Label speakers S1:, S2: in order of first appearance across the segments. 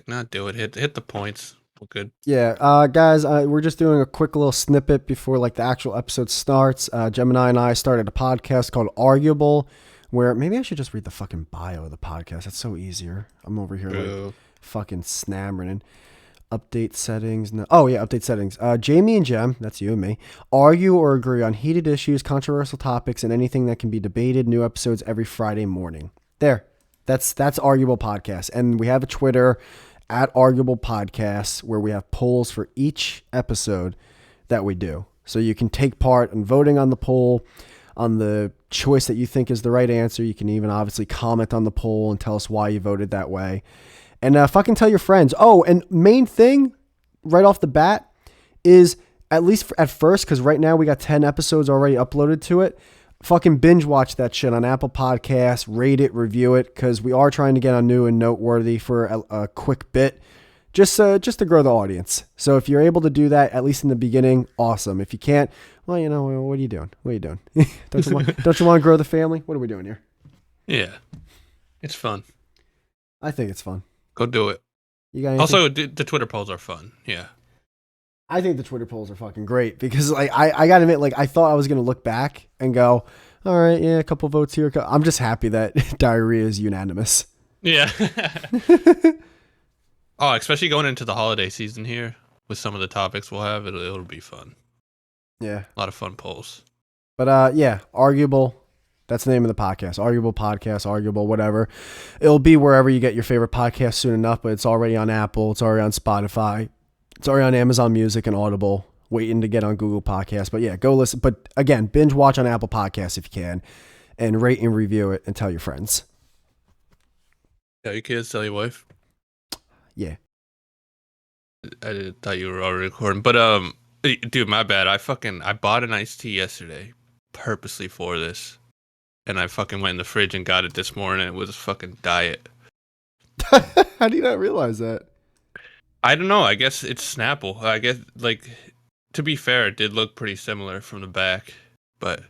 S1: like, nah, do it. Hit the points. We're good.
S2: Yeah, guys, we're just doing a quick little snippet before like the actual episode starts. Gemini and I started a podcast called Arguable, where maybe I should just read the fucking bio of the podcast. That's so easier. I'm over here like fucking snammering. Update settings. No. Oh yeah, update settings. Jamie and Jem, that's you and me, argue or agree on heated issues, controversial topics, and anything that can be debated. New episodes every Friday morning. There. That's Arguable Podcast. And we have a Twitter at Arguable Podcasts where we have polls for each episode that we do. So you can take part in voting on the poll, on the choice that you think is the right answer. You can even obviously comment on the poll and tell us why you voted that way. And fucking tell your friends. Oh, and main thing right off the bat is, at least at first, because right now we got 10 episodes already uploaded to it, fucking binge watch that shit on Apple Podcasts, rate it, review it, because we are trying to get on new and noteworthy for a quick bit, just to grow the audience. So if you're able to do that, at least in the beginning, awesome. If you can't, well, you know, what are you doing? What are you doing? don't you want to grow the family? What are we doing here?
S1: Yeah. It's fun.
S2: I think it's fun.
S1: Go do it.
S2: You got anything?
S1: Also, the Twitter polls are fun. Yeah.
S2: I think the Twitter polls are fucking great because, like, I gotta admit, like, I thought I was gonna look back and go, all right, yeah, a couple votes here. I'm just happy that diarrhea is unanimous.
S1: Yeah. Oh, especially going into the holiday season here with some of the topics we'll have, it'll be fun.
S2: Yeah.
S1: A lot of fun polls.
S2: But yeah, Arguable. That's the name of the podcast. Arguable Podcast, Arguable, whatever. It'll be wherever you get your favorite podcast soon enough, but it's already on Apple. It's already on Spotify. It's already on Amazon Music and Audible, waiting to get on Google Podcasts. But yeah, go listen. But again, binge watch on Apple Podcasts if you can, and rate and review it and tell your friends.
S1: Tell your kids, tell your wife.
S2: Yeah.
S1: I thought you were already recording. But, dude, my bad. I bought an iced tea yesterday purposely for this. And I fucking went in the fridge and got it this morning. It was a fucking diet.
S2: How do you not realize that?
S1: I don't know. I guess it's Snapple. I guess, like, to be fair, it did look pretty similar from the back. But,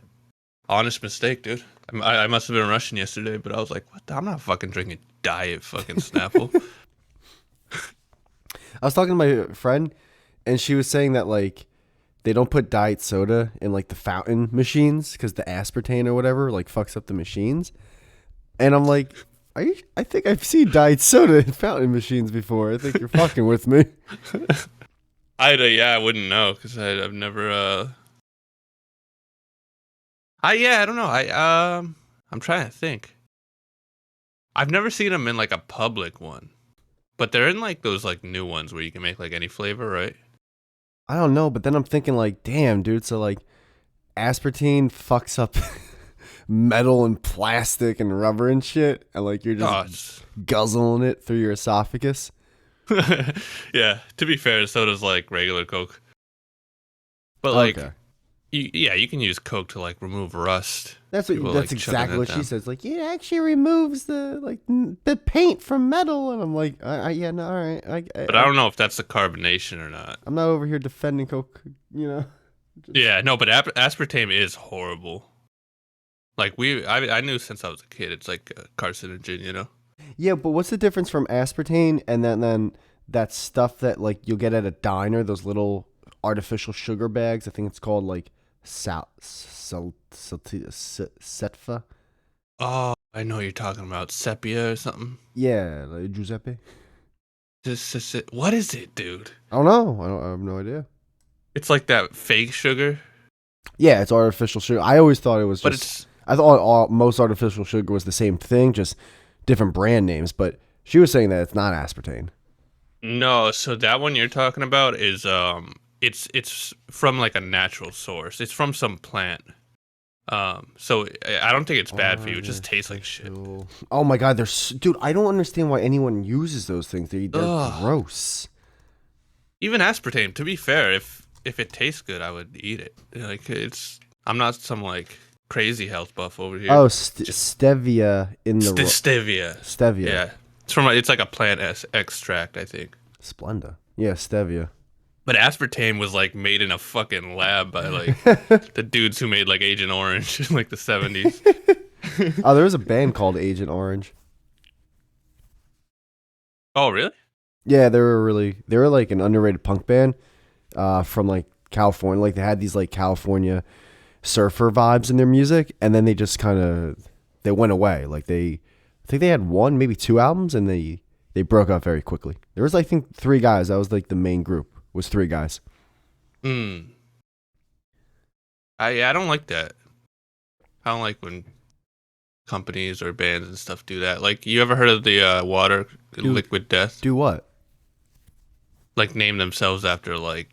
S1: honest mistake, dude. I must have been rushing yesterday, but I was like, what I'm not fucking drinking diet fucking Snapple.
S2: I was talking to my friend, and she was saying that, like, they don't put diet soda in like the fountain machines because the aspartame or whatever like fucks up the machines. And I'm like, I think I've seen diet soda in fountain machines before. I think you're fucking with me.
S1: I wouldn't know because I've never. I don't know. I'm trying to think. I've never seen them in like a public one, but they're in like those like new ones where you can make like any flavor, right?
S2: I don't know, but then I'm thinking like, damn, dude. So like, aspartame fucks up metal and plastic and rubber and shit, and like you're just guzzling it through your esophagus.
S1: Yeah. To be fair, soda's like regular Coke, but like,
S2: okay.
S1: You can use Coke to like remove rust.
S2: That's exactly what she says. Like, it actually removes the paint from metal, and I'm like, yeah, no, all right.
S1: But I don't know if that's the carbonation or not.
S2: I'm not over here defending Coke, you know.
S1: Yeah, no, but aspartame is horrible. Like I knew since I was a kid, it's like a carcinogen, you know.
S2: Yeah, but what's the difference from aspartame and then that stuff that like you'll get at a diner, those little artificial sugar bags? I think it's called like Setfa.
S1: Oh, I know what you're talking about. Sepia or something.
S2: Yeah, like Giuseppe.
S1: What is it, dude?
S2: I don't know. I have no idea.
S1: It's like that fake sugar.
S2: Yeah, it's artificial sugar. I always thought it was I thought most artificial sugar was the same thing, just different brand names. But she was saying that it's not aspartame.
S1: No, so that one you're talking about is it's from like a natural source. It's from some plant. So I don't think it's bad for you. It just tastes like shit.
S2: Oh my god, dude, I don't understand why anyone uses those things. They're gross.
S1: Even aspartame, to be fair, if it tastes good, I would eat it. Like I'm not some like crazy health buff over here.
S2: Oh, stevia in the
S1: stevia. Yeah. It's like a plant extract, I think.
S2: Splenda. Yeah, stevia.
S1: But aspartame was like made in a fucking lab by like the dudes who made like Agent Orange in like the 70s.
S2: Oh, there was a band called Agent Orange.
S1: Oh, really?
S2: Yeah, they were like an underrated punk band from like California. Like they had these like California surfer vibes in their music, and then they just kind of they went away. I think they had one, maybe two albums, and they broke up very quickly. There was I think three guys. That was like the main group was three guys.
S1: Hmm. I don't like that. I don't like when companies or bands and stuff do that. Like, you ever heard of the water liquid death?
S2: Do what?
S1: Like, name themselves after like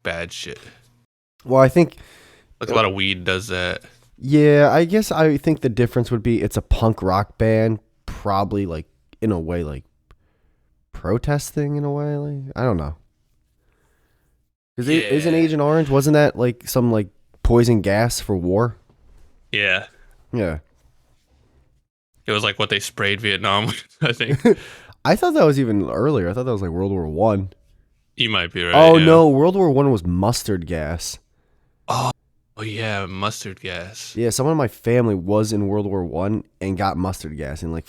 S1: bad shit.
S2: Well, I think
S1: Like a lot of weed does that.
S2: yeah, I guess I think the difference would be it's a punk rock band, probably like in a way like protesting in a way. Like I don't know. Because isn't
S1: Yeah.
S2: Agent Orange, wasn't that like some like poison gas for war?
S1: Yeah.
S2: Yeah.
S1: It was like what they sprayed Vietnam with, I think.
S2: I thought that was even earlier. I thought that was like World War One.
S1: You might be right.
S2: Oh
S1: yeah.
S2: no, World War One was mustard gas.
S1: Oh, yeah, mustard gas.
S2: Yeah, someone in my family was in World War One and got mustard gas, and like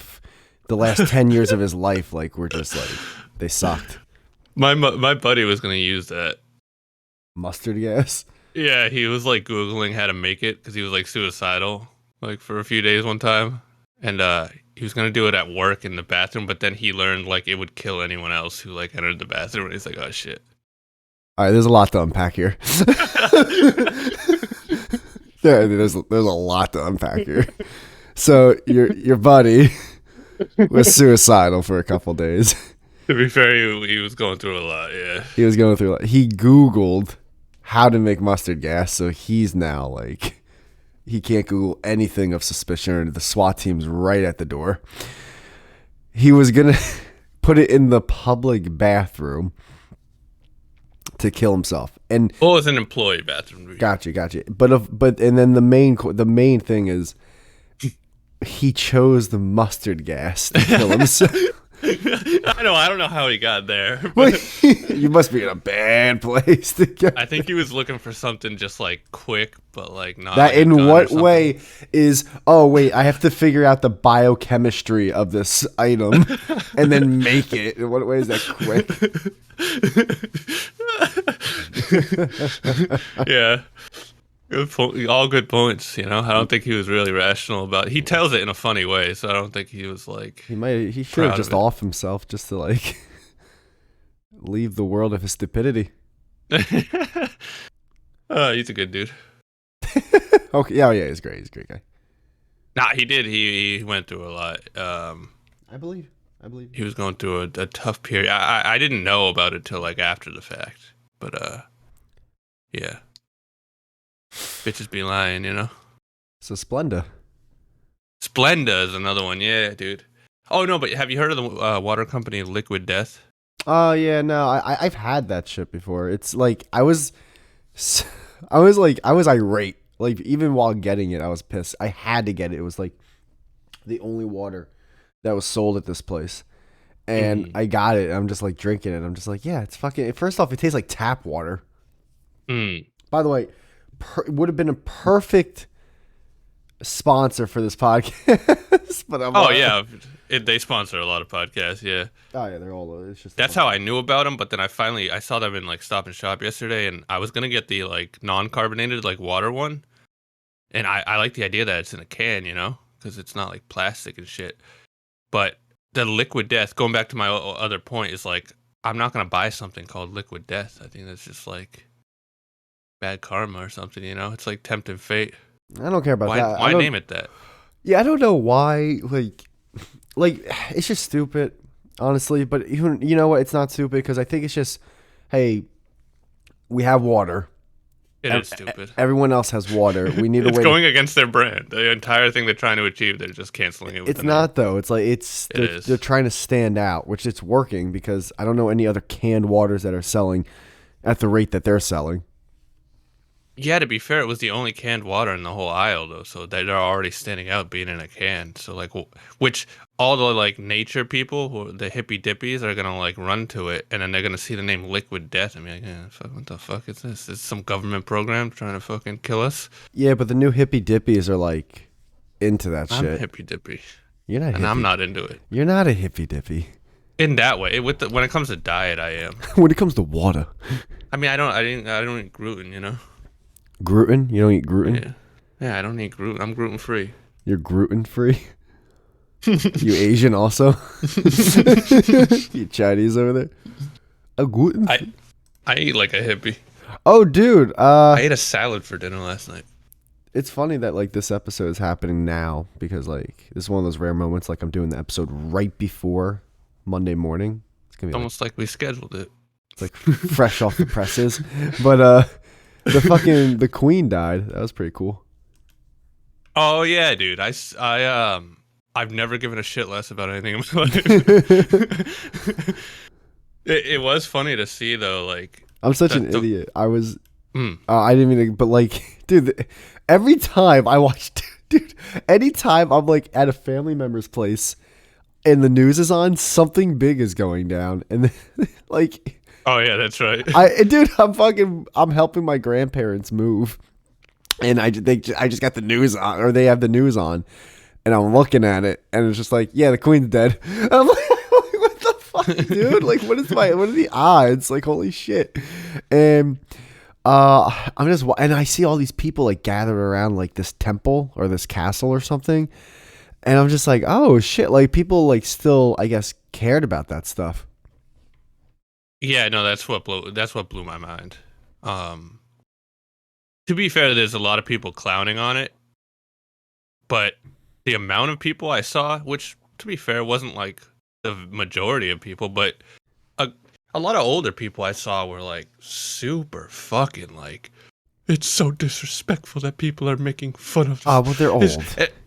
S2: the last 10 years of his life, like were just like they sucked.
S1: My buddy was gonna use that.
S2: Mustard gas.
S1: Yeah, he was like Googling how to make it because he was like suicidal, like for a few days one time, and he was gonna do it at work in the bathroom, but then he learned like it would kill anyone else who like entered the bathroom, and he's like, oh shit.
S2: All right, there's a lot to unpack here. There's a lot to unpack here. So your buddy was suicidal for a couple days.
S1: To be fair, he was going through a lot. Yeah.
S2: He was going through. He Googled how to make mustard gas, so he's now like he can't Google anything of suspicion. Or the SWAT team's right at the door. He was gonna put it in the public bathroom to kill himself. And
S1: Well, it was an employee bathroom.
S2: gotcha. But and then the main thing is he chose the mustard gas to kill himself.
S1: I don't know how he got there.
S2: Well,
S1: But
S2: you must be in a bad place to get
S1: I think he was looking for something just like quick, but like not.
S2: that.
S1: Like a
S2: In
S1: gun or
S2: what
S1: something.
S2: way is? Oh wait, I have to figure out the biochemistry of this item and then make it. In what way is that quick?
S1: Yeah. All good points, you know. I don't think he was really rational about it. He tells it in a funny way, so I don't think he was like.
S2: He should
S1: Proud
S2: have just
S1: of it.
S2: off himself just to like leave the world of his stupidity.
S1: He's a good dude.
S2: Okay, yeah, he's great. He's a great guy.
S1: Nah, he did. He went through a lot.
S2: I believe.
S1: He was going through a tough period. I didn't know about it till like after the fact, but yeah, bitches be lying, you know.
S2: So Splenda.
S1: Splenda is another one, yeah, dude. Oh no, but have you heard of the water company Liquid Death?
S2: Oh yeah, no, I've had that shit before. It's like I was irate. Like even while getting it, I was pissed. I had to get it. It was like the only water that was sold at this place, and I got it. And I'm just like drinking it. I'm just like, yeah, it's fucking. First off, it tastes like tap water.
S1: Mm.
S2: By the way, would have been a perfect sponsor for this podcast. But I'm
S1: Oh
S2: like,
S1: yeah, they sponsor a lot of podcasts. Yeah,
S2: oh yeah, they're all. It's just
S1: that's how I knew about them. But then I saw them in like Stop and Shop yesterday, and I was gonna get the like non-carbonated like water one, and I like the idea that it's in a can, you know, because it's not like plastic and shit. But the Liquid Death, going back to my other point, is like I'm not gonna buy something called Liquid Death. I think that's just like bad karma or something, you know. It's like tempting fate.
S2: I don't care about that.
S1: Why name it that?
S2: Yeah, I don't know why. Like it's just stupid, honestly. But even you know what? It's not stupid because I think it's just, hey, we have water.
S1: It is stupid.
S2: Everyone else has water. We need a
S1: It's
S2: way.
S1: going against their brand. The entire thing they're trying to achieve, they're just canceling it. With
S2: It's
S1: the
S2: not though. It's like
S1: is.
S2: they're trying to stand out, which it's working because I don't know any other canned waters that are selling at the rate that they're selling.
S1: Yeah, to be fair, it was the only canned water in the whole aisle, though, so they're already standing out being in a can. So, like, which all the like nature people, the hippie dippies, are gonna like run to it, and then they're gonna see the name Liquid Death and be like, yeah, fuck, what the fuck is this? Is some government program trying to fucking kill us?
S2: Yeah, but the new hippie dippies are like into that
S1: I'm
S2: shit.
S1: hippie dippy,
S2: You're not.
S1: and I'm not into it.
S2: You're not a hippie dippy.
S1: In that way, when it comes to diet, I am.
S2: When it comes to water.
S1: I mean, I don't eat gluten, you know.
S2: Gluten? You don't eat gluten?
S1: Yeah, I don't eat gluten. I'm gluten free.
S2: You're gluten free? You Asian also? You Chinese over there? A gluten?
S1: I eat like a hippie.
S2: Oh, dude.
S1: I ate a salad for dinner last night.
S2: It's funny that like this episode is happening now because like this is one of those rare moments. Like I'm doing the episode right before Monday morning. It's gonna be
S1: almost like we scheduled it.
S2: It's like fresh off the presses. But the Queen died. That was pretty cool.
S1: Oh yeah, dude. I've never given a shit less about anything in my life. It was funny to see though. Like
S2: I'm such an idiot. I was. I didn't mean to, but like, dude, every time I watch, dude, anytime I'm like at a family member's place and the news is on, something big is going down, and like,
S1: oh yeah, that's right.
S2: I'm helping my grandparents move, and I just got the news on, or they have the news on, and I'm looking at it, and it's just like, yeah, the Queen's dead. And I'm like, what the fuck, dude? Like, what are the odds? Like, holy shit, and. And I see all these people like gathered around like this temple or this castle or something, and I'm just like, oh shit! Like people like still, I guess, cared about that stuff.
S1: Yeah, no, that's what blew my mind. To be fair, there's a lot of people clowning on it, but the amount of people I saw, which to be fair wasn't like the majority of people, but a lot of older people I saw were like super fucking like, it's so disrespectful that people are making fun of this.
S2: Oh, well, they're old.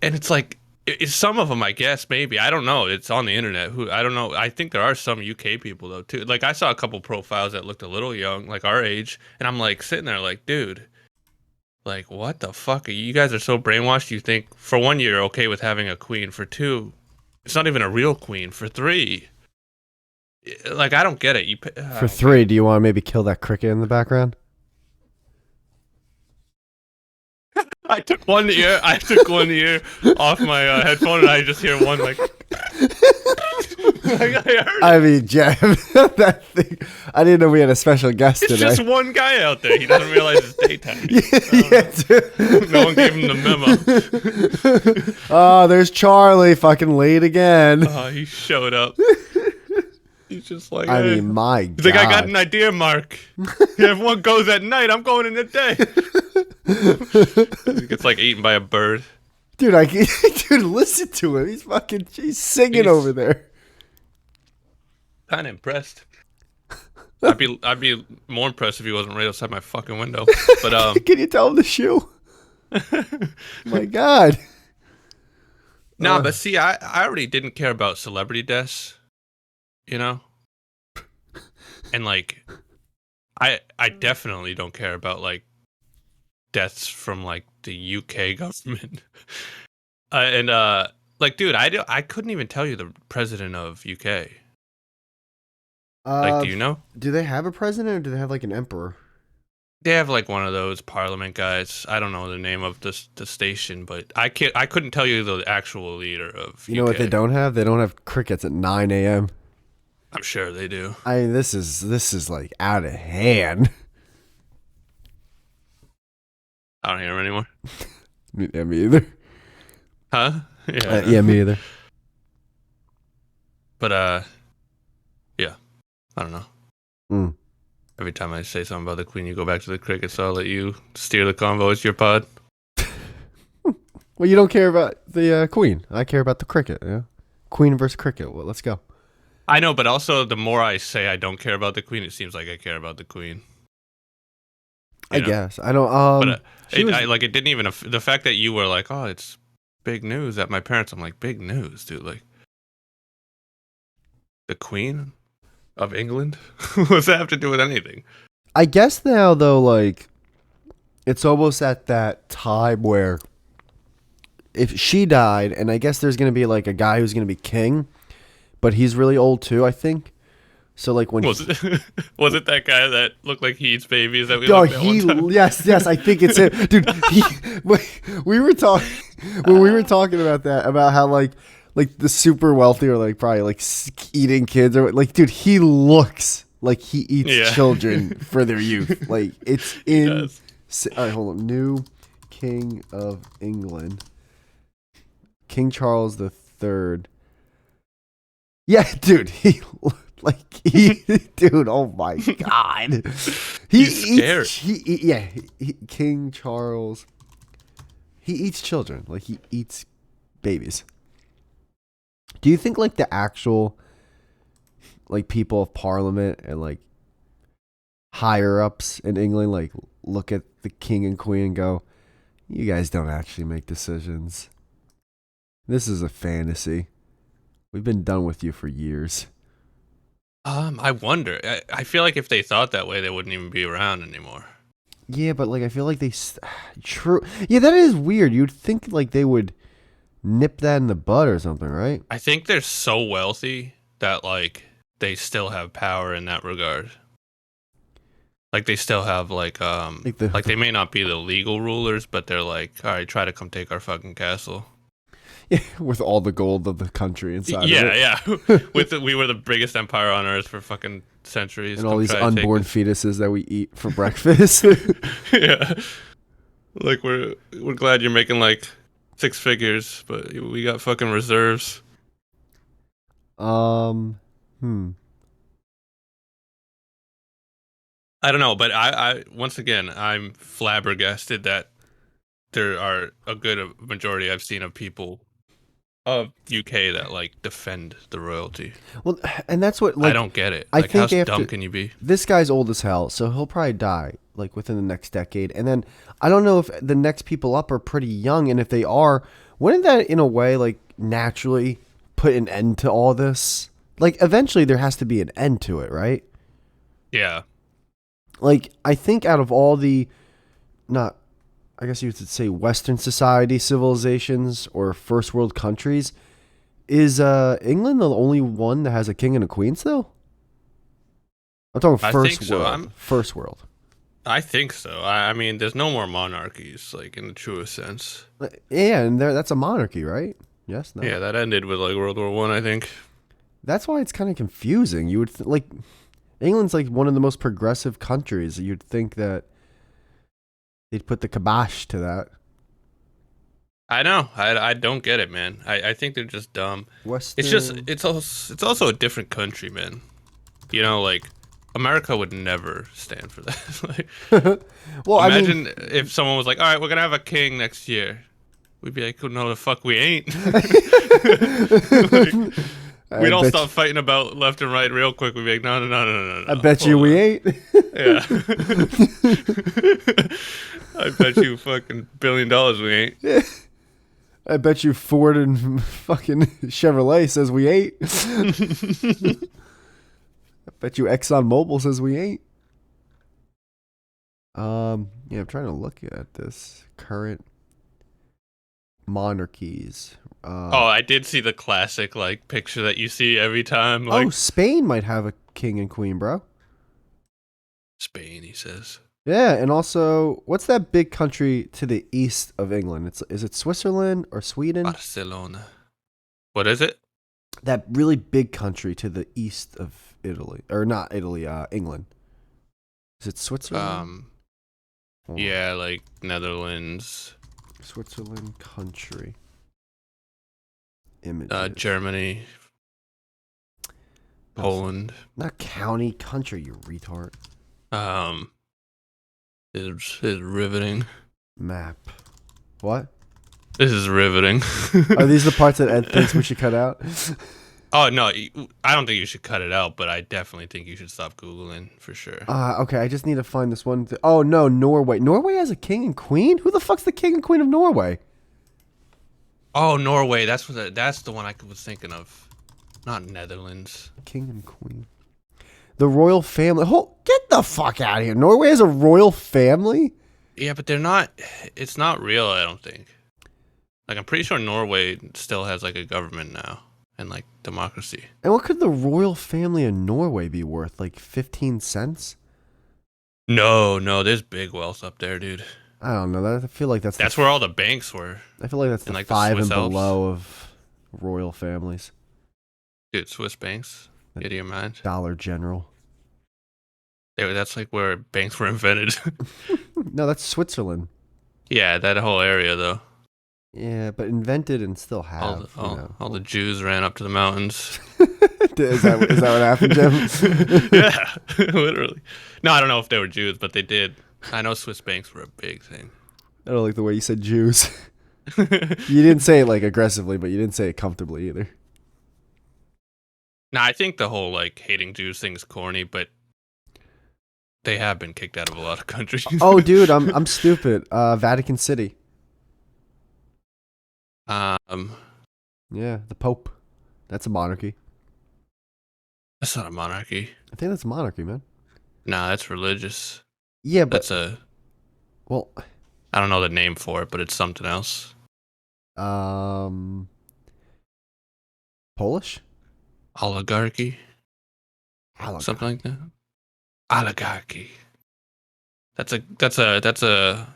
S1: And it's like, some of them, I guess, maybe. I don't know. It's on the internet. I don't know. I think there are some UK people, though, too. Like, I saw a couple profiles that looked a little young, like our age. And I'm like, sitting there like, dude, like, what the fuck? You guys are so brainwashed. You think, for one, you're okay with having a queen. For two, it's not even a real queen. For three, like, I don't get it.
S2: For three, do you want to maybe kill that cricket in the background?
S1: I took one ear off my headphone, and I just hear one like.
S2: I mean, Jeff, that thing. I didn't know we had a special guest today.
S1: It's just one guy out there. He doesn't realize it's daytime.
S2: Dude.
S1: No one gave him the memo.
S2: Oh, there's Charlie, fucking late again.
S1: Oh, he showed up. He's just like,
S2: I mean, my God.
S1: He's like, I got an idea, Mark. Everyone goes at night. I'm going in the day. He gets like eaten by a bird.
S2: Dude, dude, listen to him. He's singing over there.
S1: Kind of impressed. I'd be more impressed if he wasn't right outside my fucking window. But
S2: can you tell him the shoe? My God.
S1: No, but see, I already didn't care about celebrity deaths. You know? And like, I definitely don't care about like deaths from like the UK government. Like, dude, I couldn't even tell you the president of UK. Like, do you know?
S2: Do they have a president or do they have like an emperor?
S1: They have like one of those parliament guys. I don't know the name of the station, but I couldn't tell you the actual leader of
S2: You know what they don't have? They don't have crickets at 9 a.m.
S1: I'm sure they do.
S2: I mean, this is like out of hand.
S1: I don't hear them anymore.
S2: Yeah, me either.
S1: Huh? Yeah.
S2: Yeah, me either.
S1: But yeah, I don't know.
S2: Mm.
S1: Every time I say something about the Queen, you go back to the cricket, so I'll let you steer the convo. It's your pod.
S2: Well, you don't care about the Queen. I care about the cricket. Yeah, Queen versus cricket. Well, let's go.
S1: I know, but also the more I say I don't care about the Queen, it seems like I care about the Queen.
S2: I guess I don't.
S1: But it didn't even the fact that you were like, oh, it's big news at my parents. I'm like, big news, dude. Like the Queen of England. What's that have to do with anything?
S2: I guess now though, like it's almost at that time where if she died, and I guess there's gonna be like a guy who's gonna be king, but he's really old too, I think. So like when
S1: was it that guy that looked like he eats babies that we looked at one time?
S2: Yes, I think it's him, dude. We were talking when we were talking about that, about how like like the super wealthy are like probably like eating kids or like, dude, he looks like he eats children for their youth. Like it's
S1: He
S2: in.
S1: does.
S2: All right, hold on. New King of England, King Charles the Third. Yeah, dude, dude. Oh my god,
S1: He's scared.
S2: King Charles. He eats children, like he eats babies. Do you think like the actual like people of Parliament and like higher ups in England like look at the king and queen and go, "You guys don't actually make decisions. This is a fantasy. We've been done with you for years."
S1: I wonder. I feel like if they thought that way, they wouldn't even be around anymore.
S2: Yeah, but like I feel like true. Yeah, that is weird. You'd think like they would nip that in the bud or something, right?
S1: I think they're so wealthy that like they still have power in that regard. Like they still have like they may not be the legal rulers, but they're like, all right, try to come take our fucking castle.
S2: Yeah, with all the gold of the country inside.
S1: Yeah. We were the biggest empire on earth for fucking centuries,
S2: and all these unborn fetuses that we eat for breakfast.
S1: Yeah, like we're glad you're making like 6 figures, but we got fucking reserves.
S2: Hmm.
S1: I don't know, but I once again I'm flabbergasted that there are a good majority I've seen of people of UK that like defend the royalty.
S2: Well, and that's what like,
S1: I don't get it.
S2: I
S1: like
S2: think
S1: how dumb can you be?
S2: This guy's old as hell, so he'll probably die like within the next decade. And then I don't know if the next people up are pretty young, and if they are, wouldn't that in a way like naturally put an end to all this? Like eventually there has to be an end to it, right?
S1: Yeah.
S2: Like I think out of all the not I guess you could say Western society civilizations or first world countries, is England the only one that has a king and a queen still? I'm talking first world. First world.
S1: I think so. I mean, there's no more monarchies, like in the truest sense.
S2: Yeah, and that's a monarchy, right? Yes. No.
S1: Yeah, that ended with like World War One, I think.
S2: That's why it's kind of confusing. You would like England's like one of the most progressive countries. You'd think that they'd put the kibosh to that.
S1: I know. I don't get it, man. I think they're just dumb.
S2: Western...
S1: It's also a different country, man. You know, like America would never stand for that. Like,
S2: well,
S1: imagine if someone was like, "All right, we're gonna have a king next year." We'd be like, "Oh, no, the fuck we ain't." Like, we don't stop fighting about left and right real quick. We'd be like, no.
S2: I bet you we ain't.
S1: Yeah. I bet you fucking $1 billion we ain't.
S2: Yeah. I bet you Ford and fucking Chevrolet says we ain't. I bet you ExxonMobil says we ain't. Yeah, I'm trying to look at this current monarchies.
S1: I did see the classic like picture that you see every time. Like,
S2: Spain might have a king and queen, bro.
S1: Spain, he says.
S2: Yeah, and also, what's that big country to the east of England? Is it Switzerland or Sweden?
S1: Barcelona. What is it?
S2: That really big country to the east of Italy, or not Italy, England. Is it Switzerland?
S1: Yeah, like Netherlands.
S2: Switzerland country. Images.
S1: Germany. Poland.
S2: Not county, country, you retard.
S1: This is riveting.
S2: Map. What?
S1: This is riveting.
S2: Are these the parts that Ed thinks we should cut out?
S1: Oh, no, I don't think you should cut it out, but I definitely think you should stop Googling for sure.
S2: Okay, I just need to find this one. Oh, no, Norway. Norway has a king and queen? Who the fuck's the king and queen of Norway?
S1: Oh, Norway. That's the one I was thinking of. Not Netherlands.
S2: King and queen. The royal family. Get the fuck out of here. Norway has a royal family?
S1: Yeah, but they're not. It's not real, I don't think. Like, I'm pretty sure Norway still has, like, a government now. And, like, democracy.
S2: And what could the royal family in Norway be worth? Like 15 cents?
S1: No, there's big wealth up there, dude.
S2: I don't know. I feel like that's
S1: where all the banks were.
S2: I feel like that's the
S1: like
S2: five
S1: the
S2: and
S1: Swiss Alps.
S2: below of royal families.
S1: Dude, Swiss banks. Get to your mind.
S2: Dollar General.
S1: That's like where banks were invented.
S2: No, that's Switzerland.
S1: Yeah, that whole area though.
S2: Yeah, but invented and still have.
S1: All the Jews ran up to the mountains.
S2: Is that what happened, Jim?
S1: Yeah, literally. No, I don't know if they were Jews, but they did. I know Swiss banks were a big thing.
S2: I don't like the way you said Jews. You didn't say it like aggressively, but you didn't say it comfortably either.
S1: Nah, I think the whole like hating Jews thing is corny, but they have been kicked out of a lot of countries.
S2: Oh, dude, I'm stupid. Vatican City.
S1: Yeah,
S2: the Pope. That's a monarchy.
S1: That's not a monarchy.
S2: I think that's a monarchy, man.
S1: Nah, that's religious.
S2: Yeah, but well,
S1: I don't know the name for it, but it's something else.
S2: Polish?
S1: Oligarchy? Something like that. Oligarchy. That's a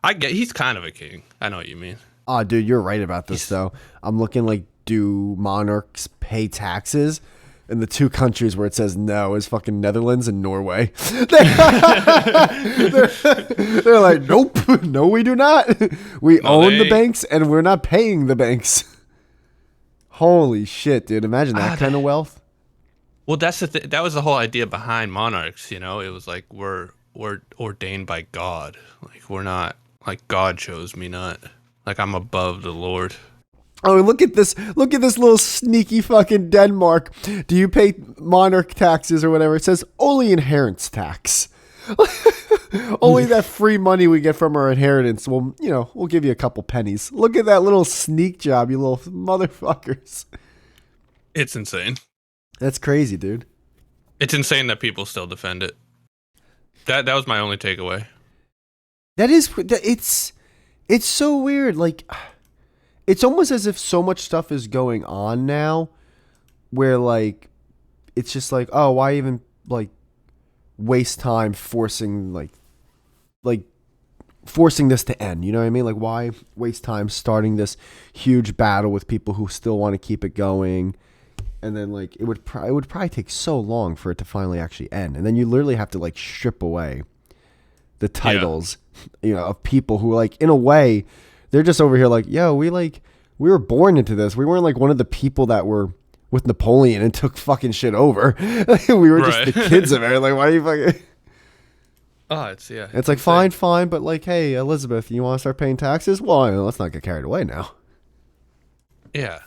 S1: I get he's kind of a king. I know what you mean.
S2: Oh, dude, you're right about this though. I'm looking like, do monarchs pay taxes? And the two countries where it says no is fucking Netherlands and Norway. They're like, nope, no, we do not. We own the banks and we're not paying the banks. Holy shit, dude! Imagine that kind of wealth.
S1: Well, that's that was the whole idea behind monarchs. You know, it was like we're ordained by God. Like we're not like God chose me, not like I'm above the Lord.
S2: Oh, and look at this little sneaky fucking Denmark. Do you pay monarch taxes or whatever? It says only inheritance tax. Only that free money we get from our inheritance. We'll give you a couple pennies. Look at that little sneak job, you little motherfuckers.
S1: It's insane.
S2: That's crazy, dude.
S1: It's insane that people still defend it. That was my only takeaway.
S2: It's so weird. Like, it's almost as if so much stuff is going on now where, like, it's just like, oh, why even, like, waste time forcing this to end? You know what I mean? Like, why waste time starting this huge battle with people who still want to keep it going? And then, like, it would probably take so long for it to finally actually end. And then you literally have to, like, strip away the titles, of people who, like, in a way, they're just over here like, yo, we were born into this. We weren't like one of the people that were with Napoleon and took fucking shit over. We were just the kids of it. Like, why are you fucking...
S1: Oh, it's yeah.
S2: It's like, fine, but like, hey, Elizabeth, you want to start paying taxes? Well, let's not get carried away now.
S1: Yeah.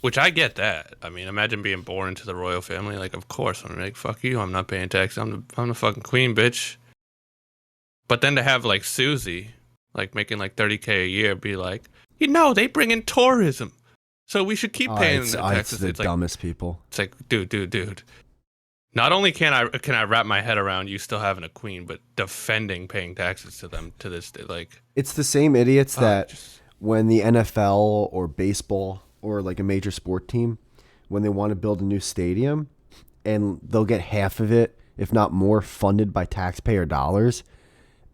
S1: Which I get that. I mean, imagine being born into the royal family. Like, of course, I'm like, fuck you. I'm not paying taxes. I'm the fucking queen, bitch. But then to have like Susie, like making like $30K a year, be like, they bring in tourism, so we should keep paying the taxes.
S2: It's the dumbest people.
S1: It's like, dude. Not only can I wrap my head around you still having a queen, but defending paying taxes to them to this day, like
S2: it's the same idiots that when the NFL or baseball or like a major sport team, when they want to build a new stadium, and they'll get half of it, if not more, funded by taxpayer dollars.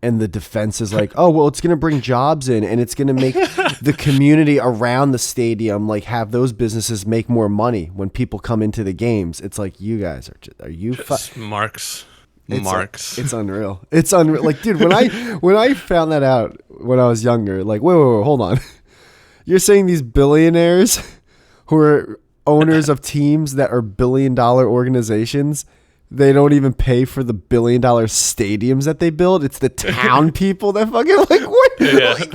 S2: And the defense is like, oh, well, it's going to bring jobs in and it's going to make the community around the stadium, like, have those businesses make more money when people come into the games. It's like, you guys are you
S1: marks.
S2: It's unreal. It's unreal. Like, dude, when I found that out when I was younger, like, wait, hold on. You're saying these billionaires who are owners of teams that are billion-dollar organizations, they don't even pay for the billion-dollar stadiums that they build? It's the town people that fucking like what?
S1: Yeah.
S2: Like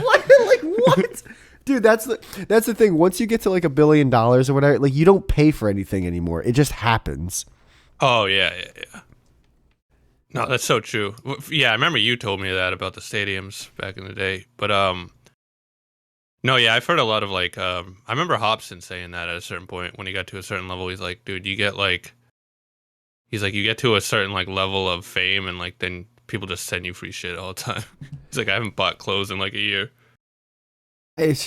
S2: what? Dude, that's the thing. Once you get to like $1 billion or whatever, like, you don't pay for anything anymore. It just happens.
S1: Oh yeah. No, that's so true. Yeah, I remember you told me that about the stadiums back in the day. But no, yeah, I've heard a lot of like I remember Hobson saying that at a certain point when he got to a certain level. He's like, dude, you get to a certain like level of fame and like then people just send you free shit all the time. He's like, I haven't bought clothes in like a year.
S2: It's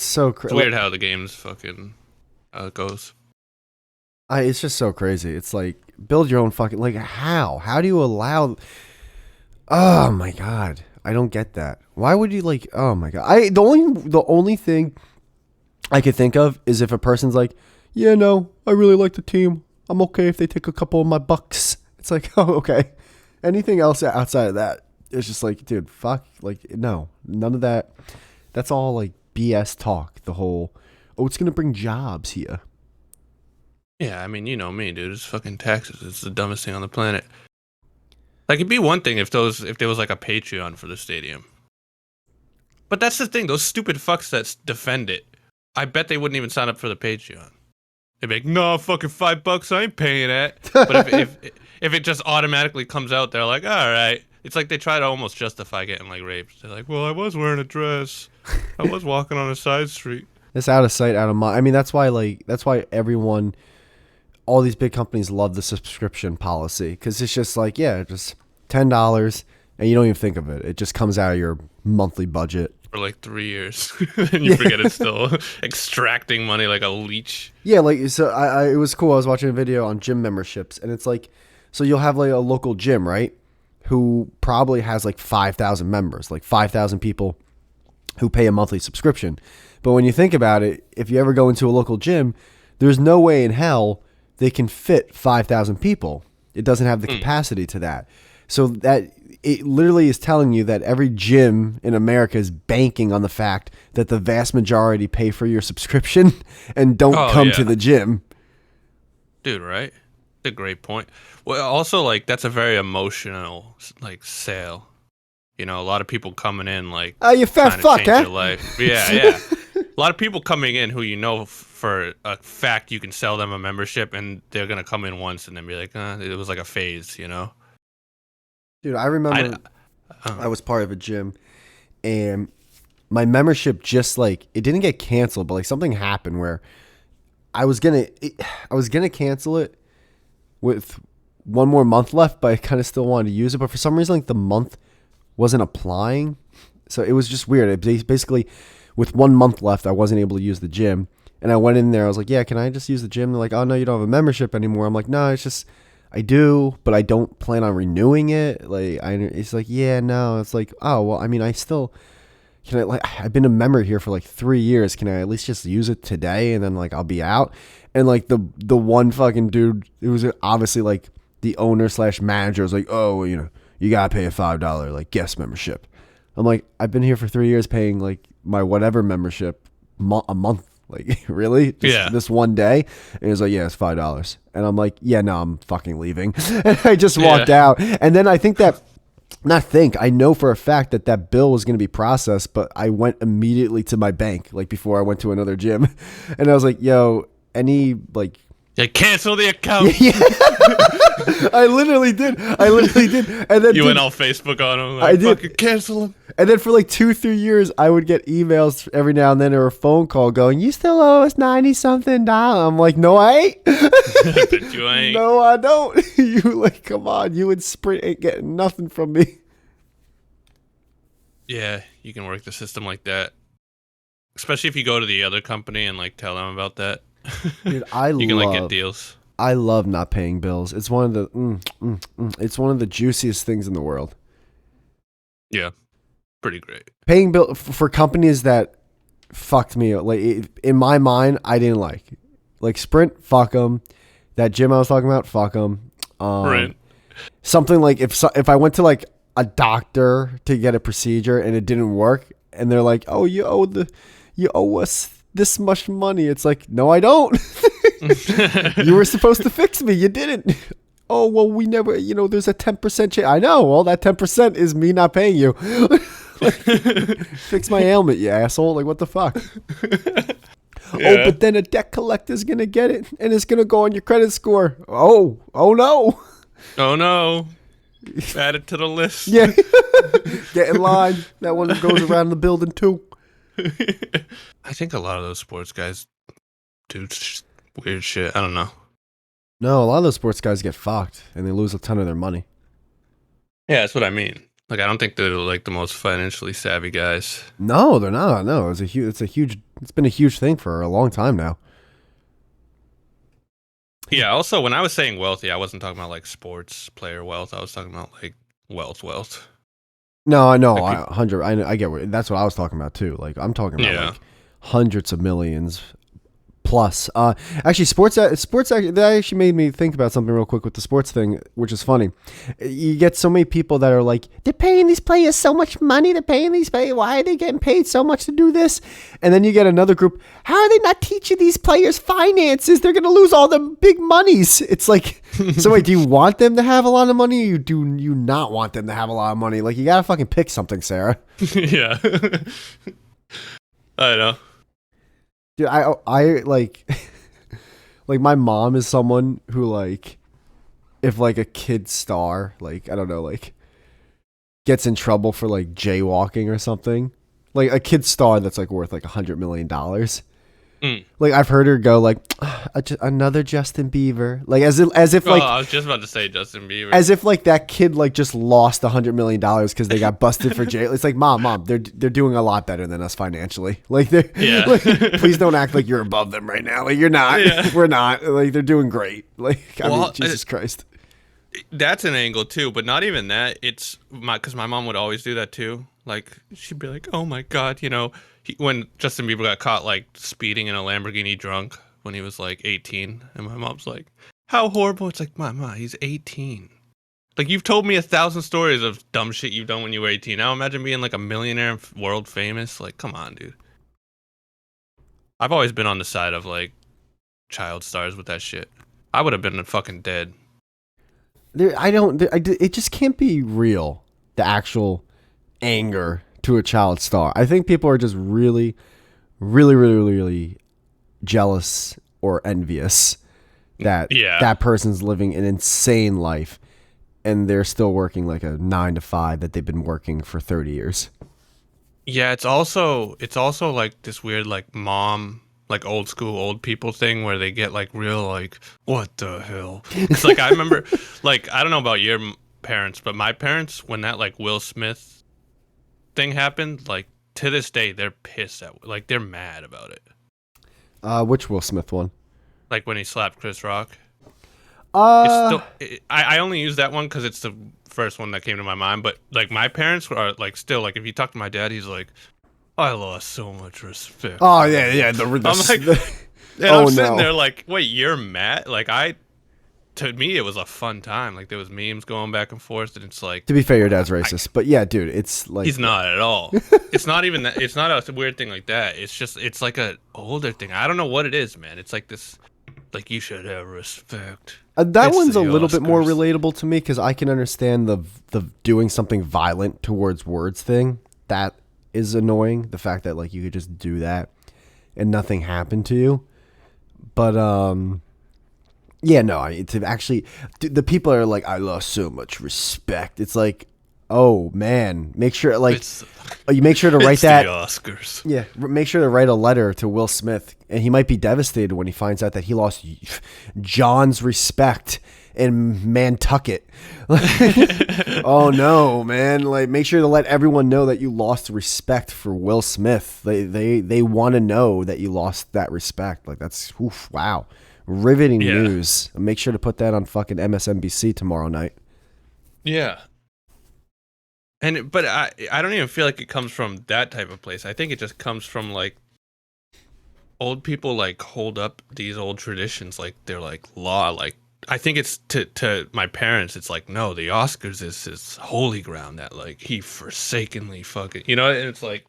S2: so crazy.
S1: It's weird how the game's fucking goes.
S2: It's just so crazy. It's like, build your own fucking, like, how do you allow? Oh my god, I don't get that. Why would you, like, oh my god, the only thing I could think of is if a person's like, yeah, no, I really like the team. I'm okay if they take a couple of my bucks. It's like, oh, okay. Anything else outside of that, it's just like, dude, fuck. Like, no, none of that. That's all like BS talk. The whole, oh, it's going to bring jobs here.
S1: Yeah, I mean, you know me, dude. It's fucking taxes. It's the dumbest thing on the planet. Like, it'd be one thing if there was like a Patreon for the stadium. But that's the thing. Those stupid fucks that defend it, I bet they wouldn't even sign up for the Patreon. They'd be like, no, fucking $5, I ain't paying that. But if it just automatically comes out, they're like, all right. It's like they try to almost justify getting like raped. They're like, well, I was wearing a dress. I was walking on a side street.
S2: It's out of sight, out of mind. I mean, that's why everyone, all these big companies love the subscription policy, because it's just like, yeah, just $10 and you don't even think of it. It just comes out of your monthly budget.
S1: For like 3 years. And you forget it's still extracting money like a leech.
S2: Yeah, like, so it was cool. I was watching a video on gym memberships, and it's like, so you'll have like a local gym, right? Who probably has like 5,000 members, like 5,000 people who pay a monthly subscription. But when you think about it, if you ever go into a local gym, there's no way in hell they can fit 5,000 people. It doesn't have the capacity to that. So that it literally is telling you that every gym in America is banking on the fact that the vast majority pay for your subscription and don't come to the gym.
S1: Dude, right? That's a great point. Well, also, like, that's a very emotional, like, sale. You know, a lot of people coming in, like,
S2: oh, you fat fuck, huh?
S1: your life. Yeah, yeah. A lot of people coming in who you know for a fact you can sell them a membership, and they're going to come in once and then be like, it was like a phase, you know?
S2: Dude, I remember I was part of a gym, and my membership just like, it didn't get canceled, but like something happened where I was gonna cancel it with one more month left, but I kind of still wanted to use it. But for some reason, like the month wasn't applying, so it was just weird. It basically, with 1 month left, I wasn't able to use the gym, and I went in there. I was like, "Yeah, can I just use the gym?" They're like, "Oh no, you don't have a membership anymore." I'm like, "No, it's just I do, but I don't plan on renewing it." Like, it's like, yeah, no. It's like, oh well, I mean, I still can. I've been a member here for like 3 years. Can I at least just use it today, and then like I'll be out? And like the one fucking dude, it was obviously like the owner / manager was like, oh, well, you know, you gotta pay a $5 like guest membership. I'm like, I've been here for 3 years paying like my whatever membership a month. Like, really? This one day? And he was like, yeah, it's $5. And I'm like, yeah, no, I'm fucking leaving. And I just walked out. And then I I know for a fact that bill was going to be processed, but I went immediately to my bank, like before I went to another gym. And I was like, yo, any like,
S1: yeah, cancel the account.
S2: Yeah. I literally did. And then
S1: you went all Facebook on him. Like,
S2: I did.
S1: Fucking cancel him.
S2: And then for like 2-3 years, I would get emails every now and then or a phone call going, you still owe us $90-something. I'm like, no, I ain't.
S1: But you ain't.
S2: No, I don't. You like, come on. You and Sprint ain't getting nothing from me.
S1: Yeah, you can work the system like that. Especially if you go to the other company and like tell them about that.
S2: Dude,
S1: you can like get deals.
S2: I love not paying bills. It's one of the it's one of the juiciest things in the world.
S1: Yeah, pretty great.
S2: Paying bill for companies that fucked me. Like in my mind, I didn't like Sprint. Fuck them. That gym I was talking about. Fuck them.
S1: Sprint.
S2: Something like if I went to like a doctor to get a procedure and it didn't work, and they're like, oh, you owe us this much money. It's like, no, I don't. You were supposed to fix me. You didn't. Oh, well, we never, there's a 10% chance. I know. Well, that 10% is me not paying you. Like, fix my ailment, you asshole. Like, what the fuck? Yeah. Oh, but then a debt collector's going to get it and it's going to go on your credit score. Oh no.
S1: Oh no. Add it to the list.
S2: Yeah. Get in line. That one goes around the building too.
S1: I think a lot of those sports guys do weird shit. I don't know.
S2: No, a lot of those sports guys get fucked and they lose a ton of their money.
S1: Yeah, that's what I mean. Like, I don't think they're like the most financially savvy guys.
S2: No, they're not. No, it's been a huge thing for a long time now.
S1: Yeah. Also, when I was saying wealthy, I wasn't talking about like sports player wealth. I was talking about like wealth.
S2: No, I know. I get that's what I was talking about too. Like, I'm talking about like hundreds of millions plus. Actually, sports that actually made me think about something real quick with the sports thing, which is funny. You get so many people that are like, they're paying these players so much money. They're paying these players. Why are they getting paid so much to do this? And then you get another group. How are they not teaching these players finances? They're going to lose all the big monies. It's like, so wait, do you want them to have a lot of money, or do you not want them to have a lot of money? Like, you got to fucking pick something, Sarah.
S1: Yeah. I know.
S2: Dude, I like, like my mom is someone who like, if like a kid star, like, I don't know, like gets in trouble for like jaywalking or something, like a kid star that's like worth like $100 million. Like I've heard her go like, another Justin Bieber, like as if like,
S1: I was just about to say Justin Bieber,
S2: as if like that kid like just lost $100 million because they got busted for jail. It's like, mom, they're doing a lot better than us financially. Like they're, like, please don't act like you're above them right now. Like you're not. Yeah. We're not. Like they're doing great. Like I mean, Jesus Christ.
S1: That's an angle too, but not even that. It's because my mom would always do that too. Like she'd be like, "Oh my God," you know. When Justin Bieber got caught like speeding in a Lamborghini drunk when he was like 18, and my mom's like, "How horrible!" It's like, "Mama, he's 18. Like you've told me 1,000 stories of dumb shit you've done when you were 18. Now imagine being like a millionaire and world famous. Like, come on, dude." I've always been on the side of like child stars with that shit. I would have been fucking dead.
S2: It just can't be real. The actual anger to a child star. I think people are just really, really, really, really jealous or envious that that person's living an insane life and they're still working like a 9 to 5 that they've been working for 30 years.
S1: Yeah, it's also like this weird like mom, like old school old people thing where they get like real like, what the hell? It's like I remember like, I don't know about your parents, but my parents, when that like Will Smith thing happened, like to this day they're pissed at, like they're mad about it.
S2: Which Will Smith one?
S1: Like when he slapped Chris Rock. I only use that one because it's the first one that came to my mind, but like my parents are like still like, if you talk to my dad, he's like, I lost so much respect.
S2: Oh yeah.
S1: I'm like, I'm sitting there like, wait, you're mad? Like to me, it was a fun time. Like there was memes going back and forth, and it's like.
S2: To be fair, your dad's racist, but yeah, dude, it's like.
S1: He's not at all. It's not even that. It's not a weird thing like that. It's just, it's like a older thing. I don't know what it is, man. It's like this, like you should have respect.
S2: That one's a little bit more relatable to me because I can understand the doing something violent towards words thing. That is annoying. The fact that like you could just do that and nothing happened to you, but yeah, no, to actually, the people are like, I lost so much respect. It's like, oh man, make sure like you make sure to write that.
S1: The Oscars.
S2: Yeah, make sure to write a letter to Will Smith, and he might be devastated when he finds out that he lost John's respect in Nantucket. Oh no, man! Like, make sure to let everyone know that you lost respect for Will Smith. They want to know that you lost that respect. Like that's wow. Riveting news. Make sure to put that on fucking MSNBC tomorrow night.
S1: Yeah. But I don't even feel like it comes from that type of place. I think it just comes from like old people like hold up these old traditions like they're like law. Like I think it's to my parents, it's like, no, the Oscars is his holy ground that like he forsakenly fucking, you know, and it's like,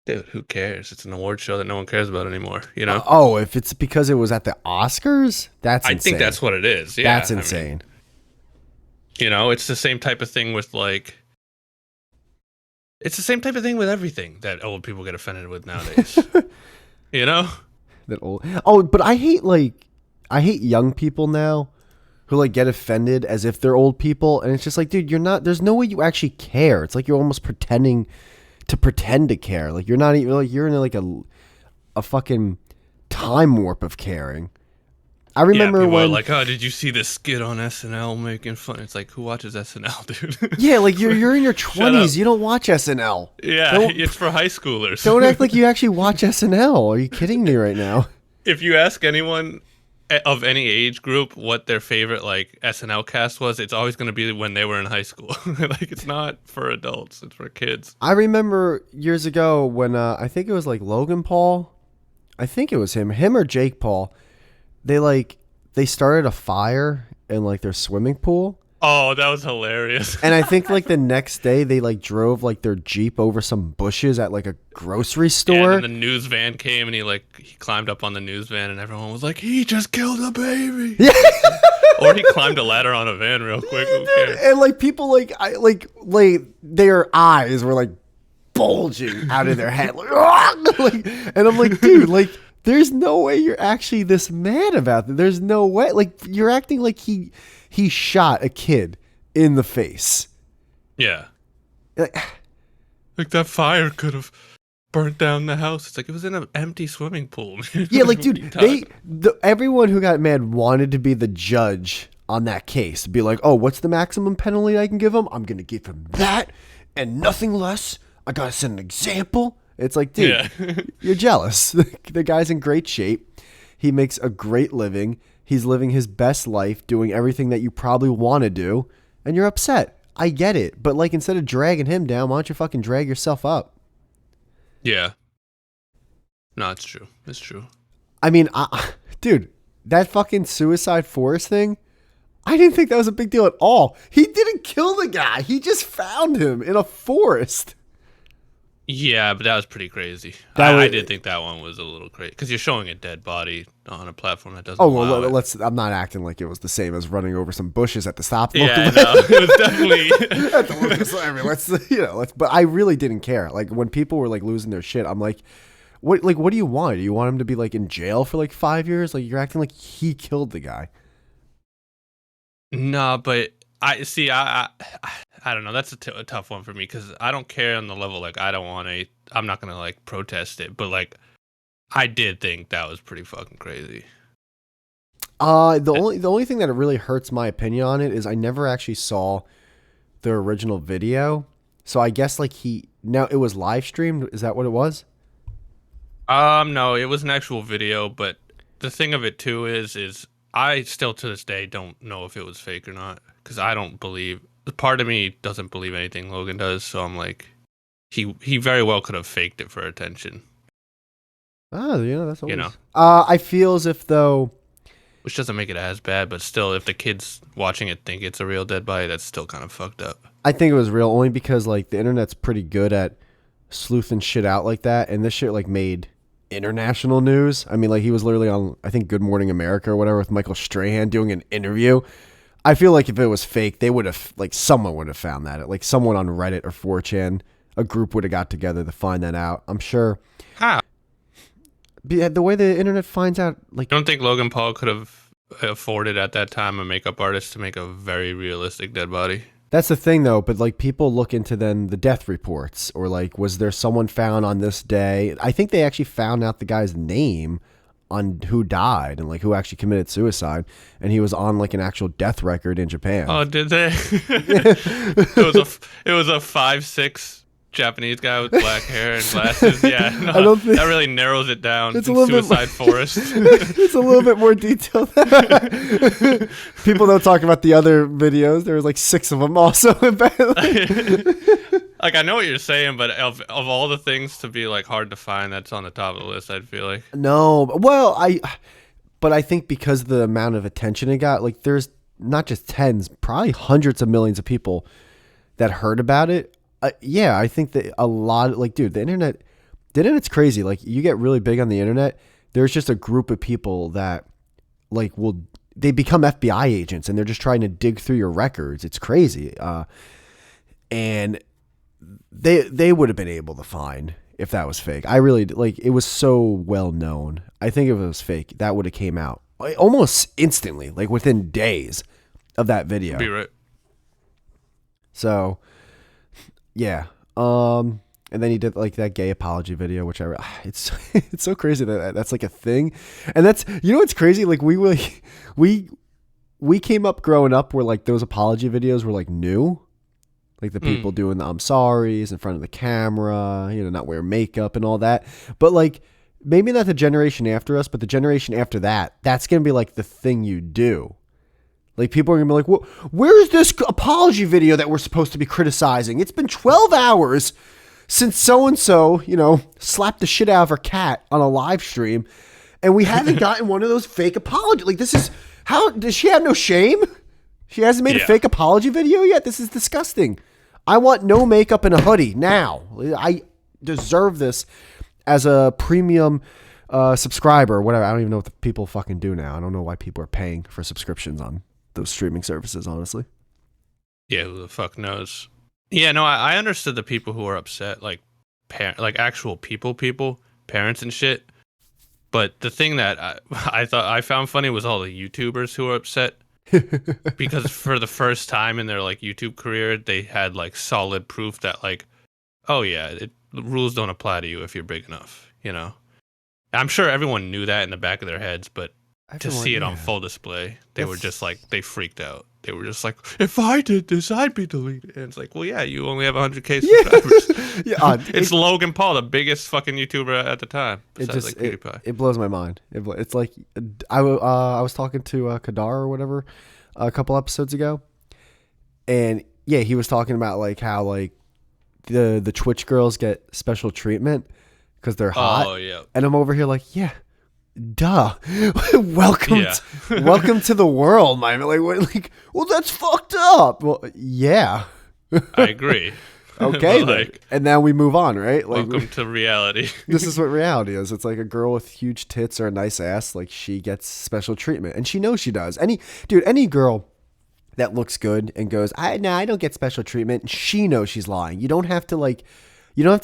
S1: dude, who cares? It's an award show that no one cares about anymore, you know?
S2: If it's because it was at the Oscars, that's insane.
S1: I think that's what it is. Yeah,
S2: that's insane. I mean,
S1: you know, it's the same type of thing with like, it's the same type of thing with everything that old people get offended with nowadays. You know?
S2: That old. Oh, but I hate young people now who like get offended as if they're old people, and it's just like, dude, you're not. There's no way you actually care. It's like you're almost pretending to care. Like you're not even like you're in like a fucking time warp of caring. I remember when
S1: like, oh, did you see this skit on SNL making fun? It's like, who watches SNL, dude?
S2: Yeah, like you're in your 20s. You don't watch SNL.
S1: Yeah, it's for high schoolers.
S2: Don't act like you actually watch SNL. Are you kidding me right now?
S1: If you ask anyone of any age group what their favorite like SNL cast was, it's always going to be when they were in high school. Like it's not for adults, it's for kids.
S2: I remember years ago when I think it was like Logan Paul I think it was him or Jake Paul. They started a fire in like their swimming pool.
S1: Oh, that was hilarious.
S2: And I think like the next day they like drove like their Jeep over some bushes at like a grocery store.
S1: Yeah, and then the news van came and he climbed up on the new van and everyone was like, he just killed a baby.
S2: Yeah.
S1: Or he climbed a ladder on a van real quick. Who cares?
S2: And like people like their eyes were like bulging out of their head. And I'm like, dude, like there's no way you're actually this mad about that. There's no way. Like you're acting like he shot a kid in the face.
S1: Yeah. Like that fire could have burnt down the house. It's like it was in an empty swimming pool.
S2: Yeah, like dude, everyone who got mad wanted to be the judge on that case. Be like, oh, what's the maximum penalty I can give him? I'm gonna give him that and nothing less. I gotta set an example. It's like, dude, you're jealous. The guy's in great shape. He makes a great living. He's living his best life, doing everything that you probably want to do, and you're upset. I get it. But like, instead of dragging him down, why don't you fucking drag yourself up?
S1: Yeah. No, it's true. It's true.
S2: I mean, dude, that fucking suicide forest thing, I didn't think that was a big deal at all. He didn't kill the guy. He just found him in a forest.
S1: Yeah, but that was pretty crazy. I did think that one was a little crazy because you're showing a dead body on a platform that doesn't.
S2: Oh well, I'm not acting like it was the same as running over some bushes at the stop.
S1: Yeah, no, it was definitely.
S2: I mean, but I really didn't care. Like when people were like losing their shit, I'm like, what do you want? Do you want him to be like in jail for like 5 years? Like you're acting like he killed the guy.
S1: No, but I see. I don't know. That's a tough one for me because I don't care on the level. Like I don't want to. I'm not gonna like protest it, but like I did think that was pretty fucking crazy.
S2: The only thing that really hurts my opinion on it is I never actually saw the original video. So I guess like it was live streamed. Is that what it was?
S1: No, it was an actual video, but the thing of it too is I still to this day don't know if it was fake or not because I don't believe. Part of me doesn't believe anything Logan does, so I'm like, he very well could have faked it for attention.
S2: Oh, yeah, that's always... I feel as if though,
S1: which doesn't make it as bad, but still, if the kids watching it think it's a real dead body, that's still kind of fucked up.
S2: I think it was real only because like the internet's pretty good at sleuthing shit out like that, and this shit like made international news. I mean, like he was literally on I think Good Morning America or whatever with Michael Strahan doing an interview. I feel like if it was fake, they would have like someone would have found that. Like someone on Reddit or 4chan, a group would have got together to find that out. I'm sure.
S1: How?
S2: The way the internet finds out, like,
S1: you don't think Logan Paul could have afforded at that time a makeup artist to make a very realistic dead body?
S2: That's the thing though. But like people look into then the death reports or like, was there someone found on this day? I think they actually found out the guy's name on who died and like who actually committed suicide, and he was on like an actual death record in Japan.
S1: Oh, did they? It was a 5'6" Japanese guy with black hair and glasses. Yeah, no, I don't think that really narrows it down. It's a suicide forest.
S2: It's a little bit more detailed. People don't talk about the other videos. There was like 6 of them also.
S1: Like I know what you're saying, but of all the things to be like hard to find, that's on the top of the list. I'd feel like
S2: no. Well, I think because of the amount of attention it got, like there's not just tens, probably hundreds of millions of people that heard about it. Yeah, I think that a lot. Like, dude, the internet's crazy. Like, you get really big on the internet. There's just a group of people that like they become FBI agents and they're just trying to dig through your records. It's crazy. And they would have been able to find if that was fake. I really like it was so well known. I think if it was fake, that would have came out almost instantly, like within days of that video.
S1: Be right.
S2: So, yeah. And then he did like that gay apology video, which it's so crazy that that's like a thing. And that's, you know what's crazy? Like we came up growing up where like those apology videos were like new. Like the people doing the I'm sorry's in front of the camera, not wearing makeup and all that. But like maybe not the generation after us, but the generation after that, that's going to be like the thing you do. Like people are going to be like, well, where's this apology video that we're supposed to be criticizing? It's been 12 hours since so and so, slapped the shit out of her cat on a live stream, and we haven't gotten one of those fake apologies. Like, this is how does she have no shame? She hasn't made a fake apology video yet. This is disgusting. I want no makeup and a hoodie now. I deserve this as a premium subscriber or whatever. I don't even know what the people fucking do now. I don't know why people are paying for subscriptions on those streaming services, honestly.
S1: Yeah, who the fuck knows? Yeah, no, I understood the people who are upset, like actual people, parents and shit. But the thing that I found funny was all the YouTubers who were upset because for the first time in their like YouTube career, they had like solid proof that like, oh yeah, the rules don't apply to you if you're big enough. I'm sure everyone knew that in the back of their heads, but to see it on full display, they were just like, they freaked out. They were just like, if I did this, I'd be deleted. And it's like, well, yeah, you only have 100K subscribers. It's Logan Paul, the biggest fucking YouTuber at the time. Besides,
S2: it blows my mind. It's like, I was talking to Kadar or whatever a couple episodes ago. And yeah, he was talking about like how like the Twitch girls get special treatment because they're hot.
S1: Oh, yeah.
S2: And I'm over here like, yeah. Duh. welcome to the world, man. Like, well, that's fucked up. Well, yeah.
S1: I agree.
S2: Okay, like, and now we move on, right? Like,
S1: welcome to reality.
S2: This is what reality is. It's like a girl with huge tits or a nice ass, like she gets special treatment, and she knows she does. Any girl that looks good and goes, I don't get special treatment. She knows she's lying. You don't have to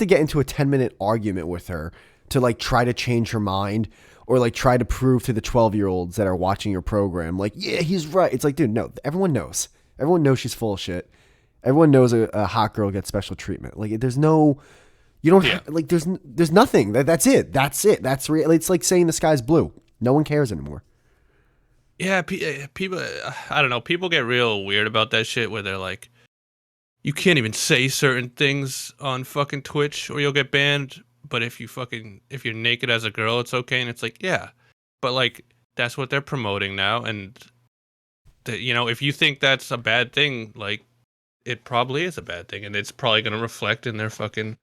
S2: get into a 10-minute argument with her to like try to change her mind. Or like try to prove to the 12-year-olds that are watching your program, like, yeah, he's right. It's like, dude, no, everyone knows. Everyone knows she's full of shit. Everyone knows a hot girl gets special treatment. Like, there's no, you don't like, there's nothing. That's it. That's real. It's like saying the sky's blue. No one cares anymore.
S1: Yeah, people, I don't know. People get real weird about that shit where they're like, you can't even say certain things on fucking Twitch or you'll get banned. But if you're naked as a girl, it's okay. And it's like, yeah, but like, that's what they're promoting now. And if you think that's a bad thing, like it probably is a bad thing. And it's probably going to reflect in their fucking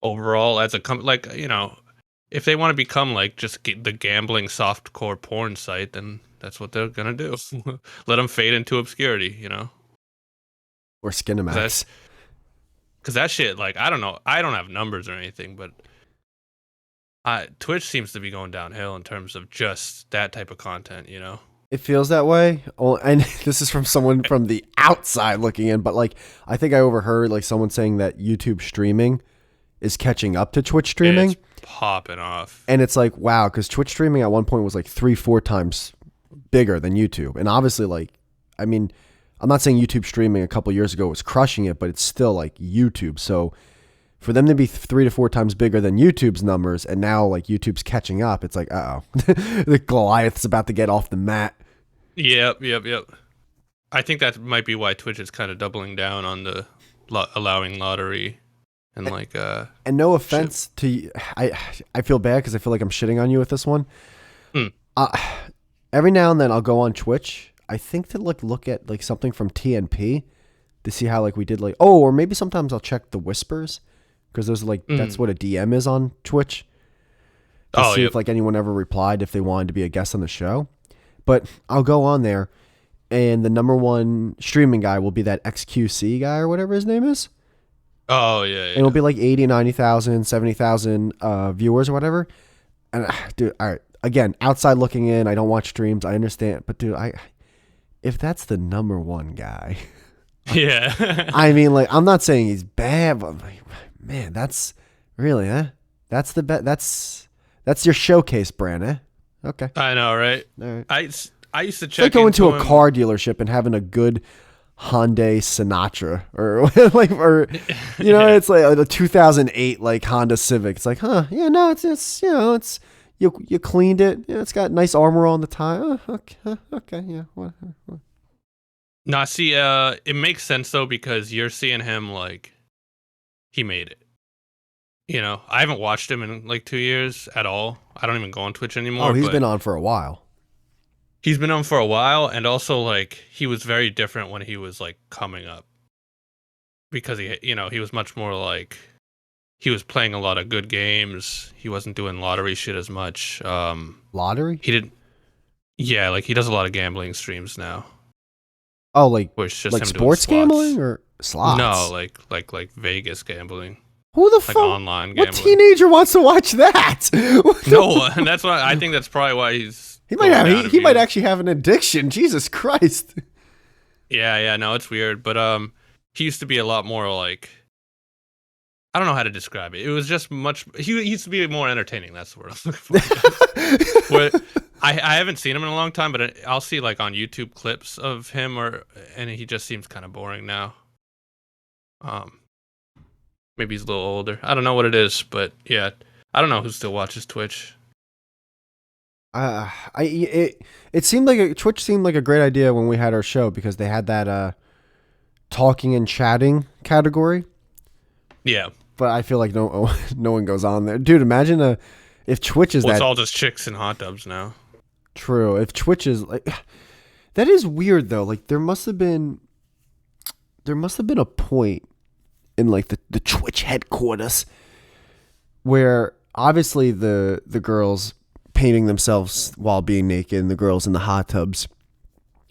S1: overall as a like, if they want to become like just the gambling softcore porn site, then that's what they're going to do. Let them fade into obscurity,
S2: Or Skinemax.
S1: Because that shit, like, I don't know. I don't have numbers or anything, but Twitch seems to be going downhill in terms of just that type of content,
S2: It feels that way. And this is from someone from the outside looking in, but like, I think I overheard like someone saying that YouTube streaming is catching up to Twitch streaming.
S1: It's popping off.
S2: And it's like, wow, because Twitch streaming at one point was like 3-4 times bigger than YouTube. And obviously, like, I mean, I'm not saying YouTube streaming a couple years ago was crushing it, but it's still like YouTube. So for them to be 3 to 4 times bigger than YouTube's numbers, and now like YouTube's catching up, it's like, the Goliath's about to get off the mat.
S1: Yep. I think that might be why Twitch is kind of doubling down on the allowing lottery and like.
S2: And no offense to you, I feel bad because I feel like I'm shitting on you with this one. Every now and then I'll go on Twitch. I think to look at like something from TNP to see how like we did like, or maybe sometimes I'll check the whispers because those are like, that's what a DM is on Twitch. To see if like anyone ever replied if they wanted to be a guest on the show. But I'll go on there and the number one streaming guy will be that XQC guy or whatever his name is.
S1: Oh yeah.
S2: And it'll be like 80, 90,000, 70,000 viewers or whatever. And dude, all right. Again, outside looking in, I don't watch streams. I understand. But dude, if that's the number one guy,
S1: yeah.
S2: I mean, like, I'm not saying he's bad, but like, man, that's really, that's the that's your showcase brand, Okay.
S1: I know, right?
S2: All right.
S1: I used to check.
S2: It's like going to a car dealership and having a good Hyundai Sinatra or like, or it's like a 2008 like Honda Civic. It's like, it's you cleaned it. Yeah, it's got nice armor on the tire. Okay, yeah. Whatever.
S1: Nah, see, it makes sense though because you're seeing him like he made it. I haven't watched him in like 2 years at all. I don't even go on Twitch anymore.
S2: Oh, he's been on for a while.
S1: He's been on for a while, and also like he was very different when he was like coming up because he was much more like he was playing a lot of good games. He wasn't doing lottery shit as much.
S2: Lottery?
S1: He did. Yeah, like he does a lot of gambling streams now.
S2: Oh, like
S1: Where it's just him doing
S2: sports
S1: slots.
S2: gambling or slots?
S1: No, like Vegas gambling.
S2: Who the
S1: Like
S2: fuck?
S1: online
S2: What
S1: gambling.
S2: teenager wants to watch that?
S1: No one. That's why I think that's probably why he's.
S2: He might have. He might actually have an addiction. Jesus Christ.
S1: Yeah. No, it's weird, but he used to be a lot more like. I don't know how to describe it. It was just much. He used to be more entertaining. That's the word I was looking for. Where I haven't seen him in a long time, but I'll see like on YouTube clips of him, and he just seems kind of boring now. Maybe he's a little older. I don't know what it is, but yeah, I don't know who still watches Twitch.
S2: It seemed like Twitch seemed like a great idea when we had our show because they had that talking and chatting category.
S1: Yeah.
S2: But I feel like no one goes on there. Dude, imagine if Twitch is
S1: it's all just chicks and hot tubs now.
S2: True. If Twitch is like that is weird though. Like there must have been a point in like the Twitch headquarters where obviously the girls painting themselves while being naked and the girls in the hot tubs,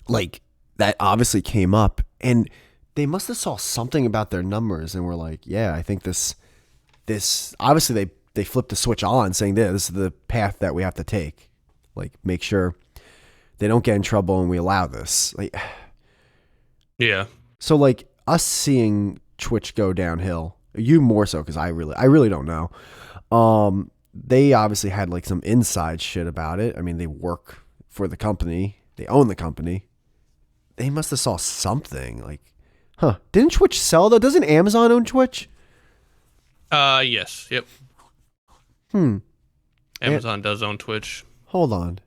S2: like that obviously came up and they must have saw something about their numbers and were like, yeah, I think this obviously they flipped the switch on saying this is the path that we have to take. Like make sure they don't get in trouble and we allow this. Like,
S1: yeah.
S2: So like us seeing Twitch go downhill, you more so because I really don't know. They obviously had like some inside shit about it. I mean, they work for the company, they own the company. They must have saw something like. Huh. Didn't Twitch sell though? Doesn't Amazon own Twitch?
S1: Yes. Yep. Amazon does own Twitch.
S2: Hold on.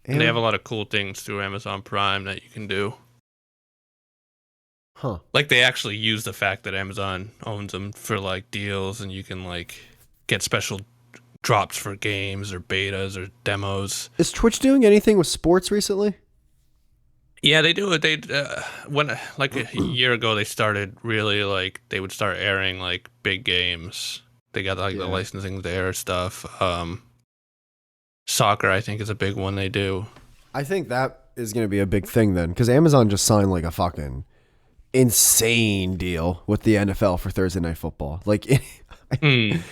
S1: And they have a lot of cool things through Amazon Prime that you can do.
S2: Huh.
S1: Like they actually use the fact that Amazon owns them for like deals and you can like get special drops for games or betas or demos.
S2: Is Twitch doing anything with sports recently?
S1: Yeah, they do it. They when like a year ago they started really like they would start airing like big games. They got like the licensing to air stuff. Soccer, I think, is a big one they do.
S2: I think that is going to be a big thing then, because Amazon just signed like a fucking insane deal with the NFL for Thursday Night Football. Like, I'm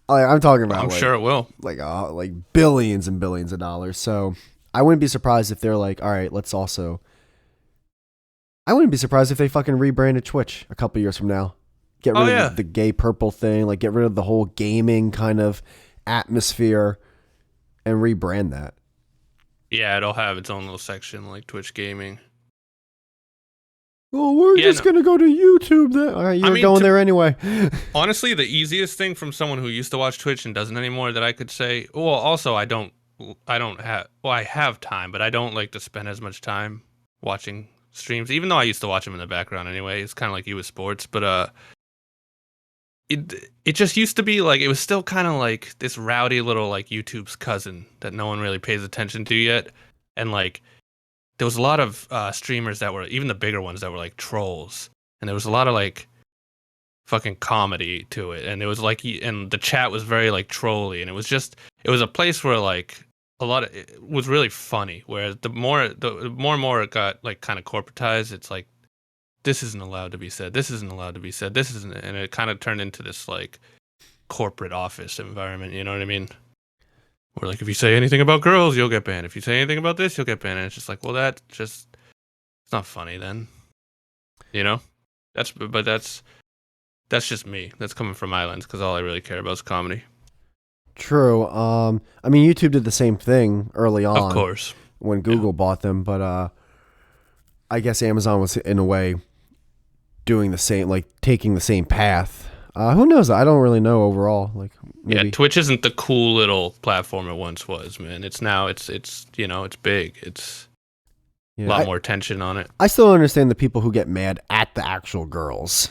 S2: talking about.
S1: I'm sure it will.
S2: Like billions and billions of dollars. So I wouldn't be surprised if they're like, all right, let's also. I wouldn't be surprised if they fucking rebranded Twitch a couple years from now. Get rid of the gay purple thing, like get rid of the whole gaming kind of atmosphere and rebrand that.
S1: Yeah, it'll have its own little section like Twitch Gaming.
S2: Oh, we're just going to go to YouTube then. All right, you're going there anyway.
S1: Honestly, the easiest thing from someone who used to watch Twitch and doesn't anymore that I could say, well, also I have time, but I don't like to spend as much time watching streams, even though I used to watch them in the background anyway. It's kind of like you with sports, but it just used to be like it was still kind of like this rowdy little like YouTube's cousin that no one really pays attention to yet, and like there was a lot of streamers that were even the bigger ones that were like trolls, and there was a lot of like fucking comedy to it, and it was like and the chat was very like trolly, and it was a place where like it was really funny. Whereas the more and more it got like kind of corporatized, it's like this isn't allowed to be said. This isn't allowed to be said. This isn't, and it kind of turned into this like corporate office environment. You know what I mean? Where like if you say anything about girls, you'll get banned. If you say anything about this, you'll get banned. And it's just like, well, it's not funny then. You know? That's just me. That's coming from my lens because all I really care about is comedy.
S2: True. I mean, YouTube did the same thing early on,
S1: of course,
S2: when Google bought them, but I guess Amazon was in a way doing the same, like taking the same path. Who knows? I don't really know overall. Like, maybe.
S1: Yeah, Twitch isn't the cool little platform it once was, man. It's now it's big. It's a lot more attention on it.
S2: I still don't understand the people who get mad at the actual girls.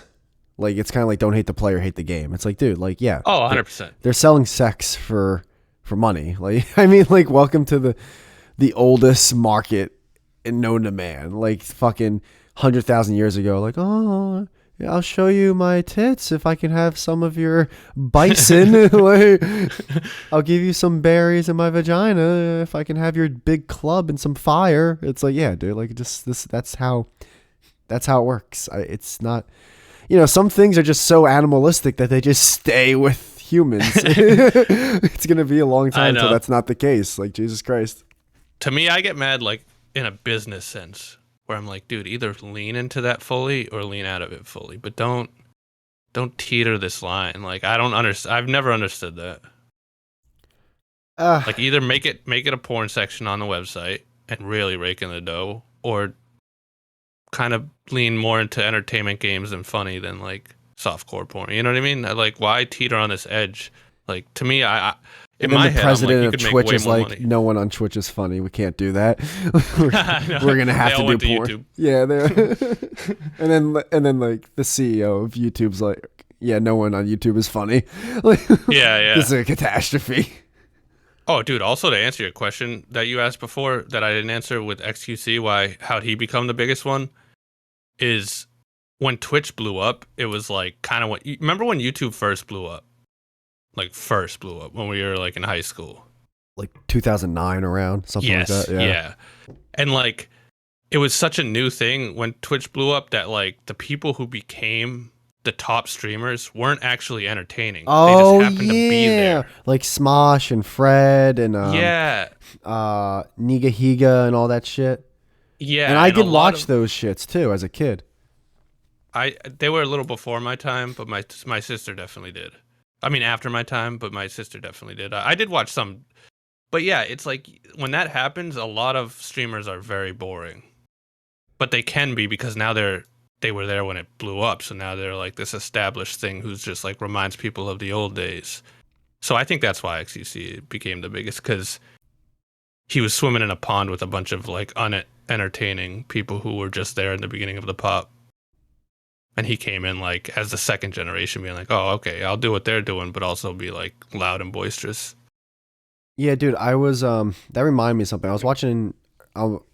S2: Like, it's kind of like don't hate the player, hate the game. It's like, dude, like, yeah.
S1: Oh, 100%.
S2: They're selling sex for money. Like, I mean, like, welcome to the oldest market known to man. Like, fucking 100,000 years ago, like, oh, I'll show you my tits if I can have some of your bison. Like, I'll give you some berries in my vagina if I can have your big club and some fire. It's like, yeah, dude, like just this. That's how it works. It's not, some things are just so animalistic that they just stay with humans. It's gonna be a long time until that's not the case. Like, Jesus Christ.
S1: To me, I get mad like in a business sense, where I'm like, dude, either lean into that fully or lean out of it fully, but don't teeter this line. Like, I don't understand. I've never understood that. Like, either make it a porn section on the website and really rake in the dough, or kind of lean more into entertainment games and funny than like softcore porn. You know what I mean? Like, why teeter on this edge? Like, to me, in my head,
S2: president
S1: I'm like,
S2: of Twitch is like, money. No one on Twitch is funny. We can't do that. we're gonna have to do porn. YouTube. Yeah, and then like the CEO of YouTube's like, yeah, no one on YouTube is funny. Like,
S1: yeah.
S2: This is a catastrophe.
S1: Oh, dude. Also, to answer your question that you asked before that I didn't answer with XQC, how'd he become the biggest one? Is when Twitch blew up, it was like kind of remember when YouTube first blew up? Like first blew up when we were like in high school,
S2: like 2009 around something like that.
S1: Yeah. And like it was such a new thing when Twitch blew up that like the people who became the top streamers weren't actually entertaining.
S2: Oh,
S1: they just happened to be there.
S2: Like Smosh and Fred and
S1: Niga
S2: Higa and all that shit.
S1: Yeah,
S2: and I did watch those shits too as a kid.
S1: They were a little before my time, but my sister definitely did. I mean, after my time, but my sister definitely did. I did watch some, but yeah, it's like when that happens, a lot of streamers are very boring, but they can be because now they were there when it blew up, so now they're like this established thing who's just like reminds people of the old days. So I think that's why XQC became the biggest, because he was swimming in a pond with a bunch of like unentertaining people who were just there in the beginning of the pop. And he came in like as the second generation, being like, "Oh, okay, I'll do what they're doing, but also be like loud and boisterous."
S2: Yeah, dude, I was that reminded me of something. I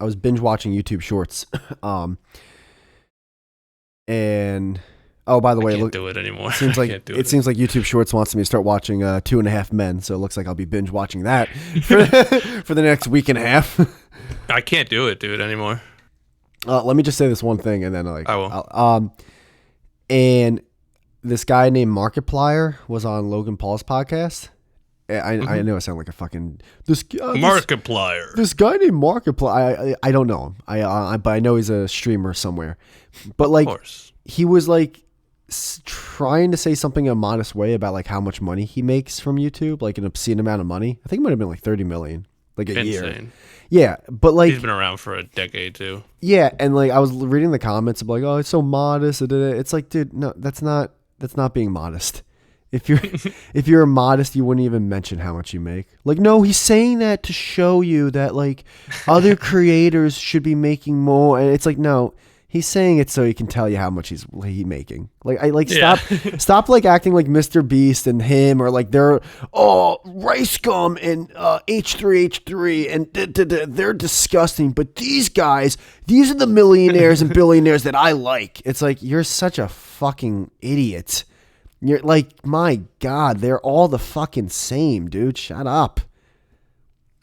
S2: was binge watching YouTube Shorts, and by the way,
S1: can't do it anymore.
S2: Seems like it seems like YouTube Shorts wants me to start watching 2.5 Men, so it looks like I'll be binge watching that for the next week and a half.
S1: I can't do it, dude, anymore.
S2: Let me just say this one thing, and then
S1: I will.
S2: And this guy named Markiplier was on Logan Paul's podcast. I know I sound like a fucking
S1: Markiplier.
S2: This guy named Markiplier. I don't know him. But I know he's a streamer somewhere. But like, he was like trying to say something in a modest way about like how much money he makes from YouTube, like an obscene amount of money. I think it might have been like 30 million, like a year. Yeah, but like
S1: he's been around for a decade too.
S2: Yeah, and like I was reading the comments of like, oh, it's so modest. It's like, dude, no, that's not being modest. If you're modest, you wouldn't even mention how much you make. Like, no, he's saying that to show you that like other creators should be making more. And it's like, no, he's saying it so he can tell you how much he's making. Like, stop like acting like Mr. Beast and him, or like they're Rice Gum and H3H3 and they're disgusting. But these guys, these are the millionaires and billionaires that I like. It's like, you're such a fucking idiot. You're like, my God, they're all the fucking same, dude. Shut up.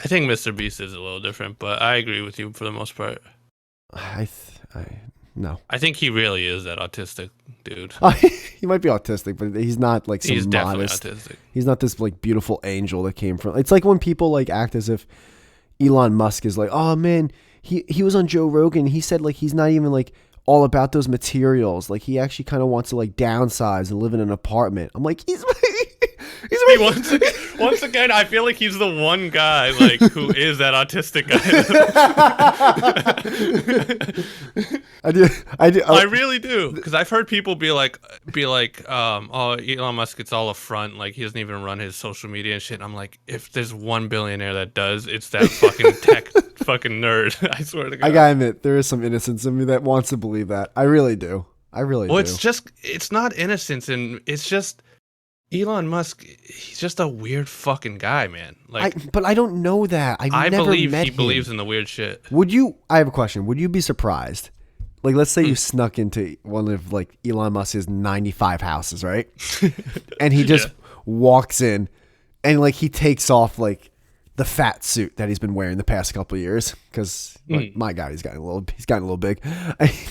S1: I think Mr. Beast is a little different, but I agree with you for the most part.
S2: No.
S1: I think he really is that autistic dude.
S2: He might be autistic, but he's not like some
S1: he's
S2: modest.
S1: Definitely autistic.
S2: He's not this like beautiful angel that came from. It's like when people like act as if Elon Musk is like, oh man, he was on Joe Rogan. He said like he's not even like all about those materials. Like he actually kind of wants to like downsize and live in an apartment. I'm like,
S1: once again, I feel like he's the one guy like who is that autistic guy. I really do, because I've heard people be like, oh, Elon Musk, it's all a front. Like he doesn't even run his social media and shit. And I'm like, if there's one billionaire that does, it's that fucking tech fucking nerd. I swear to God.
S2: I gotta admit, there is some innocence in me that wants to believe that. I really do.
S1: Well, it's not innocence, and it's just Elon Musk. He's just a weird fucking guy, man. Like,
S2: but I don't know that. I never
S1: believe
S2: met
S1: he
S2: him.
S1: believes in the weird shit.
S2: I have a question. Would you be surprised Like, let's say you snuck into one of like Elon Musk's 95 houses, right? And he just walks in, and like he takes off like the fat suit that he's been wearing the past couple of years, because my God, he's gotten a little big.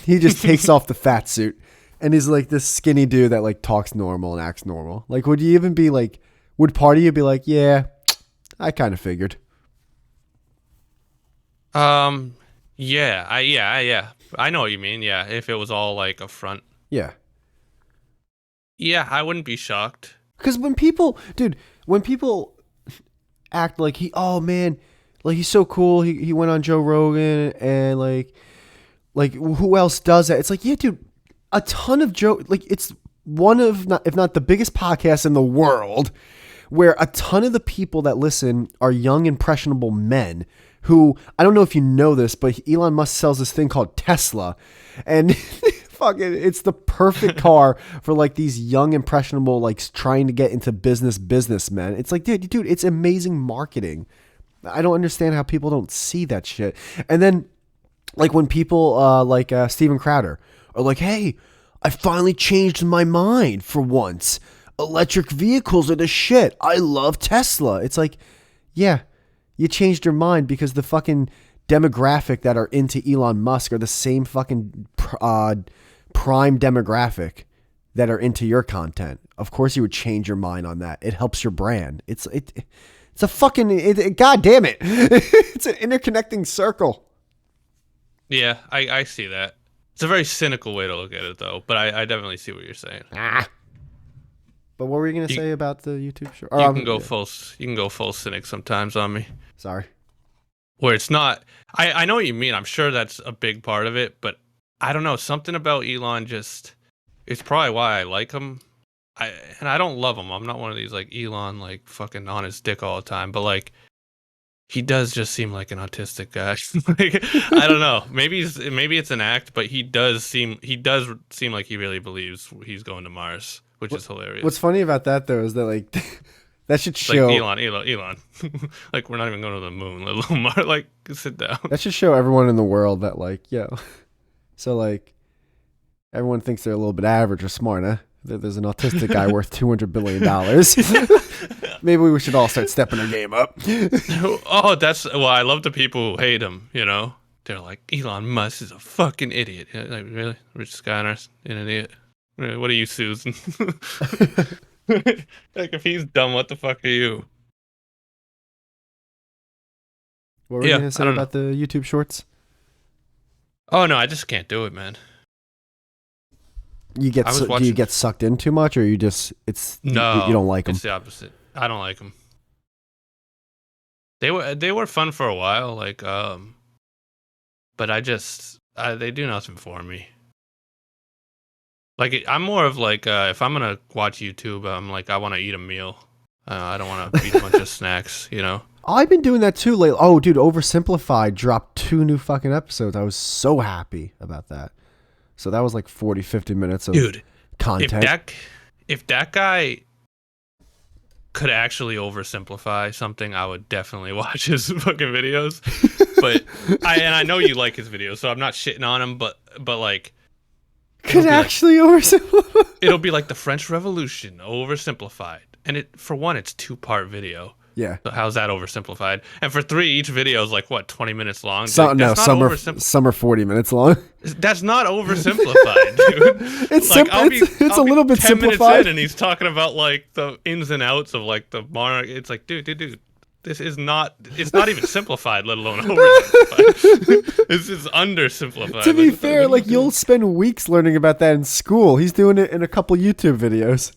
S2: He just takes off the fat suit, and he's like this skinny dude that like talks normal and acts normal. Like, would you even be like? Would part of you be like, yeah, I kind of figured?
S1: Yeah. I know what you mean. Yeah, if it was all like a front.
S2: Yeah.
S1: Yeah, I wouldn't be shocked.
S2: Because when people act like oh man, like he's so cool, he went on Joe Rogan, and like who else does that? It's like, yeah, dude, a ton of it's one of, not, if not the biggest podcast in the world, where a ton of the people that listen are young, impressionable men who, I don't know if you know this, but Elon Musk sells this thing called Tesla, and fucking, it's the perfect car for like these young, impressionable, like trying to get into businessmen. It's like, dude, it's amazing marketing. I don't understand how people don't see that shit. And then, like when people like Steven Crowder are like, hey, I finally changed my mind for once. Electric vehicles are the shit. I love Tesla. It's like, yeah, you changed your mind because the fucking demographic that are into Elon Musk are the same fucking prime demographic that are into your content. Of course you would change your mind on that. It helps your brand. It's a fucking, God damn it. It's an interconnecting circle.
S1: Yeah, I see that. It's a very cynical way to look at it, though. But I definitely see what you're saying.
S2: But what were you gonna say about the YouTube show?
S1: You can go full cynic sometimes on me.
S2: Sorry.
S1: Where it's not. I know what you mean. I'm sure that's a big part of it, but I don't know. Something about Elon just. It's probably why I like him. I don't love him. I'm not one of these like Elon like fucking on his dick all the time, but like. He does just seem like an autistic guy. Like, I don't know. Maybe it's an act, but he does seem like he really believes he's going to Mars, which is hilarious.
S2: What's funny about that though is that like that should show
S1: like Elon. Like, we're not even going to the moon, let alone Mars. Like, sit down.
S2: That should show everyone in the world that like, so like everyone thinks they're a little bit average or smart, huh? There's an autistic guy worth $200 billion. Maybe we should all start stepping our game up.
S1: Oh, I love the people who hate him, you know? They're like, Elon Musk is a fucking idiot. Like, really? Richest guy on earth? An idiot? What are you, Susan? Like, if he's dumb, what the fuck are you?
S2: What were you going to say about the YouTube shorts?
S1: Oh, no, I just can't do it, man.
S2: Do you get sucked in too much, or you just
S1: no?
S2: You don't like them?
S1: It's the opposite. I don't like them. They were fun for a while, like but they do nothing for me. Like, I'm more of like if I'm gonna watch YouTube, I'm like, I want to eat a meal. I don't want to eat a bunch of snacks, you know.
S2: I've been doing that too lately. Oh, dude, Oversimplified dropped 2 new fucking episodes. I was so happy about that. So that was like 40, 50 minutes of content.
S1: If that guy could actually oversimplify something, I would definitely watch his fucking videos. But I know you like his videos, so I'm not shitting on him, but like,
S2: could actually oversimplify.
S1: It'll be like the French Revolution oversimplified. And it's 2-part video.
S2: Yeah.
S1: So how's that oversimplified? And for 3, each video is like, what, 20 minutes long?
S2: Some are 40 minutes long.
S1: That's not oversimplified, dude.
S2: It's a little bit
S1: 10
S2: simplified.
S1: Minutes in and he's talking about like the ins and outs of like the monarch. It's like, dude. This is not. It's not even simplified, let alone oversimplified. This is undersimplified.
S2: To be fair, like you'll spend weeks learning about that in school. He's doing it in a couple YouTube videos.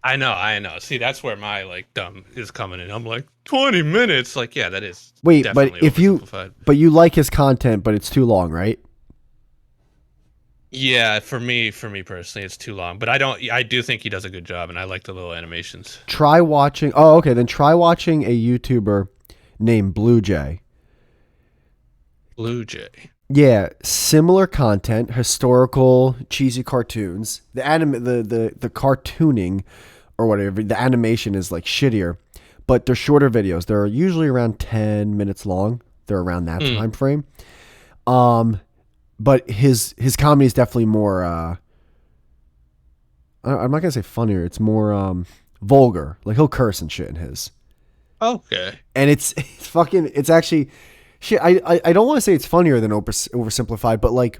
S1: I know. See, that's where my like dumb is coming in. I'm like 20 minutes. Like, yeah, that is.
S2: Wait, but you like his content, but it's too long, right?
S1: Yeah, for me personally, it's too long. But I do think he does a good job, and I like the little animations.
S2: Try watching. Oh, okay. Then try watching a YouTuber named Blue Jay.
S1: Blue Jay.
S2: Yeah, similar content, historical, cheesy cartoons. The cartooning or whatever, the animation is like shittier, but they're shorter videos. They're usually around 10 minutes long. They're around that time frame. but his comedy is definitely more. I'm not gonna say funnier. It's more vulgar. Like he'll curse and shit in his.
S1: Okay.
S2: And it's fucking. It's actually shit. I don't want to say it's funnier than oversimplified, but like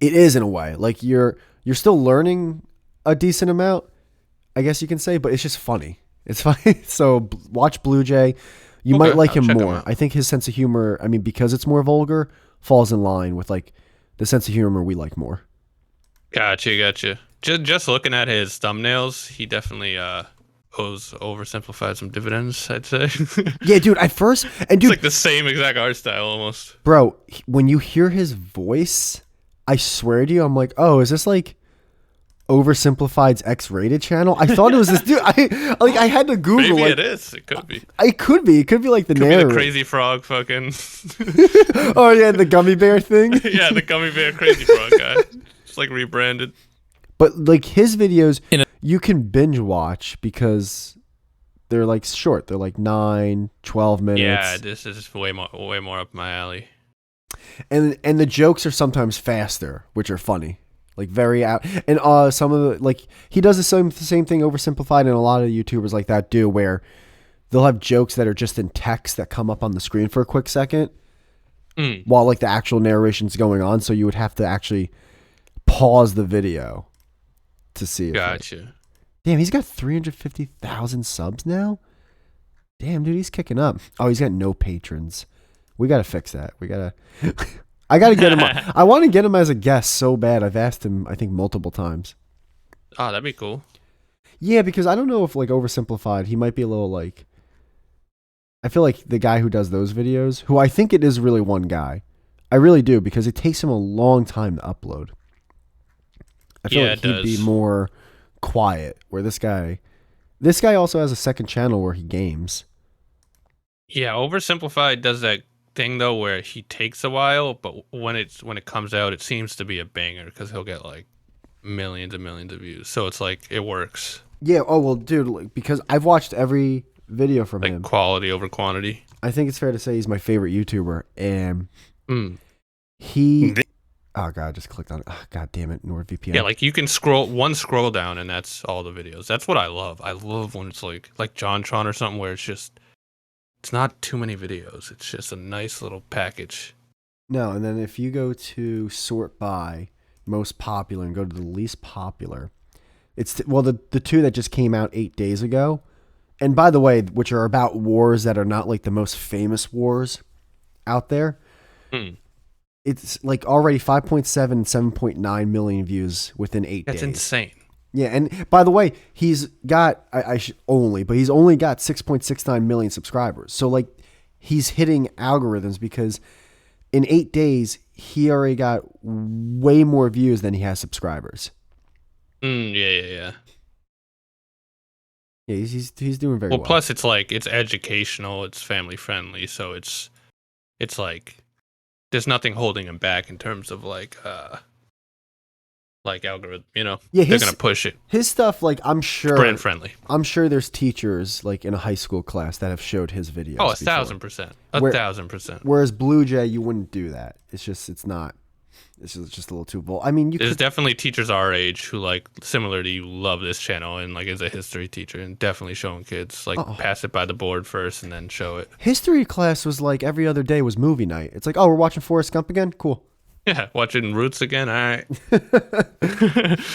S2: it is in a way. Like you're still learning a decent amount, I guess you can say, but it's just funny. It's funny. So watch Blue Jay. You might like him more. I think his sense of humor, I mean, because it's more vulgar, falls in line with like the sense of humor we like more.
S1: Gotcha. Just looking at his thumbnails, he definitely owes oversimplified some dividends, I'd say.
S2: Yeah, dude. At first, and dude,
S1: it's like the same exact art style almost.
S2: Bro, when you hear his voice, I swear to you, I'm like, oh, is this like Oversimplified's X-rated channel? I thought it was this dude. I had to Google.
S1: Maybe
S2: like,
S1: it is. It could be.
S2: It could be. It could be like the narrator.
S1: The crazy frog fucking.
S2: Oh yeah, the gummy bear thing.
S1: Yeah, the gummy bear crazy frog guy. Just like rebranded.
S2: But like his videos, you can binge watch because they're like short. They're like 9, 12 minutes.
S1: Yeah, this is way more up my alley.
S2: And the jokes are sometimes faster, which are funny. Like very out, and some of the like he does the same thing oversimplified, and a lot of YouTubers like that do, where they'll have jokes that are just in text that come up on the screen for a quick second, while like the actual narration's going on. So you would have to actually pause the video to see.
S1: Gotcha.
S2: Damn, he's got 350,000 subs now. Damn, dude, he's kicking up. Oh, he's got no patrons. We gotta fix that. We gotta. I gotta get him. I want to get him as a guest so bad. I've asked him, I think, multiple times.
S1: Oh, that'd be cool.
S2: Yeah, because I don't know if like oversimplified, he might be a little like. I feel like the guy who does those videos, who I think it is really one guy. I really do, because it takes him a long time to upload. I feel like he'd be more quiet. Where this guy also has a second channel where he games.
S1: Yeah, oversimplified does that thing though where he takes a while, but when it comes out, it seems to be a banger because he'll get like millions and millions of views. So it's like it works.
S2: Yeah. Oh well, dude. Like, because I've watched every video from him.
S1: Quality over quantity.
S2: I think it's fair to say he's my favorite YouTuber, and he. Oh god, I just clicked on it. Oh, god damn it, NordVPN.
S1: Yeah, like you can scroll down, and that's all the videos. That's what I love. I love when it's like JonTron or something where it's not too many videos. It's just a nice little package.
S2: No, and then if you go to sort by most popular and go to the least popular, it's the two that just came out 8 days ago. And by the way, which are about wars that are not like the most famous wars out there. It's like already 5.7 and 7.9 million views within 8 days.
S1: That's insane.
S2: Yeah, and by the way, he's got he's only got 6.69 million subscribers. So like he's hitting algorithms because in 8 days he already got way more views than he has subscribers.
S1: Yeah.
S2: Yeah, he's doing very well.
S1: Well, plus it's like it's educational, it's family friendly, so it's like there's nothing holding him back in terms of like algorithm, you know. Yeah, they're gonna push it.
S2: His stuff, like I'm sure,
S1: brand friendly.
S2: I'm sure there's teachers like in a high school class that have showed his videos.
S1: Oh, 1,000%, 1,000%.
S2: Whereas Blue Jay, you wouldn't do that. It's just not. It's just a little too bold. I mean,
S1: there's definitely teachers our age who like similar to you love this channel and like is a history teacher and definitely showing kids like pass it by the board first and then show it.
S2: History class was like every other day was movie night. It's like, oh, we're watching Forrest Gump again. Cool.
S1: Yeah, watching Roots again. All right.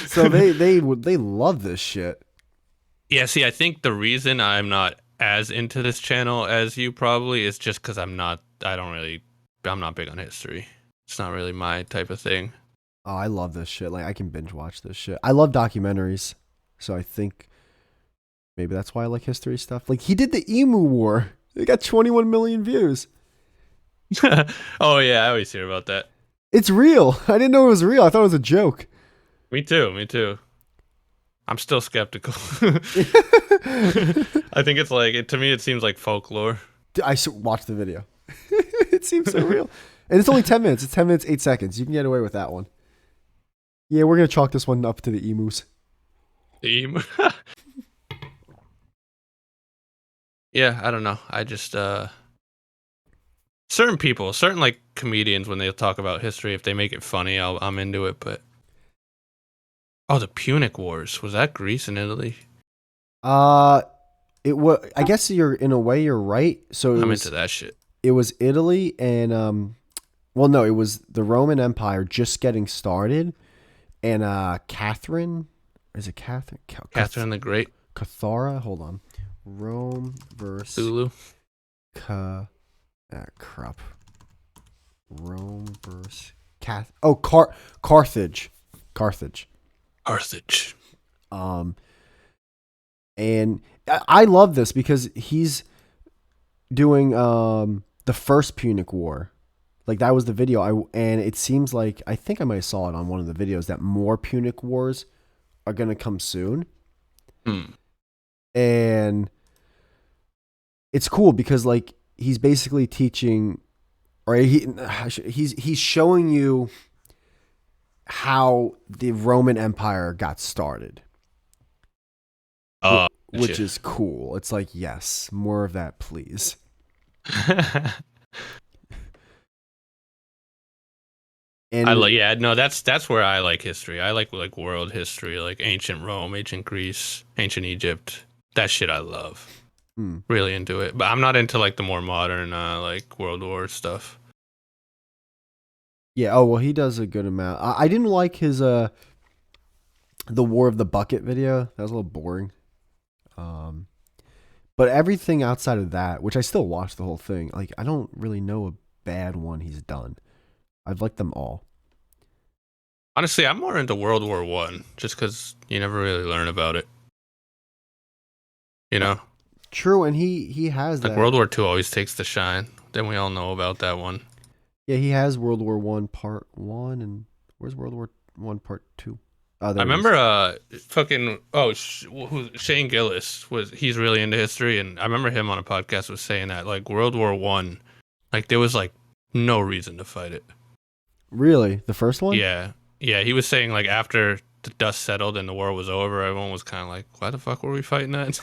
S2: So they love this shit.
S1: Yeah. See, I think the reason I'm not as into this channel as you probably is just because I'm not big on history. It's not really my type of thing.
S2: Oh, I love this shit. Like I can binge watch this shit. I love documentaries, so I think maybe that's why I like history stuff. Like he did the Emu War. It got 21 million views.
S1: Oh yeah, I always hear about that.
S2: It's real. I didn't know it was real. I thought it was a joke.
S1: Me too. I'm still skeptical. I think it's like to me. It seems like folklore.
S2: I watched the video. It seems so real. And it's only 10 minutes. It's 10 minutes, 8 seconds. You can get away with that one. Yeah, we're going to chalk this one up to the emus.
S1: The emu? Yeah, I don't know. I just, certain people, certain like comedians, when they talk about history, if they make it funny, I'm into it. But the Punic Wars, was that Greece and Italy?
S2: It was. I guess you're in a way you're right. So
S1: I'm into that shit.
S2: It was Italy and well, no, it was the Roman Empire just getting started, and Catherine, is it Catherine?
S1: Catherine the Great.
S2: Cathara. Hold on. Rome versus
S1: Zulu.
S2: Crap. Rome versus Carthage. Carthage. And I love this because he's doing the first Punic War. Like that was the video. And it seems like, I think I might have saw it on one of the videos, that more Punic Wars are going to come soon. And it's cool because like he's basically teaching, or he's showing you how the Roman Empire got started. Which is cool. It's like, yes, more of that, please. And
S1: that's where I like history. I like world history, like ancient Rome, ancient Greece, ancient Egypt. That shit I love. Really into it. But I'm not into like the more modern like World War stuff.
S2: Yeah, oh well, he does a good amount. I didn't like his the War of the Bucket video. That was a little boring. But everything outside of that, which I still watch the whole thing, like I don't really know a bad one he's done. I've liked them all.
S1: Honestly, I'm more into World War One, just because you never really learn about it. You know?
S2: True, and he has
S1: like
S2: that.
S1: World War II always takes the shine. Then we all know about that one.
S2: Yeah, he has World War One Part 1, and where's World War One Part 2?
S1: I remember Shane Gillis he's really into history, and I remember him on a podcast was saying that like World War One, like there was like no reason to fight it.
S2: Really? The first one?
S1: Yeah. He was saying like after the dust settled and the war was over, everyone was kind of like, why the fuck were we fighting that?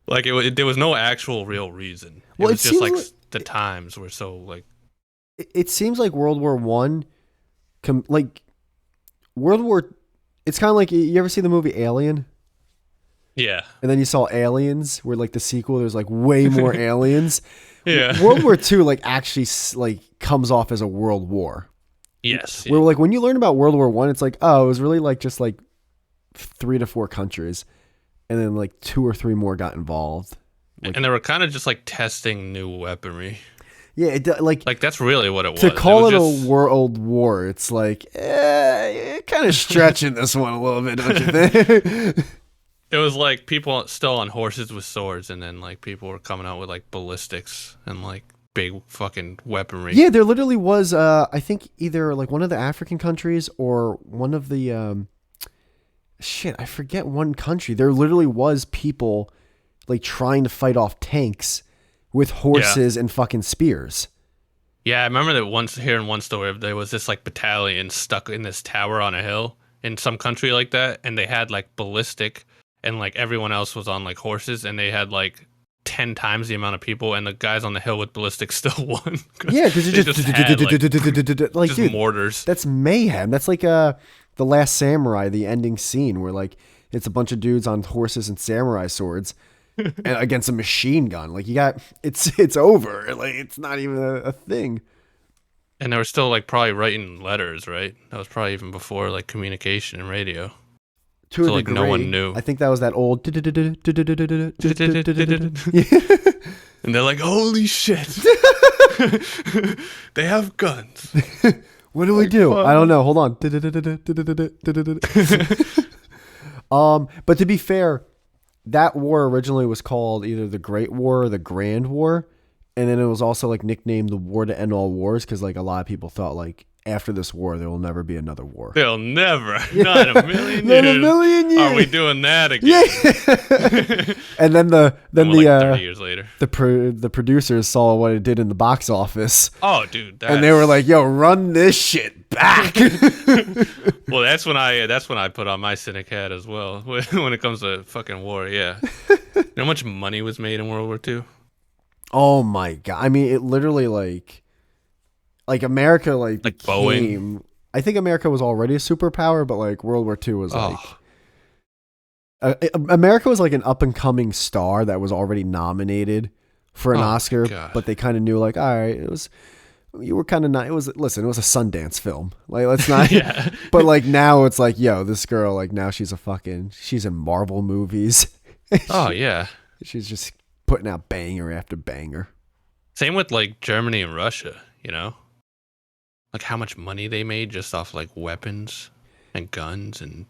S1: Like there was no actual real reason. Well, it was just like the times were so like.
S2: It seems like World War One, like World War. It's kind of like, you ever see the movie Alien?
S1: Yeah.
S2: And then you saw Aliens, where like the sequel, there's like way more aliens.
S1: Yeah.
S2: World War II like actually like comes off as a world war.
S1: Yes.
S2: Where like when you learn about World War One, it's like, oh, it was really like just like 3 to 4 countries, and then like 2 or 3 more got involved. Like,
S1: and they were kind of just like testing new weaponry.
S2: Yeah, like
S1: that's really what it was.
S2: To call it a world war, it's like kind of stretching this one a little bit, don't you think?
S1: It was like people still on horses with swords, and then like people were coming out with like ballistics and like big fucking weaponry.
S2: Yeah, there literally was. I think either like one of the African countries or one of the I forget one country. There literally was people like trying to fight off tanks with horses and fucking spears.
S1: Yeah, I remember that hearing one story of there was this like battalion stuck in this tower on a hill in some country like that, and they had like ballistic, and like everyone else was on like horses, and they had like 10 times the amount of people, and the guys on the hill with ballistic still won.
S2: Yeah, because you just had, like dude,
S1: mortars.
S2: That's mayhem. That's like The Last Samurai, the ending scene where like it's a bunch of dudes on horses and samurai swords and against a machine gun. Like it's over. Like it's not even a thing.
S1: And they were still like probably writing letters, right? That was probably even before like communication and radio.
S2: To
S1: so
S2: a
S1: like
S2: degree,
S1: no one knew.
S2: I think that was that old.
S1: And they're like, holy shit. They have guns.
S2: What do we do? I don't know. Hold on. But to be fair, that war originally was called either the Great War or the Grand War. And then it was also like nicknamed the War to End All Wars because like a lot of people thought like after this war there will never be another war.
S1: They'll never. Not a million years.
S2: Not a million years.
S1: Are we doing that again?
S2: Yeah. And then
S1: like 30 years later,
S2: the producers saw what it did in the box office.
S1: Oh, dude!
S2: And they were like, "Yo, run this shit back."
S1: Well, that's when I put on my cynic hat as well when it comes to fucking war. Yeah. You know how much money was made in World War II?
S2: Oh my god! I mean, it literally like America like
S1: Like Boeing.
S2: became. I think America was already a superpower, but like World War II was like
S1: Oh,
S2: America was like an up and coming star that was already nominated for an
S1: oh my
S2: Oscar,
S1: god.
S2: but they kind of knew like, all right, it was you were kind of not. It was listen, it was a Sundance film. Like let's not.
S1: Yeah.
S2: But like now it's like, yo, this girl like now she's in Marvel movies.
S1: Oh yeah.
S2: She's just putting out banger after banger.
S1: Same with like Germany and Russia, you know? Like how much money they made just off like weapons and guns and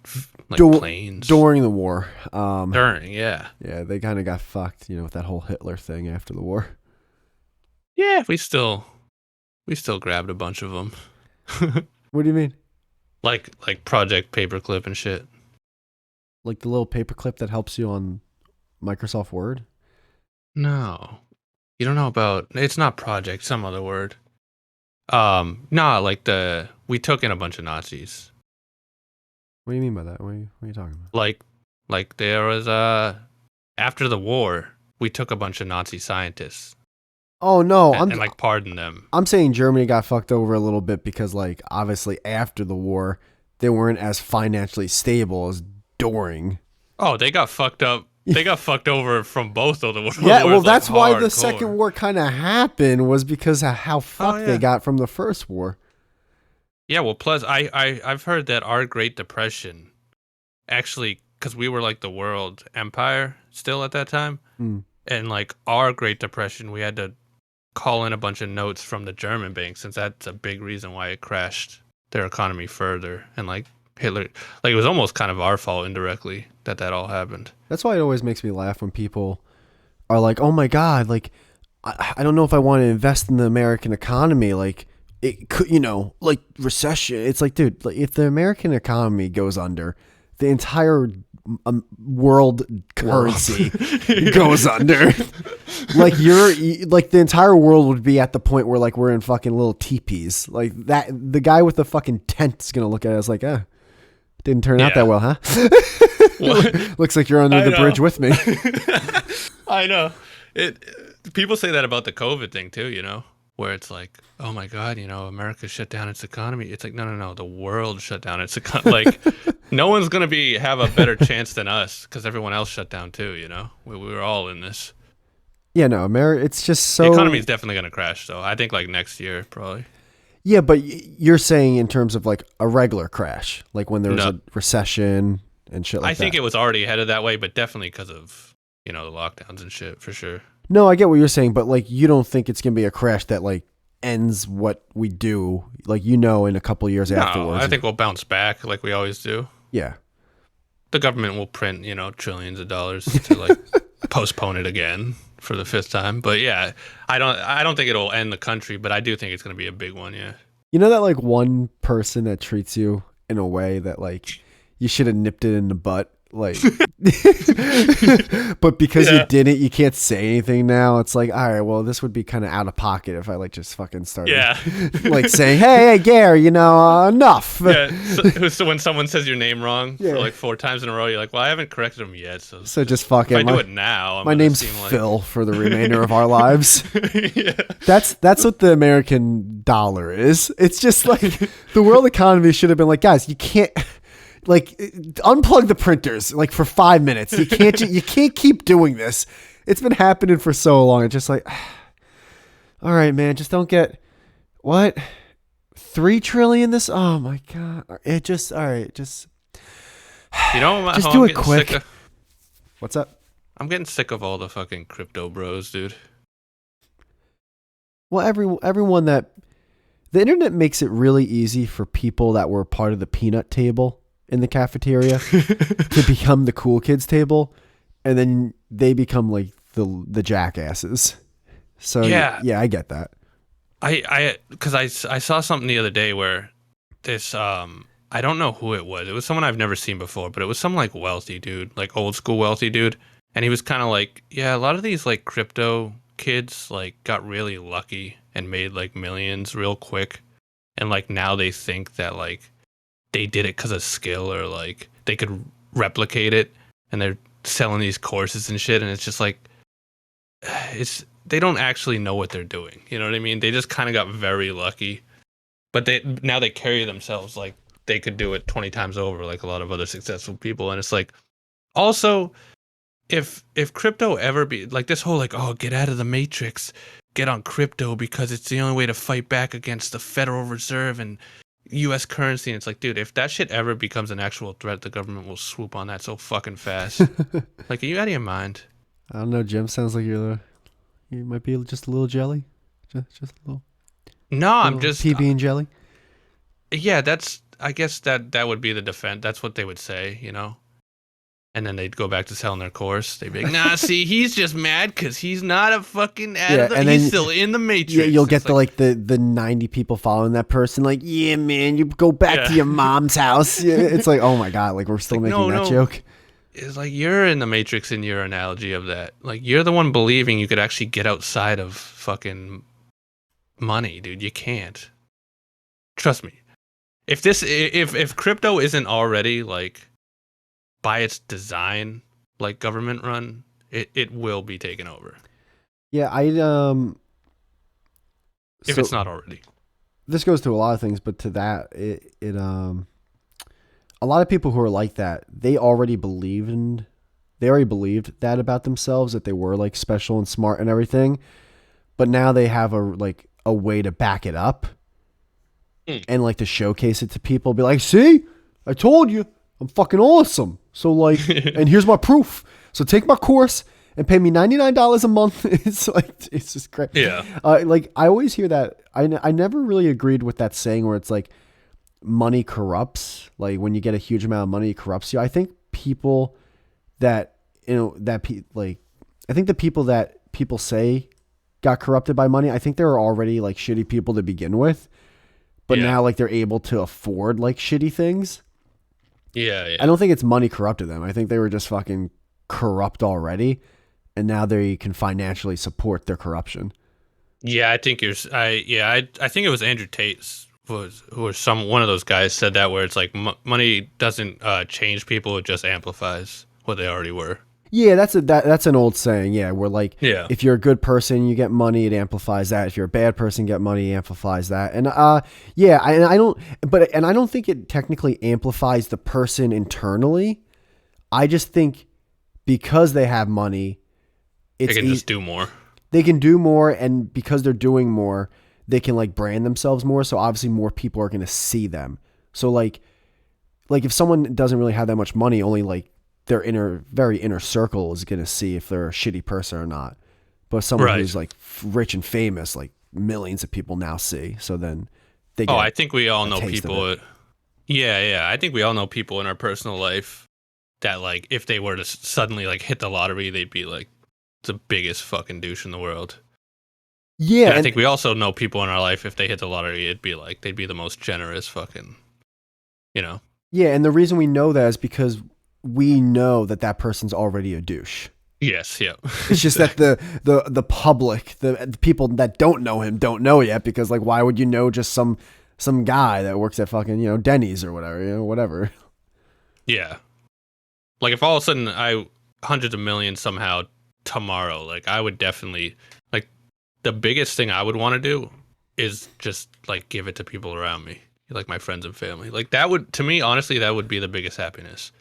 S1: like planes.
S2: During the war.
S1: During, yeah.
S2: Yeah, they kind of got fucked, with that whole Hitler thing after the war.
S1: Yeah, we still grabbed a bunch of them.
S2: What do you mean?
S1: like Project Paperclip and shit.
S2: Like the little paperclip that helps you on Microsoft Word?
S1: No. You don't know about it's not project, some other word. Nah, like we took in a bunch of Nazis.
S2: What do you mean by that? What are you talking about?
S1: Like there was after the war, we took a bunch of Nazi scientists
S2: Oh no,
S1: and like pardoned them.
S2: I'm saying Germany got fucked over a little bit because like obviously after the war they weren't as financially stable as during.
S1: Oh, they got fucked up. They got fucked over from both of the wars.
S2: Yeah, well that's
S1: like,
S2: why the
S1: hardcore.
S2: second war kind of happened was because of how fucked they
S1: yeah.
S2: got from the first war.
S1: Yeah, well, plus I've heard that our Great Depression actually, because we were like the world empire still at that time, and like our Great Depression, we had to call in a bunch of notes from the German bank since that's a big reason why it crashed their economy further, and like Hitler, like it was almost kind of our fault indirectly that all happened.
S2: That's why it always makes me laugh when people are like, "Oh my god, like I don't know if I want to invest in the American economy. Like it could, like recession." It's like, dude, like if the American economy goes under, the entire world currency goes under. Like like the entire world would be at the point where like we're in fucking little teepees. Like that, the guy with the fucking tent is gonna look at us like, didn't turn out that well, huh? Looks like you're under the bridge with me.
S1: I know. People say that about the COVID thing too, where it's like, oh my God, America shut down its economy. It's like, no. The world shut down its economy. Like, no one's going to have a better chance than us because everyone else shut down too, We were all in this.
S2: Yeah, no, it's just so...
S1: The economy is definitely going to crash, though. I think, like, next year, probably.
S2: Yeah, but you're saying in terms of, like, a regular crash, like when there was a recession and shit like that.
S1: I think it was already headed that way, but definitely because of, the lockdowns and shit, for sure.
S2: No, I get what you're saying, but, like, you don't think it's going to be a crash that, like, ends what we do, like, in a couple years afterwards.
S1: I think we'll bounce back like we always do.
S2: Yeah.
S1: The government will print, trillions of dollars to, like, postpone it again for the fifth time. But yeah, I don't think it'll end the country, but I do think it's going to be a big one. Yeah.
S2: You know that like one person that treats you in a way that like you should have nipped it in the butt, like, but because you didn't, you can't say anything now. It's like, all right, well, this would be kind of out of pocket if I like just fucking started, like saying, hey, Gary, enough.
S1: Yeah. So when someone says your name wrong for like 4 times in a row, you're like, well, I haven't corrected him yet. So
S2: just fucking.
S1: If I do it now,
S2: my name's Phil for the remainder of our lives. Yeah. That's what the American dollar is. It's just like the world economy should have been like, guys, you can't. Like, unplug the printers like for 5 minutes. You can't keep doing this. It's been happening for so long. It's just like, all right, man, just don't get what 3 trillion. This. Oh my god! It just all right. Just just do it quick. What's up?
S1: I'm getting sick of all the fucking crypto bros, dude.
S2: Well, everyone that the internet makes it really easy for people that were part of the peanut table in the cafeteria to become the cool kids table, and then they become like the jackasses. So yeah, I get that.
S1: Because I saw something the other day where this I don't know who it was. It was someone I've never seen before, but it was some like wealthy dude, like old school wealthy dude, and he was kind of like, yeah, a lot of these like crypto kids like got really lucky and made like millions real quick, and like now they think that like they did it because of skill or like they could replicate it, and they're selling these courses and shit, and it's just like they don't actually know what they're doing. You know what I mean? They just kind of got very lucky, but they carry themselves like they could do it 20 times over, like a lot of other successful people. And it's like, also, if crypto ever be like this whole like, oh, get out of the matrix, get on crypto because it's the only way to fight back against the Federal Reserve and U.S. currency. And it's like, dude, if that shit ever becomes an actual threat, the government will swoop on that so fucking fast. Like, are you out of your mind?
S2: I don't know, Jim. Sounds like you might be just a little jelly, just a
S1: No, I'm
S2: little
S1: just
S2: PB and jelly.
S1: yeah. I guess that would be the defense. That's what they would say, you know. And then they'd go back to selling their course. They'd be like, nah, see, he's just mad because he's not a fucking he's still in the matrix.
S2: Yeah, you'll get the 90 people following that person. Like, yeah, man, you go back to your mom's house. Yeah, it's like, oh my God, like we're still making that joke.
S1: It's like you're in the matrix in your analogy of that. Like you're the one believing you could actually get outside of fucking money, dude. You can't. Trust me. If crypto isn't already like by its design like government run, it will be taken over.
S2: Yeah,
S1: if it's not already.
S2: This goes to a lot of things, but to that a lot of people who are like that, they already believed that about themselves, that they were like special and smart and everything. But now they have a way to back it up and like to showcase it to people, be like, see, I told you, I'm fucking awesome. So like, and here's my proof. So take my course and pay me $99 a month. It's like, it's just great.
S1: Yeah.
S2: Like I always hear that. I never really agreed with that saying where it's like money corrupts. Like when you get a huge amount of money, it corrupts you. I think people that, I think the people that people say got corrupted by money, I think they were already like shitty people to begin with. But now like they're able to afford like shitty things.
S1: Yeah.
S2: I don't think it's money corrupted them. I think they were just fucking corrupt already, and now they can financially support their corruption.
S1: Yeah, I think I think it was Andrew Tate one of those guys said that, where it's like money doesn't change people, it just amplifies what they already were.
S2: Yeah, that's an old saying. Yeah, where like, if you're a good person, you get money, it amplifies that. If you're a bad person, you get money, it amplifies that. And I don't think it technically amplifies the person internally. I just think because they have money,
S1: they can just do more.
S2: They can do more, and because they're doing more, they can like brand themselves more. So obviously, more people are going to see them. So like if someone doesn't really have that much money, only like their very inner circle is going to see if they're a shitty person or not. But someone who's like rich and famous, like millions of people now see. So then they get
S1: I think we all know people. I think we all know people in our personal life that like if they were to suddenly like hit the lottery, they'd be like the biggest fucking douche in the world.
S2: Yeah.
S1: And I think we also know people in our life, if they hit the lottery, it'd be like they'd be the most generous fucking, you know.
S2: Yeah, and the reason we know that is because we know that person's already a douche.
S1: Yes, yeah.
S2: It's just that the public, the people that don't know him don't know yet, because like why would you know just some guy that works at fucking, Denny's or whatever, whatever.
S1: Yeah. Like if all of a sudden hundreds of millions somehow tomorrow, like I would definitely, like the biggest thing I would want to do is just like give it to people around me, like my friends and family. Like that would, to me, honestly, that would be the biggest happiness.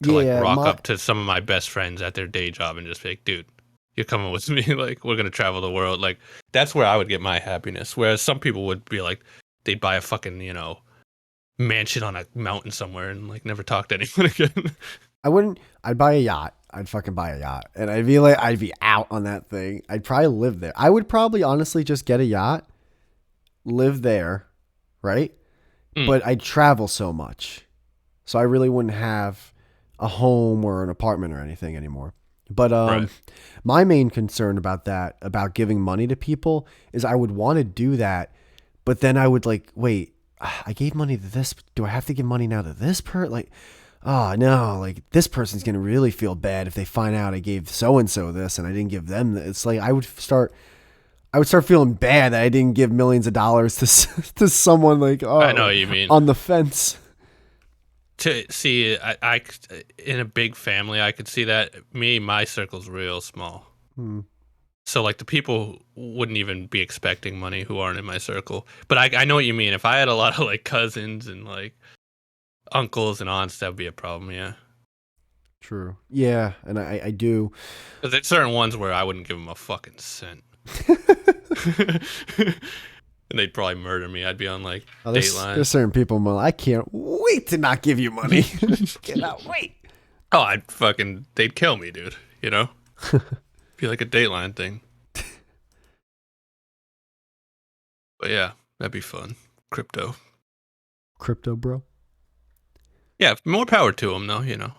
S1: To rock up to some of my best friends at their day job and just be like, dude, you're coming with me. Like, we're going to travel the world. Like, that's where I would get my happiness. Whereas some people would be like, they'd buy a fucking, mansion on a mountain somewhere and like never talk to anyone again.
S2: I'd buy a yacht. I'd fucking buy a yacht. And I'd be out on that thing. I'd probably live there. I would probably honestly just get a yacht, live there, right? But I'd travel so much. So I really wouldn't have a home or an apartment or anything anymore. But my main concern about giving money to people is I would want to do that, but then I would like, wait, I gave money to this. Do I have to give money now to this person? Like, oh no, like this person's going to really feel bad if they find out I gave so-and-so this and I didn't give them this. It's like I would start feeling bad that I didn't give millions of dollars to someone like,
S1: I know what you mean,
S2: on the fence.
S1: To see, I in a big family, I could see that. My circle's real small. So like the people wouldn't even be expecting money who aren't in my circle. But I know what you mean. If I had a lot of like cousins and like uncles and aunts, that'd be a problem. Yeah.
S2: True. Yeah, and I do.
S1: Because there's certain ones where I wouldn't give them a fucking cent. And they'd probably murder me. I'd be on like Dateline.
S2: There's certain people, I can't wait to not give you money. Cannot wait.
S1: Oh, they'd kill me, dude. You know? Be like a Dateline thing. But yeah, that'd be fun. Crypto,
S2: bro.
S1: Yeah, more power to them, though, you know?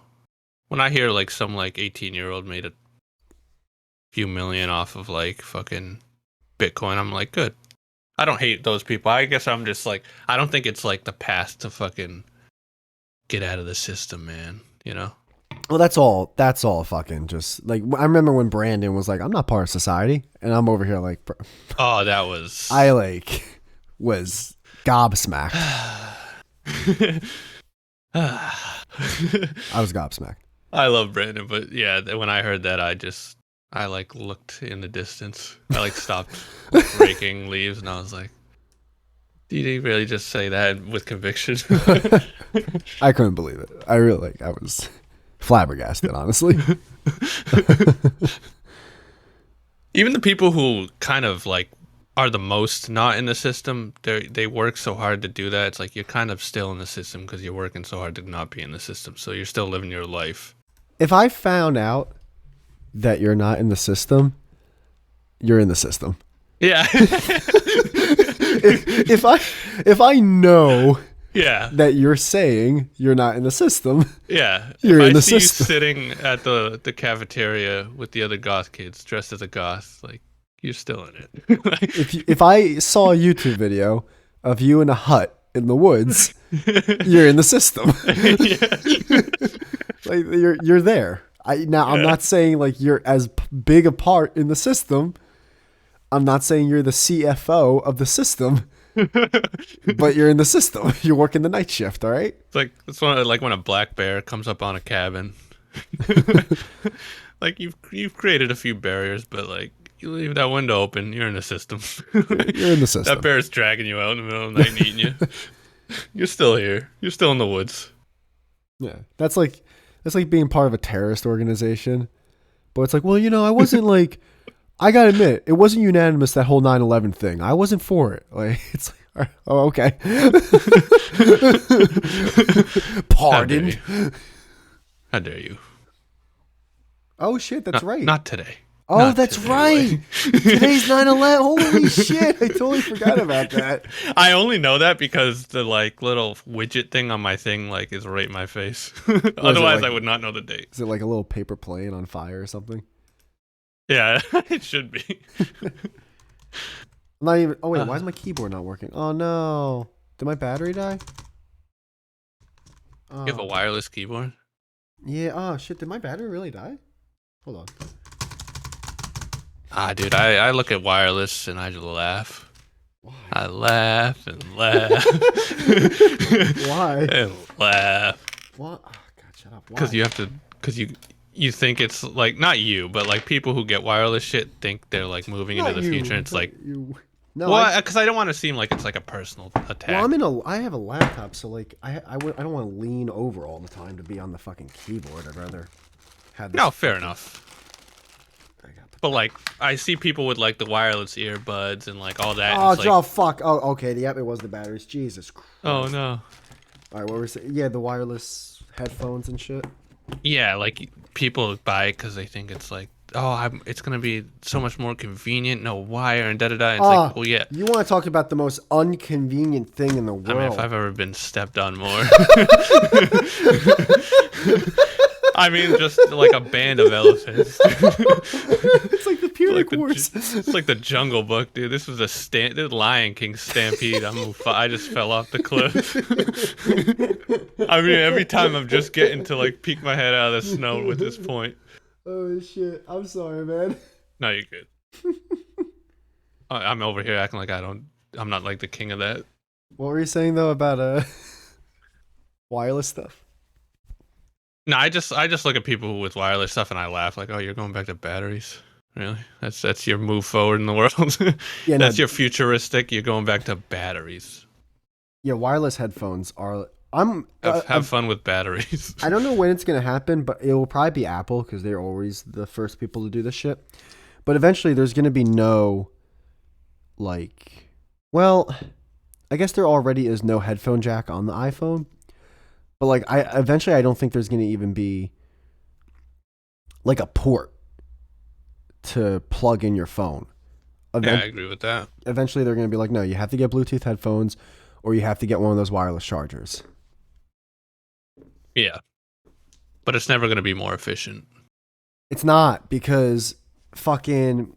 S1: When I hear like some like 18-year-old made a few million off of like fucking Bitcoin, I'm like, good. I don't hate those people. I guess I'm just like, I don't think it's like the path to fucking get out of the system, man. You know?
S2: Well, that's all fucking just like, I remember when Brandon was like, I'm not part of society. And I'm over here like, bro.
S1: Oh, that was.
S2: I like was gobsmacked. I was gobsmacked.
S1: I love Brandon, but yeah, when I heard that, I like looked in the distance. I like stopped raking leaves, and I was like, "Did he really just say that with conviction?"
S2: I couldn't believe it. I was flabbergasted, honestly.
S1: Even the people who kind of like are the most not in the system, they work so hard to do that. It's like you're kind of still in the system because you're working so hard to not be in the system. So you're still living your life. If
S2: I found out that you're not in the system, you're in the system.
S1: Yeah.
S2: if I know that you're saying you're not in the system, you're in the system.
S1: You sitting at the cafeteria with the other goth kids dressed as a goth, like you're still in it.
S2: if I saw a YouTube video of you in a hut in the woods, you're in the system. Like you're there. I'm not saying like you're as big a part in the system. I'm not saying you're the CFO of the system, but you're in the system. You're working the night shift, all right?
S1: It's like when a black bear comes up on a cabin. Like you've created a few barriers, but like you leave that window open, you're in the system.
S2: You're in the system.
S1: That bear's dragging you out in the middle of the night and eating you. You're still here. You're still in the woods.
S2: Yeah, that's like being part of a terrorist organization. But it's like, well, I wasn't like, I gotta admit, it wasn't unanimous, that whole 9/11 thing. I wasn't for it. Like, it's like, oh, okay. Pardon.
S1: How dare you?
S2: Oh shit, that's right.
S1: Not today.
S2: Oh, not that's today, right. Today's 9/11. Holy shit. I totally forgot about that.
S1: I only know that because the like little widget thing on my thing like is right in my face. Otherwise, I would not know the date.
S2: Is it like a little paper plane on fire or something?
S1: Yeah, it should be.
S2: Not even. Oh wait, why is my keyboard not working? Oh no. Did my battery die?
S1: You have a wireless keyboard?
S2: Yeah. Oh shit, did my battery really die? Hold on.
S1: Dude, I look at wireless and I just laugh.
S2: Why?
S1: I laugh and laugh.
S2: Why?
S1: And laugh.
S2: What? Oh, God, shut up.
S1: Because you think it's like, not you, but like people who get wireless shit think they're like moving into the future. It's like,
S2: no,
S1: well, because I don't want to seem like it's like a personal attack.
S2: Well, I have a laptop, so like I don't want to lean over all the time to be on the fucking keyboard. I'd rather have this.
S1: No, fair enough. But like, I see people with like the wireless earbuds and like all that.
S2: Oh, fuck. Oh, okay. Yep, it was the batteries. Jesus Christ.
S1: Oh no.
S2: All right, what were we saying? Yeah, the wireless headphones and shit.
S1: Yeah, like people buy it because they think it's like, it's gonna be so much more convenient, no wire and da da da. It's like, well, yeah.
S2: You want to talk about the most inconvenient thing in the world?
S1: I mean, if I've ever been stepped on more. I mean, just like a band of elephants.
S2: It's like the Punic Wars.
S1: It's like the Jungle Book, dude. This was the Lion King stampede. I just fell off the cliff. I mean, every time I'm just getting to like peek my head out of the snow with this point.
S2: Oh shit! I'm sorry, man.
S1: No, you're good. I'm over here acting like I'm not like the king of that.
S2: What were you saying though about wireless stuff?
S1: No, I just look at people with wireless stuff and I laugh like, oh, you're going back to batteries. Really? That's your move forward in the world.
S2: Yeah, no,
S1: That's your futuristic. You're going back to batteries.
S2: yeah, wireless headphones are. I'm.
S1: Have fun with batteries.
S2: I don't know when it's gonna happen, but it will probably be Apple because they're always the first people to do this shit. But eventually, there's gonna be no, like, well, I guess there already is no headphone jack on the iPhone. But like, I don't think there's gonna even be like a port to plug in your phone.
S1: Yeah, I agree with that.
S2: Eventually, they're gonna be like, no, you have to get Bluetooth headphones, or you have to get one of those wireless chargers.
S1: Yeah, but it's never going to be more efficient.
S2: It's not because fucking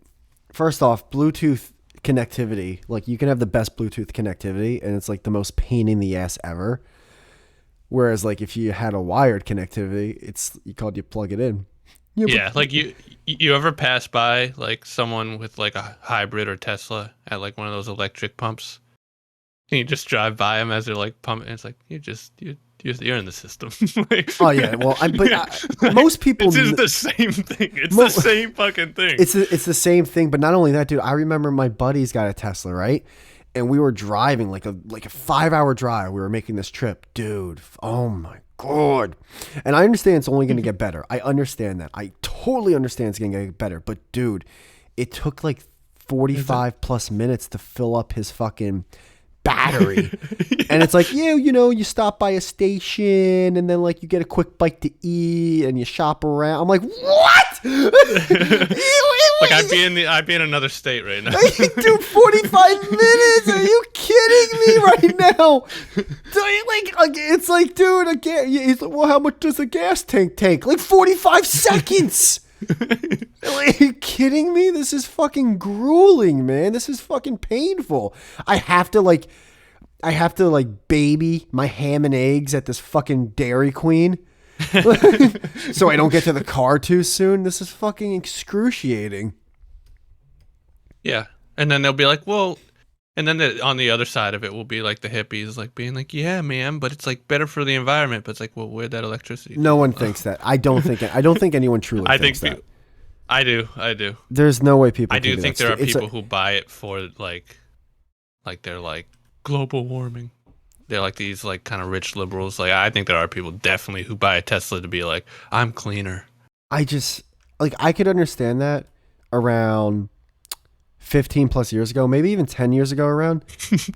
S2: first off, Bluetooth connectivity, like you can have the best Bluetooth connectivity and it's like the most pain in the ass ever. Whereas like if you had a wired connectivity, it's you plug it in.
S1: Yeah, like you ever pass by like someone with like a hybrid or Tesla at like one of those electric pumps? And you just drive by them as they're like pumping. It's like you're in the system. Like,
S2: Oh yeah, well, most people.
S1: It's just the same thing. It's the same fucking thing.
S2: It's the same thing, but not only that, dude. I remember my buddy's got a Tesla, right? And we were driving like a 5-hour drive. We were making this trip, dude. Oh my god! And I understand it's only going to get better. I understand that. I totally understand it's going to get better. But dude, it took like 45 plus minutes to fill up his fucking battery. Yeah. And it's like, you stop by a station and then like you get a quick bite to eat and you shop around. I'm like, what?
S1: Like I'd be in another state right now.
S2: Dude, 45 minutes? Are you kidding me right now? It's like, dude, he's like, well, how much does a gas tank take? Like 45 seconds. Are you kidding me? This is fucking grueling, man. This is fucking painful. I have to baby my ham and eggs at this fucking Dairy Queen so I don't get to the car too soon. This is fucking excruciating.
S1: Yeah. And then they'll be like, well, and then on the other side of it will be like the hippies like being like, yeah, man, but it's like better for the environment. But it's like, well, where'd that electricity
S2: No one thinks that. I don't think anyone truly thinks that.
S1: I do.
S2: There's no way people
S1: I do think there are people who buy it for like they're like global warming. They're like these like kind of rich liberals. Like I think there are people definitely who buy a Tesla to be like, I'm cleaner.
S2: I could understand that around 15 plus years ago, maybe even 10 years ago around.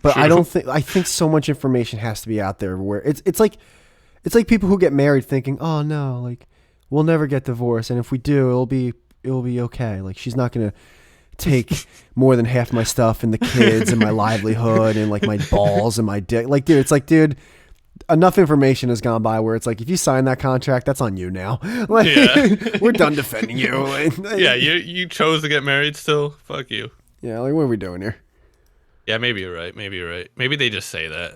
S2: But I think so much information has to be out there where it's like people who get married thinking, oh no, like we'll never get divorced. And if we do, it'll be okay. Like she's not going to take more than half my stuff and the kids and my livelihood and like my balls and my dick. Like, dude, it's like, dude, enough information has gone by where it's like, if you sign that contract, that's on you now. Like, yeah. We're done defending you.
S1: Yeah, you chose to get married still. Fuck you.
S2: Yeah, like what are we doing here?
S1: Yeah, maybe you're right. Maybe they just say that.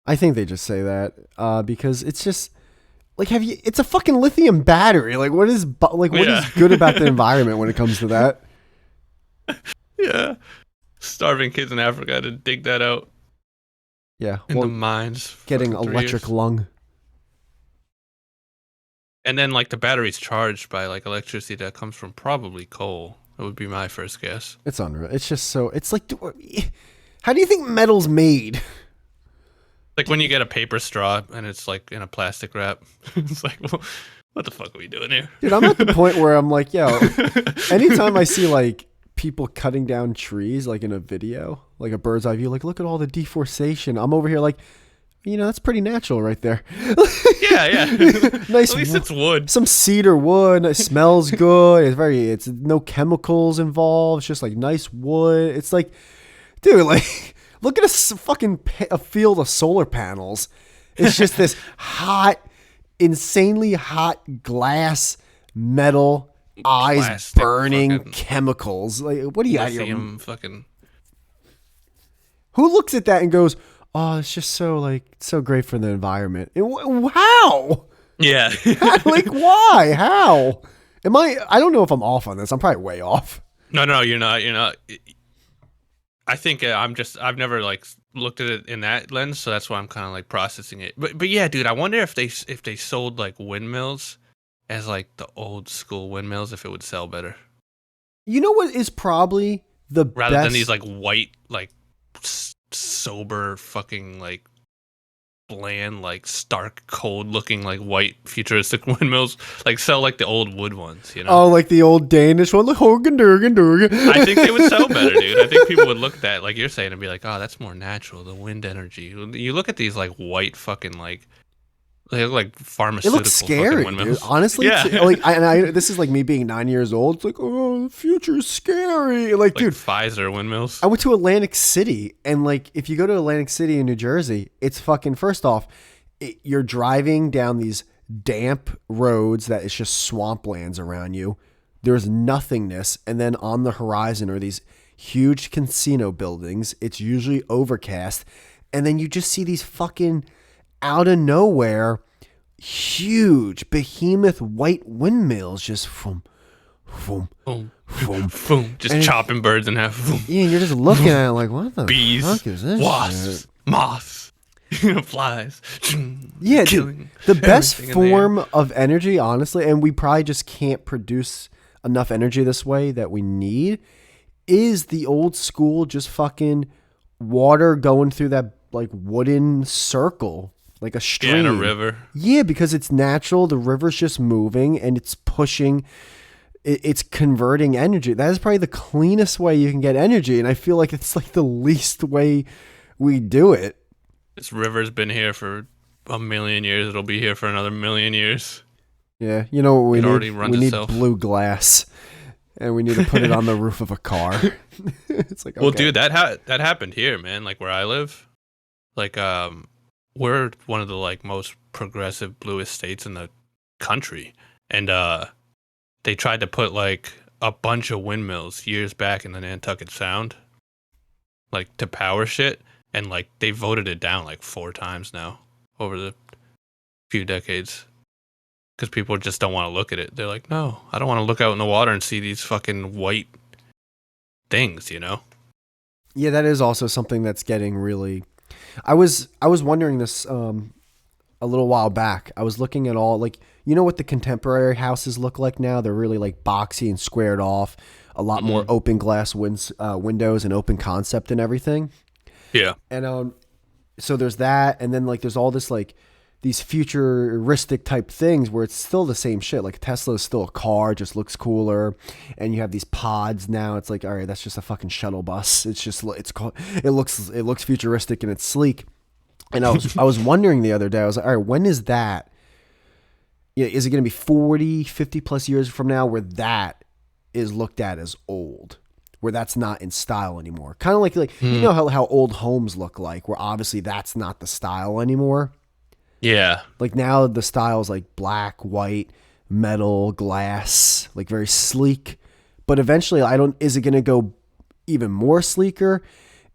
S2: I think they just say that because it's just like, it's a fucking lithium battery. Like what is good about the environment when it comes to that?
S1: Yeah. Starving kids in Africa to dig that out.
S2: Yeah.
S1: In the mines.
S2: Getting electric lung.
S1: And then like the battery's charged by like electricity that comes from probably coal. That would be my first guess.
S2: It's unreal. It's just so, it's like, how do you think metal's made?
S1: Like when you get a paper straw and it's like in a plastic wrap. It's like, well, what the fuck are we doing here?
S2: Dude, I'm at the point where I'm like, yo, anytime I see like people cutting down trees, like in a video, like a bird's eye view, like look at all the deforestation. I'm over here like, that's pretty natural right there.
S1: Yeah.
S2: Nice.
S1: At least it's wood.
S2: Some cedar wood. It smells good. It's no chemicals involved. It's just like nice wood. It's like, dude, like look at a field of solar panels. It's just this hot, insanely hot glass, metal, eyes plastic, burning chemicals. Like, what do you got?
S1: Fucking.
S2: Who looks at that and goes, "Oh, it's just so great for the environment"? How?
S1: Yeah.
S2: Like, why? How? I don't know if I'm off on this. I'm probably way off.
S1: No, you're not. I think I've never like looked at it in that lens, so that's why I'm kind of like processing it. But yeah, dude, I wonder if they sold like windmills as like the old school windmills, if it would sell better.
S2: You know what is probably the
S1: rather
S2: best?
S1: than these like white, like sober fucking like bland, like stark, cold looking like white futuristic windmills. Like sell like the old wood ones, you know?
S2: Oh, like the old Danish one, like Horgen Durgen Durgen.
S1: I think they would sell better, dude. I think people would look at that, like you're saying, and be like, "Oh, that's more natural. The wind energy." You look at these like white fucking like they look like
S2: It looks
S1: pharmaceutical fucking
S2: scary, dude.
S1: windmills.
S2: Honestly,
S1: Yeah,
S2: this is like me being 9 years old. It's like, oh, the future is scary. Like,
S1: like
S2: dude,
S1: Pfizer windmills.
S2: I went to Atlantic City, and like, if you go to Atlantic City in New Jersey, it's fucking. First off, you're driving down these damp roads that it's just swamplands around you. There's nothingness, and then on the horizon are these huge casino buildings. It's usually overcast, and then you just see these fucking out of nowhere huge behemoth white windmills just from
S1: Boom,
S2: boom.
S1: boom, just
S2: And
S1: chopping birds in half. Boom.
S2: Yeah, you're just looking at it like, what the
S1: Bees,
S2: fuck is this
S1: wasps,
S2: shit?
S1: moths, flies.
S2: Yeah,
S1: killing
S2: the best
S1: everything in the air.
S2: form of energy, honestly, and we probably just can't produce enough energy this way that we need, is the old school just fucking water going through that like wooden circle, like a stream.
S1: Yeah, in a river.
S2: Yeah, because it's natural. The river's just moving and it's pushing. It's converting energy. That is probably the cleanest way you can get energy, and I feel like it's like the least way we do it.
S1: This river's been here for a million years. It'll be here for another million years.
S2: Yeah, you know what we
S1: It
S2: need?
S1: already runs
S2: We need
S1: itself.
S2: blue glass, and we need to put it on the roof of a car. It's like,
S1: Well,
S2: okay.
S1: dude, that happened here, man. Like where I live, like we're one of the like most progressive bluest states in the country, and they tried to put like a bunch of windmills years back in the Nantucket Sound, like to power shit, and like they voted it down like 4 times now over the few decades. Because people just don't want to look at it. They're like, no, I don't want to look out in the water and see these fucking white things, you know?
S2: Yeah, that is also something that's getting really. I was wondering this a little while back. I was looking at all like, you know what the contemporary houses look like now? They're really like boxy and squared off. A lot more open glass windows and open concept and everything.
S1: Yeah.
S2: And so there's that, and then like there's all this like these futuristic type things where it's still the same shit. Like Tesla is still a car, just looks cooler, and you have these pods now. It's like, all right, that's just a fucking shuttle bus. It's just it looks futuristic and it's sleek. And I was wondering the other day. I was like, all right, when is that? Yeah, is it going to be 40, 50 plus years from now where that is looked at as old? Where that's not in style anymore. Kind of like you know how old homes look like, where obviously that's not the style anymore.
S1: Yeah.
S2: Like now the style is like black, white, metal, glass, like very sleek. But eventually is it going to go even more sleeker?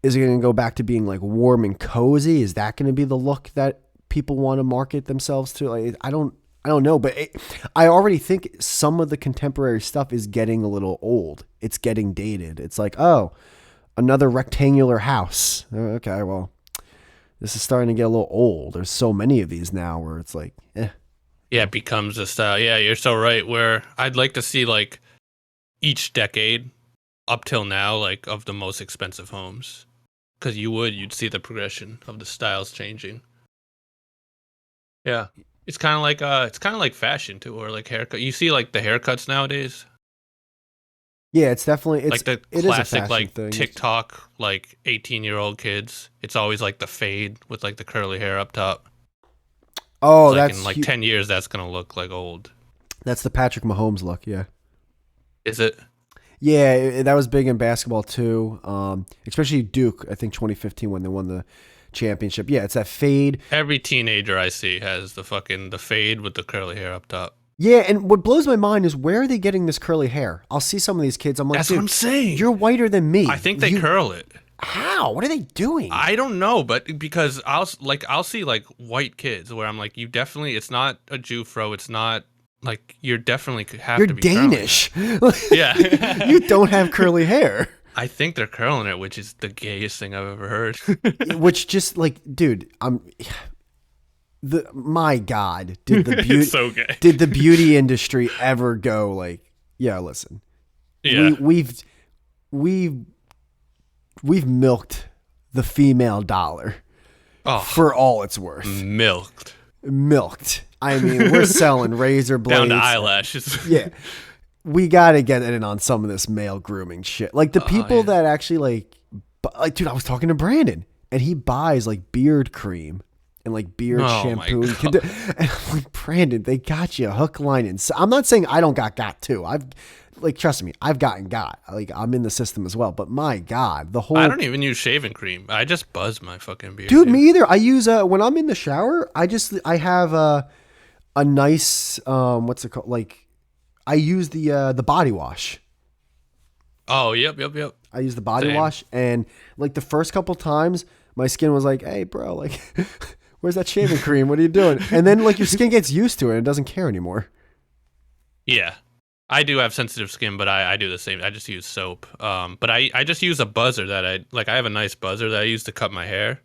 S2: Is it going to go back to being like warm and cozy? Is that going to be the look that people want to market themselves to? Like, I don't know, but I already think some of the contemporary stuff is getting a little old. It's getting dated. It's like, oh, another rectangular house. Okay, well, this is starting to get a little old. There's so many of these now where it's like, eh.
S1: Yeah, it becomes a style. Yeah, you're so right. Where I'd like to see like each decade up till now, like of the most expensive homes. Because you'd see the progression of the styles changing. Yeah. It's kind of like fashion too, or like haircut. You see like the haircuts nowadays,
S2: Yeah, it's definitely
S1: like the
S2: it is a
S1: classic
S2: fashion
S1: like
S2: thing.
S1: TikTok like 18-year-old kids. It's always like the fade with like the curly hair up top.
S2: Oh,
S1: Like
S2: that's
S1: in like 10 years, that's gonna look like old.
S2: that's the Patrick Mahomes look. Yeah.
S1: Is it?
S2: Yeah, that was big in basketball too. Especially Duke. I think 2015 when they won the championship. Yeah, it's that fade.
S1: Every teenager I see has the fade with the curly hair up top.
S2: Yeah, and what blows my mind is where are they getting this curly hair? I'll see some of these kids. I'm like,
S1: That's
S2: dude,
S1: what I'm saying.
S2: you're whiter than me.
S1: I think they curl it.
S2: How? What are they doing?
S1: I don't know, but because I'll see like white kids where I'm like, you definitely, it's not a Jew fro. It's not like you're definitely have
S2: You're
S1: to be curling
S2: Danish.
S1: it. Yeah.
S2: You don't have curly hair.
S1: I think they're curling it, which is the gayest thing I've ever heard.
S2: Which just like, dude, my God, did the beauty
S1: It's so gay.
S2: did the beauty industry ever go like, yeah, listen.
S1: Yeah.
S2: we've milked the female dollar
S1: Oh,
S2: for all it's worth.
S1: milked.
S2: I mean, we're selling razor blades.
S1: Down to eyelashes.
S2: Yeah. We got to get in on some of this male grooming shit. Like the people that actually like, dude, I was talking to Brandon and he buys like beard cream and like beard shampoo. And I'm like, Brandon, they got you hook, line, and I'm not saying I don't got too. Trust me, I've got. Like, I'm in the system as well. But my God,
S1: I don't even use shaving cream. I just buzz my fucking beard.
S2: Dude, me either. I use, when I'm in the shower, I have a nice, what's it called? Like, I use the body wash.
S1: Oh, yep.
S2: I use the body wash. And like the first couple times, my skin was like, hey, bro, like, where's that shaving cream? What are you doing? And then like your skin gets used to it and it doesn't care anymore.
S1: Yeah. I do have sensitive skin, but I do the same. I just use soap. But I just use a buzzer that I have a nice buzzer that I use to cut my hair.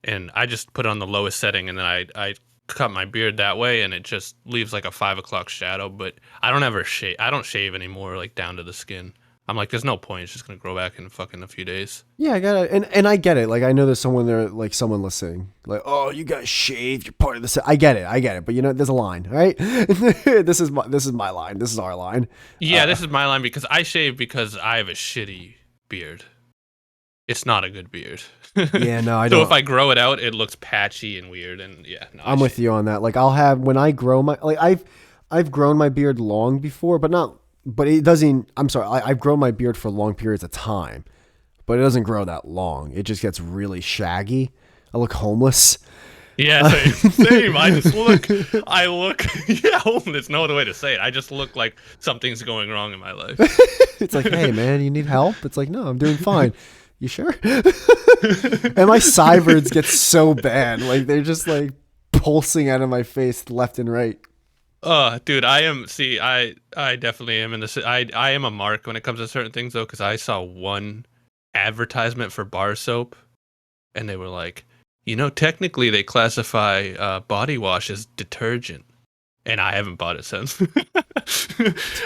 S1: And I just put it on the lowest setting and then I cut my beard that way and it just leaves like a 5 o'clock shadow. But I don't ever shave. I don't shave anymore, like down to the skin. I'm like, there's no point. It's just going to grow back in fucking a few days.
S2: Yeah, I got it. And I get it. Like, I know there's someone there, like someone listening. Like, oh, you guys shaved. You're part of this. I get it. But you know, there's a line, right? This is my line. This is our line.
S1: Yeah, this is my line because I shave because I have a shitty beard. It's not a good beard.
S2: Yeah, no, I don't.
S1: So if I grow it out, it looks patchy and weird. And yeah, no,
S2: I'm with you on that. Like, I'll have, when I grow my, like, I've grown my beard long before, but it doesn't, I'm sorry, I've grown my beard for long periods of time, but it doesn't grow that long. It just gets really shaggy. I look homeless.
S1: Yeah, same. I look, yeah, there's no other way to say it. I just look like something's going wrong in my life.
S2: It's like, hey, man, you need help? It's like, no, I'm doing fine. You sure? And my sideburns get so bad. Like, they're just like pulsing out of my face left and right.
S1: Dude, I definitely am in this. I am a mark when it comes to certain things though, because I saw one advertisement for bar soap and they were like, technically they classify body wash as detergent. And I haven't bought it since.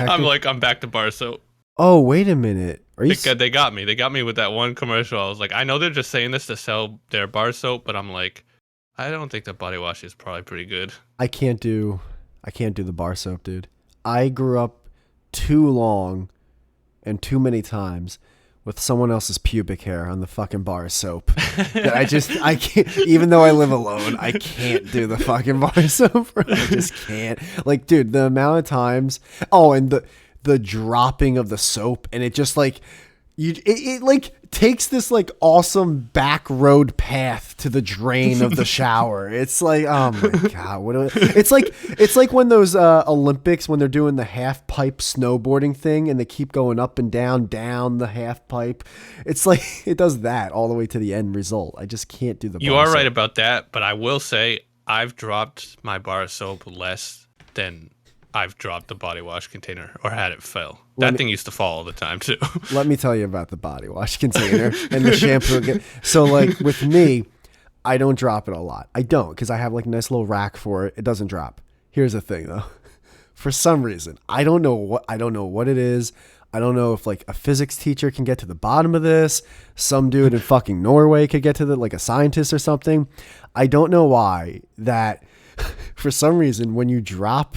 S1: I'm back to bar soap.
S2: Oh, wait a minute.
S1: They got me. They got me with that one commercial. I was like, I know they're just saying this to sell their bar soap, but I'm like, I don't think the body wash is probably pretty good.
S2: I can't do the bar soap, dude. I grew up too long and too many times with someone else's pubic hair on the fucking bar soap that I can't, even though I live alone, I can't do the fucking bar soap. I just can't. Like, dude, the amount of times, and the dropping of the soap, and it just like, it like takes this like awesome back road path to the drain of the shower. It's like, oh my God. It's like when those Olympics, when they're doing the half pipe snowboarding thing and they keep going up and down the half pipe. It's like, it does that all the way to the end result. I just can't do the bar
S1: You are
S2: soap.
S1: right about that, but I will say I've dropped my bar soap less than I've dropped the body wash container or had it fail. That thing used to fall all the time too.
S2: Let me tell you about the body wash container and the shampoo. So like with me, I don't drop it a lot. I don't, because I have like a nice little rack for it. It doesn't drop. Here's the thing though. For some reason, I don't know what it is. I don't know if like a physics teacher can get to the bottom of this. Some dude in fucking Norway could get to like a scientist or something. I don't know why that for some reason when you drop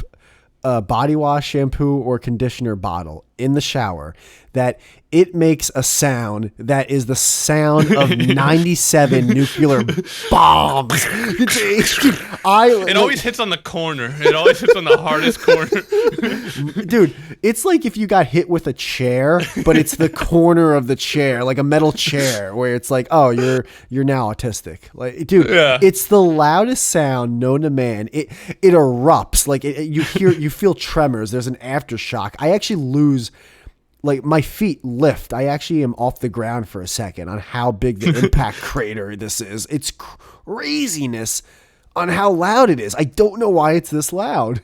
S2: a body wash, shampoo, or conditioner bottle in the shower, that it makes a sound that is the sound of 97 nuclear bombs.
S1: It always hits on the corner. It always hits on the hardest corner.
S2: Dude, it's like if you got hit with a chair, but it's the corner of the chair, like a metal chair, where it's like, oh, you're now autistic. Like, dude, yeah. It's the loudest sound known to man. It erupts. Like you feel tremors. There's an aftershock. I actually lose. Like, my feet lift. I actually am off the ground for a second on how big the impact crater this is. It's craziness on how loud it is. I don't know why it's this loud.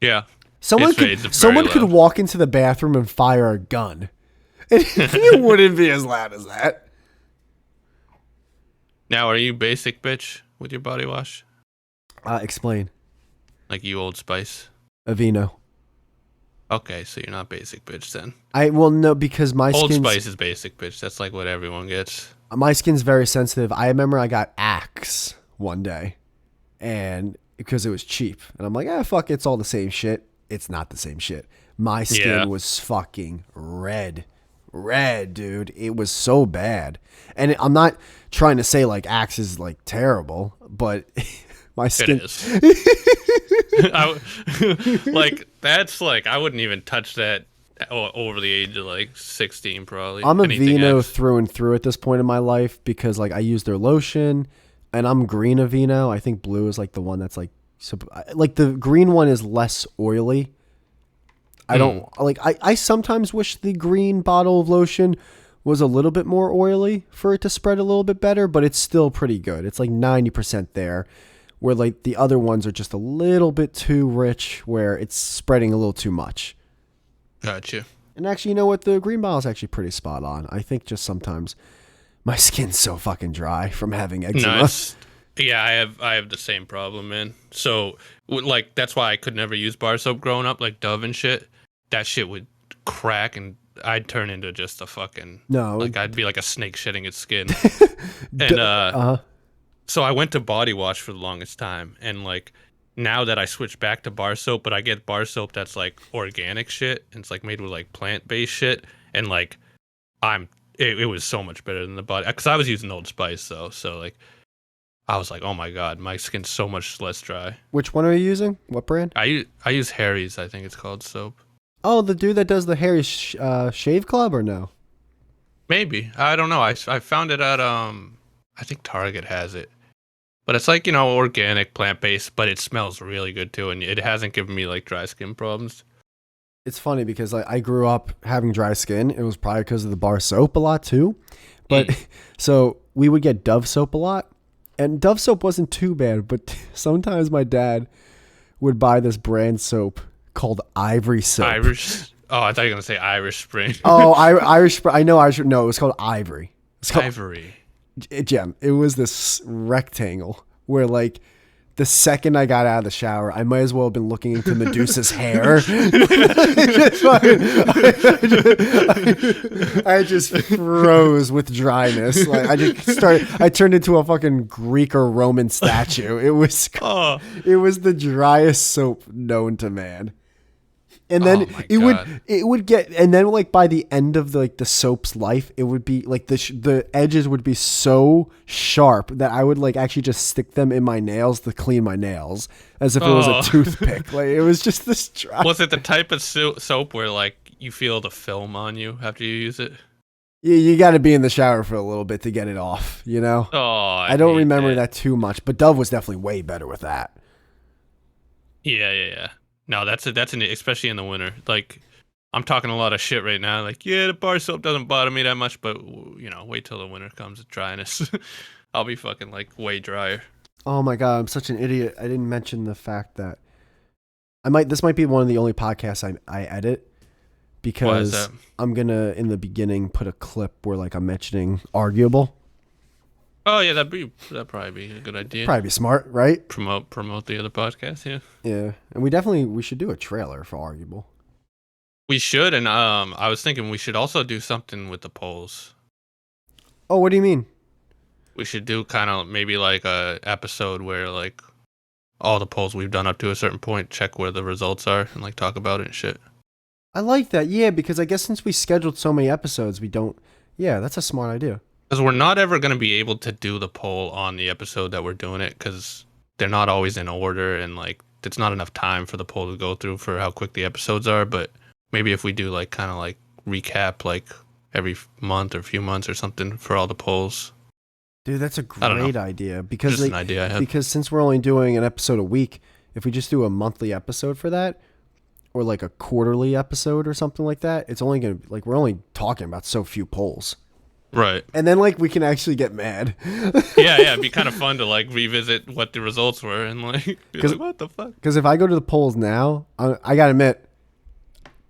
S1: Yeah.
S2: Someone could walk into the bathroom and fire a gun. And it wouldn't be as loud as that.
S1: Now, are you basic bitch with your body wash?
S2: Explain.
S1: Like you Old Spice?
S2: Aveeno.
S1: Okay, so you're not basic bitch then.
S2: No, because
S1: Old Spice is basic bitch. That's like what everyone gets.
S2: my skin's very sensitive. I remember I got Axe one day, and because it was cheap, and I'm like, fuck, it's all the same shit. It's not the same shit. My skin was fucking red, dude. It was so bad. And I'm not trying to say like Axe is like terrible, but my skin.
S1: It is. Like that's like I wouldn't even touch that over the age of like 16 probably.
S2: I'm a
S1: Anything
S2: Vino
S1: else.
S2: through and through at this point in my life because like I use their lotion, and I'm green of Vino. I think blue is like the one that's like the green one is less oily. I don't like. I sometimes wish the green bottle of lotion was a little bit more oily for it to spread a little bit better, but it's still pretty good. It's like 90% there, where like the other ones are just a little bit too rich, where it's spreading a little too much.
S1: Gotcha.
S2: And actually, you know what? The green bottle is actually pretty spot on. I think just sometimes my skin's so fucking dry from having eczema.
S1: No, yeah, I have the same problem, man. So like that's why I could never use bar soap growing up, like Dove and shit. That shit would crack and I'd turn into just a fucking like I'd be like a snake shedding its skin. And so I went to body wash for the longest time, and like now that I switched back to bar soap, but I get bar soap that's like organic shit and it's like made with like plant-based shit, and like it was so much better than the body, because I was using Old Spice though, so like I was like, oh my god, my skin's so much less dry.
S2: Which one are you using? What brand?
S1: I use Harry's, I think it's called, soap.
S2: Oh, the dude that does the Harry Shave Club, or no?
S1: Maybe, I don't know. I found it at I think Target has it, but it's like, you know, organic, plant-based, but it smells really good too, and it hasn't given me like dry skin problems.
S2: It's funny because like I grew up having dry skin. It was probably because of the bar soap a lot too. But so we would get Dove soap a lot, and Dove soap wasn't too bad, but sometimes my dad would buy this brand soap called Ivory soap.
S1: Irish. Oh, I thought you were gonna say Irish Spring.
S2: Oh, Irish. I know Irish. No, it was called Ivory. It's called
S1: Ivory.
S2: Gem. It was this rectangle where like the second I got out of the shower, I might as well have been looking into Medusa's hair. I just froze with dryness. Like I turned into a fucking Greek or Roman statue. It was the driest soap known to man. And then it would get, and then like by the end of the soap's life, it would be like the edges would be so sharp that I would like actually just stick them in my nails to clean my nails as if it was a toothpick. Like it was just this dry.
S1: Was it the type of soap where like you feel the film on you after you use it?
S2: Yeah, you got to be in the shower for a little bit to get it off, you know?
S1: Oh,
S2: I don't remember that too much, but Dove was definitely way better with that.
S1: Yeah. No, that's an especially in the winter. Like, I'm talking a lot of shit right now. Like, yeah, the bar soap doesn't bother me that much, but you know, wait till the winter comes with dryness. I'll be fucking like way drier.
S2: Oh my god, I'm such an idiot. I didn't mention the fact that this might be one of the only podcasts I edit, because I'm gonna in the beginning put a clip where like I'm mentioning arguable.
S1: Oh yeah, that'd probably be a good idea.
S2: Probably be smart, right?
S1: Promote the other podcast, yeah.
S2: Yeah, and we should do a trailer for arguable.
S1: We should, and I was thinking we should also do something with the polls.
S2: Oh, what do you mean?
S1: We should do kind of maybe like a episode where like all the polls we've done up to a certain point, check where the results are, and like talk about it and shit.
S2: I like that, yeah, because I guess since we scheduled so many episodes, we don't. Yeah, that's a smart idea.
S1: Because we're not ever going to be able to do the poll on the episode that we're doing it, because they're not always in order, and like it's not enough time for the poll to go through for how quick the episodes are. But maybe if we do like kind of like recap like every month or few months or something for all the polls.
S2: Dude, that's a great idea, because
S1: just an idea I have.
S2: Because since we're only doing an episode a week, if we just do a monthly episode for that, or like a quarterly episode or something like that, it's only gonna like we're only talking about so few polls.
S1: Right.
S2: And then like we can actually get mad.
S1: yeah, it'd be kind of fun to like revisit what the results were and like, be like what the fuck?
S2: Because if I go to the polls now, I gotta admit,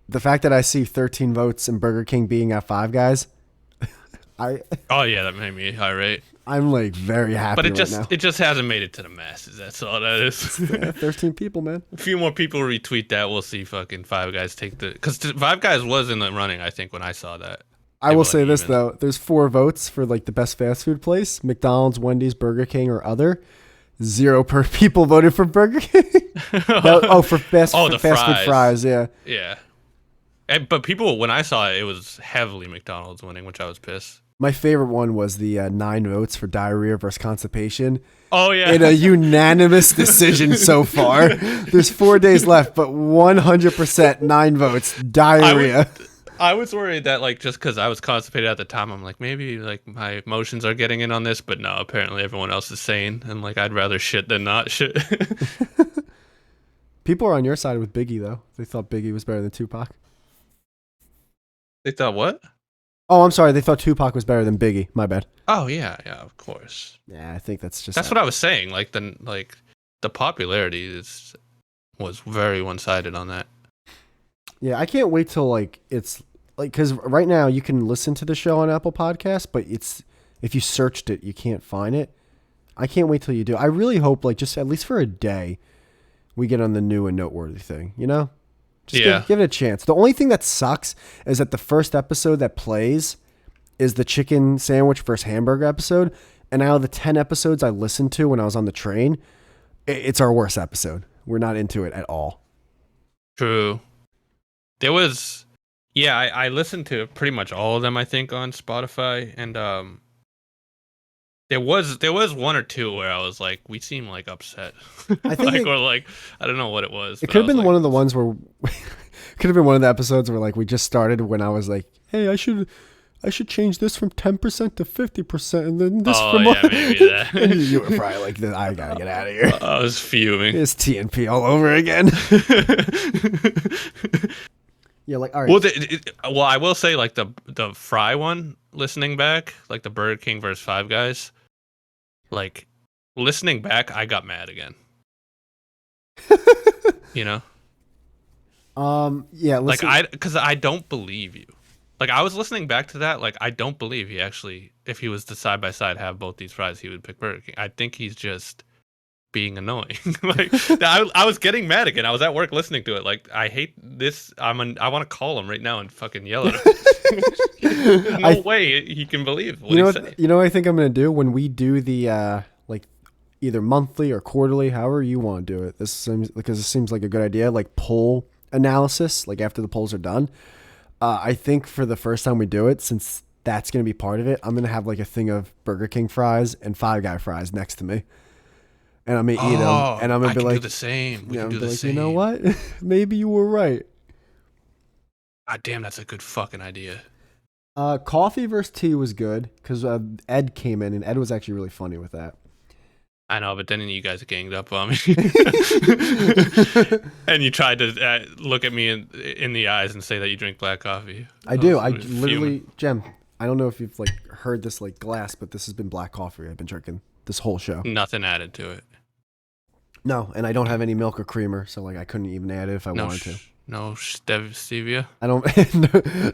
S2: the fact that I see 13 votes and Burger King being at Five Guys,
S1: oh yeah, that made me irate.
S2: I'm like very happy
S1: But
S2: now.
S1: it just hasn't made it to the masses. That's all that is.
S2: Yeah, 13 people, man.
S1: A few more people retweet that, we'll see fucking Five Guys take the, because Five Guys was in the running. I think when I saw that.
S2: I will say this though: there's 4 votes for like the best fast food place: McDonald's, Wendy's, Burger King, or other. 0 per people voted for Burger King. For fast food fries. Yeah.
S1: Yeah. But people, when I saw it, it was heavily McDonald's winning, which I was pissed.
S2: My favorite one was the 9 votes for diarrhea versus constipation.
S1: Oh, yeah.
S2: In a unanimous decision so far. There's 4 days left, but 100% 9 votes. Diarrhea.
S1: I was worried that, like, just because I was constipated at the time, I'm like, maybe, like, my emotions are getting in on this. But no, apparently everyone else is sane. And, like, I'd rather shit than not shit.
S2: People are on your side with Biggie, though. They thought Biggie was better than Tupac.
S1: They thought what?
S2: Oh, I'm sorry. They thought Tupac was better than Biggie. My bad.
S1: Oh, yeah, of course.
S2: Yeah, I think that's
S1: what I was saying. Like, the popularity was very one-sided on that.
S2: Yeah, I can't wait till like it's like, because right now you can listen to the show on Apple Podcasts, but if you searched it, you can't find it. I can't wait till you do. I really hope, like, just at least for a day, we get on the new and noteworthy thing. You know, just give it a chance. The only thing that sucks is that the first episode that plays is the chicken sandwich versus hamburger episode, and out of the 10 episodes I listened to when I was on the train, it's our worst episode. We're not into it at all.
S1: True. There was, I listened to pretty much all of them, I think, on Spotify, and there was 1 or 2 where I was like, we seem like upset. I think I don't know what it was.
S2: It could have been one of the ones where could have been one of the episodes where like we just started when I was like, hey, I should change this from 10% to 50%, and then this from
S1: maybe that.
S2: And you were probably like, I gotta get out of here.
S1: I was fuming.
S2: It's TNP all over again. Yeah, like, all right.
S1: Well, I will say, like, the fry one, listening back, like the Burger King versus Five Guys, like, listening back, I got mad again. You know?
S2: Yeah, listen.
S1: Like, because I don't believe you. Like, I was listening back to that, like, I don't believe he actually, if he was to side by side have both these fries, he would pick Burger King. I think he's just being annoying. Like, I was getting mad again. I was at work listening to it. Like, I hate this. I want to call him right now and fucking yell at him. No way he can believe what he's saying.
S2: You know what I think I'm gonna do when we do the like either monthly or quarterly, however you want to do it. This seems like a good idea. Like poll analysis, like after the polls are done. I think for the first time we do it, since that's gonna be part of it, I'm gonna have like a thing of Burger King fries and Five Guy fries next to me. And I'm gonna eat them, and I'm gonna be like,
S1: do the same. We can do the same.
S2: You know what? Maybe you were right.
S1: God damn, that's a good fucking idea.
S2: Coffee versus tea was good because Ed came in, and Ed was actually really funny with that.
S1: I know, but then you guys ganged up on me, and you tried to look at me in the eyes and say that you drink black coffee.
S2: I do. I literally, Jem. I don't know if you've like heard this like glass, but this has been black coffee I've been drinking this whole show.
S1: Nothing added to it.
S2: No, and I don't have any milk or creamer, so like I couldn't even add it if I wanted to.
S1: No stevia.
S2: I don't.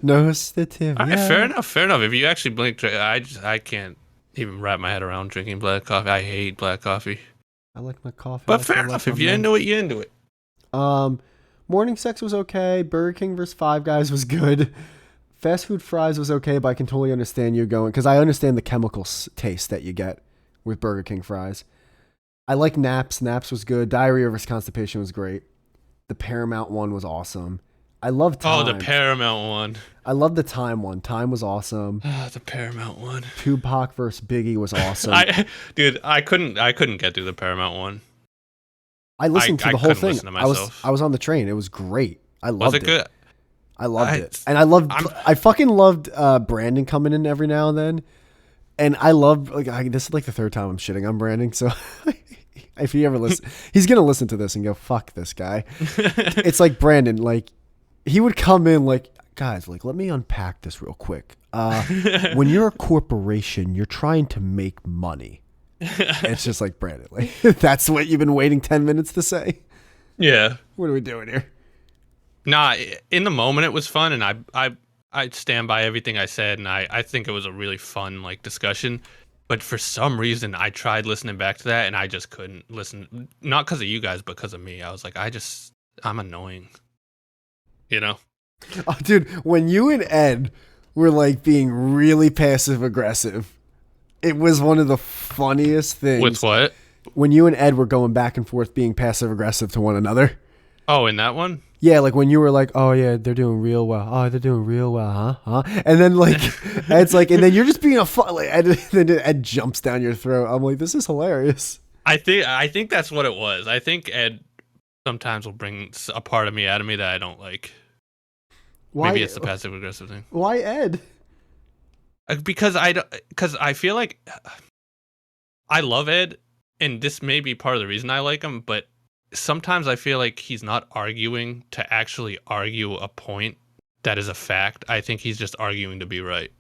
S2: no stevia.
S1: Right, fair enough. If you actually blink, I can't even wrap my head around drinking black coffee. I hate black coffee.
S2: I like my coffee.
S1: But fair enough. If you're into it, you're into it.
S2: Morning sex was okay. Burger King versus Five Guys was good. Fast food fries was okay, but I can totally understand you going because I understand the chemical taste that you get with Burger King fries. I like Naps. Naps was good. Diarrhea versus constipation was great. The Paramount one was awesome. I love Time.
S1: Oh, the Paramount one.
S2: I love the Time one. Time was awesome.
S1: The Paramount one.
S2: Tupac versus Biggie was awesome.
S1: I couldn't get through the Paramount one.
S2: I listened to the whole thing.
S1: I
S2: was on the train. It was great. I loved it.
S1: Was it good?
S2: I loved it. And I fucking loved Brandon coming in every now and then. And I love, this is like the 3rd time I'm shitting on Brandon. So if he ever listens, he's going to listen to this and go, fuck this guy. It's like Brandon, like he would come in like, guys, like, let me unpack this real quick. When you're a corporation, you're trying to make money. It's just like, Brandon, like, that's what you've been waiting 10 minutes to say.
S1: Yeah.
S2: What are we doing here?
S1: Nah, in the moment it was fun, and I stand by everything I said, and I think it was a really fun like discussion. But for some reason, I tried listening back to that, and I just couldn't listen. Not because of you guys, but because of me. I was like, I'm annoying. You know?
S2: Oh, dude, when you and Ed were like being really passive aggressive, it was one of the funniest things.
S1: With what?
S2: When you and Ed were going back and forth being passive aggressive to one another.
S1: Oh, in that one?
S2: Yeah, like when you were like, oh yeah, they're doing real well. Oh, they're doing real well, huh? And then like, Ed's like, and then you're just being a fun, like, then Ed jumps down your throat. I'm like, this is hilarious.
S1: I think that's what it was. I think Ed sometimes will bring a part of me out of me that I don't like.
S2: Why?
S1: Maybe it's the passive aggressive thing.
S2: Why Ed?
S1: Because I feel like I love Ed, and this may be part of the reason I like him, but sometimes I feel like he's not arguing to actually argue a point that is a fact. I think he's just arguing to be right.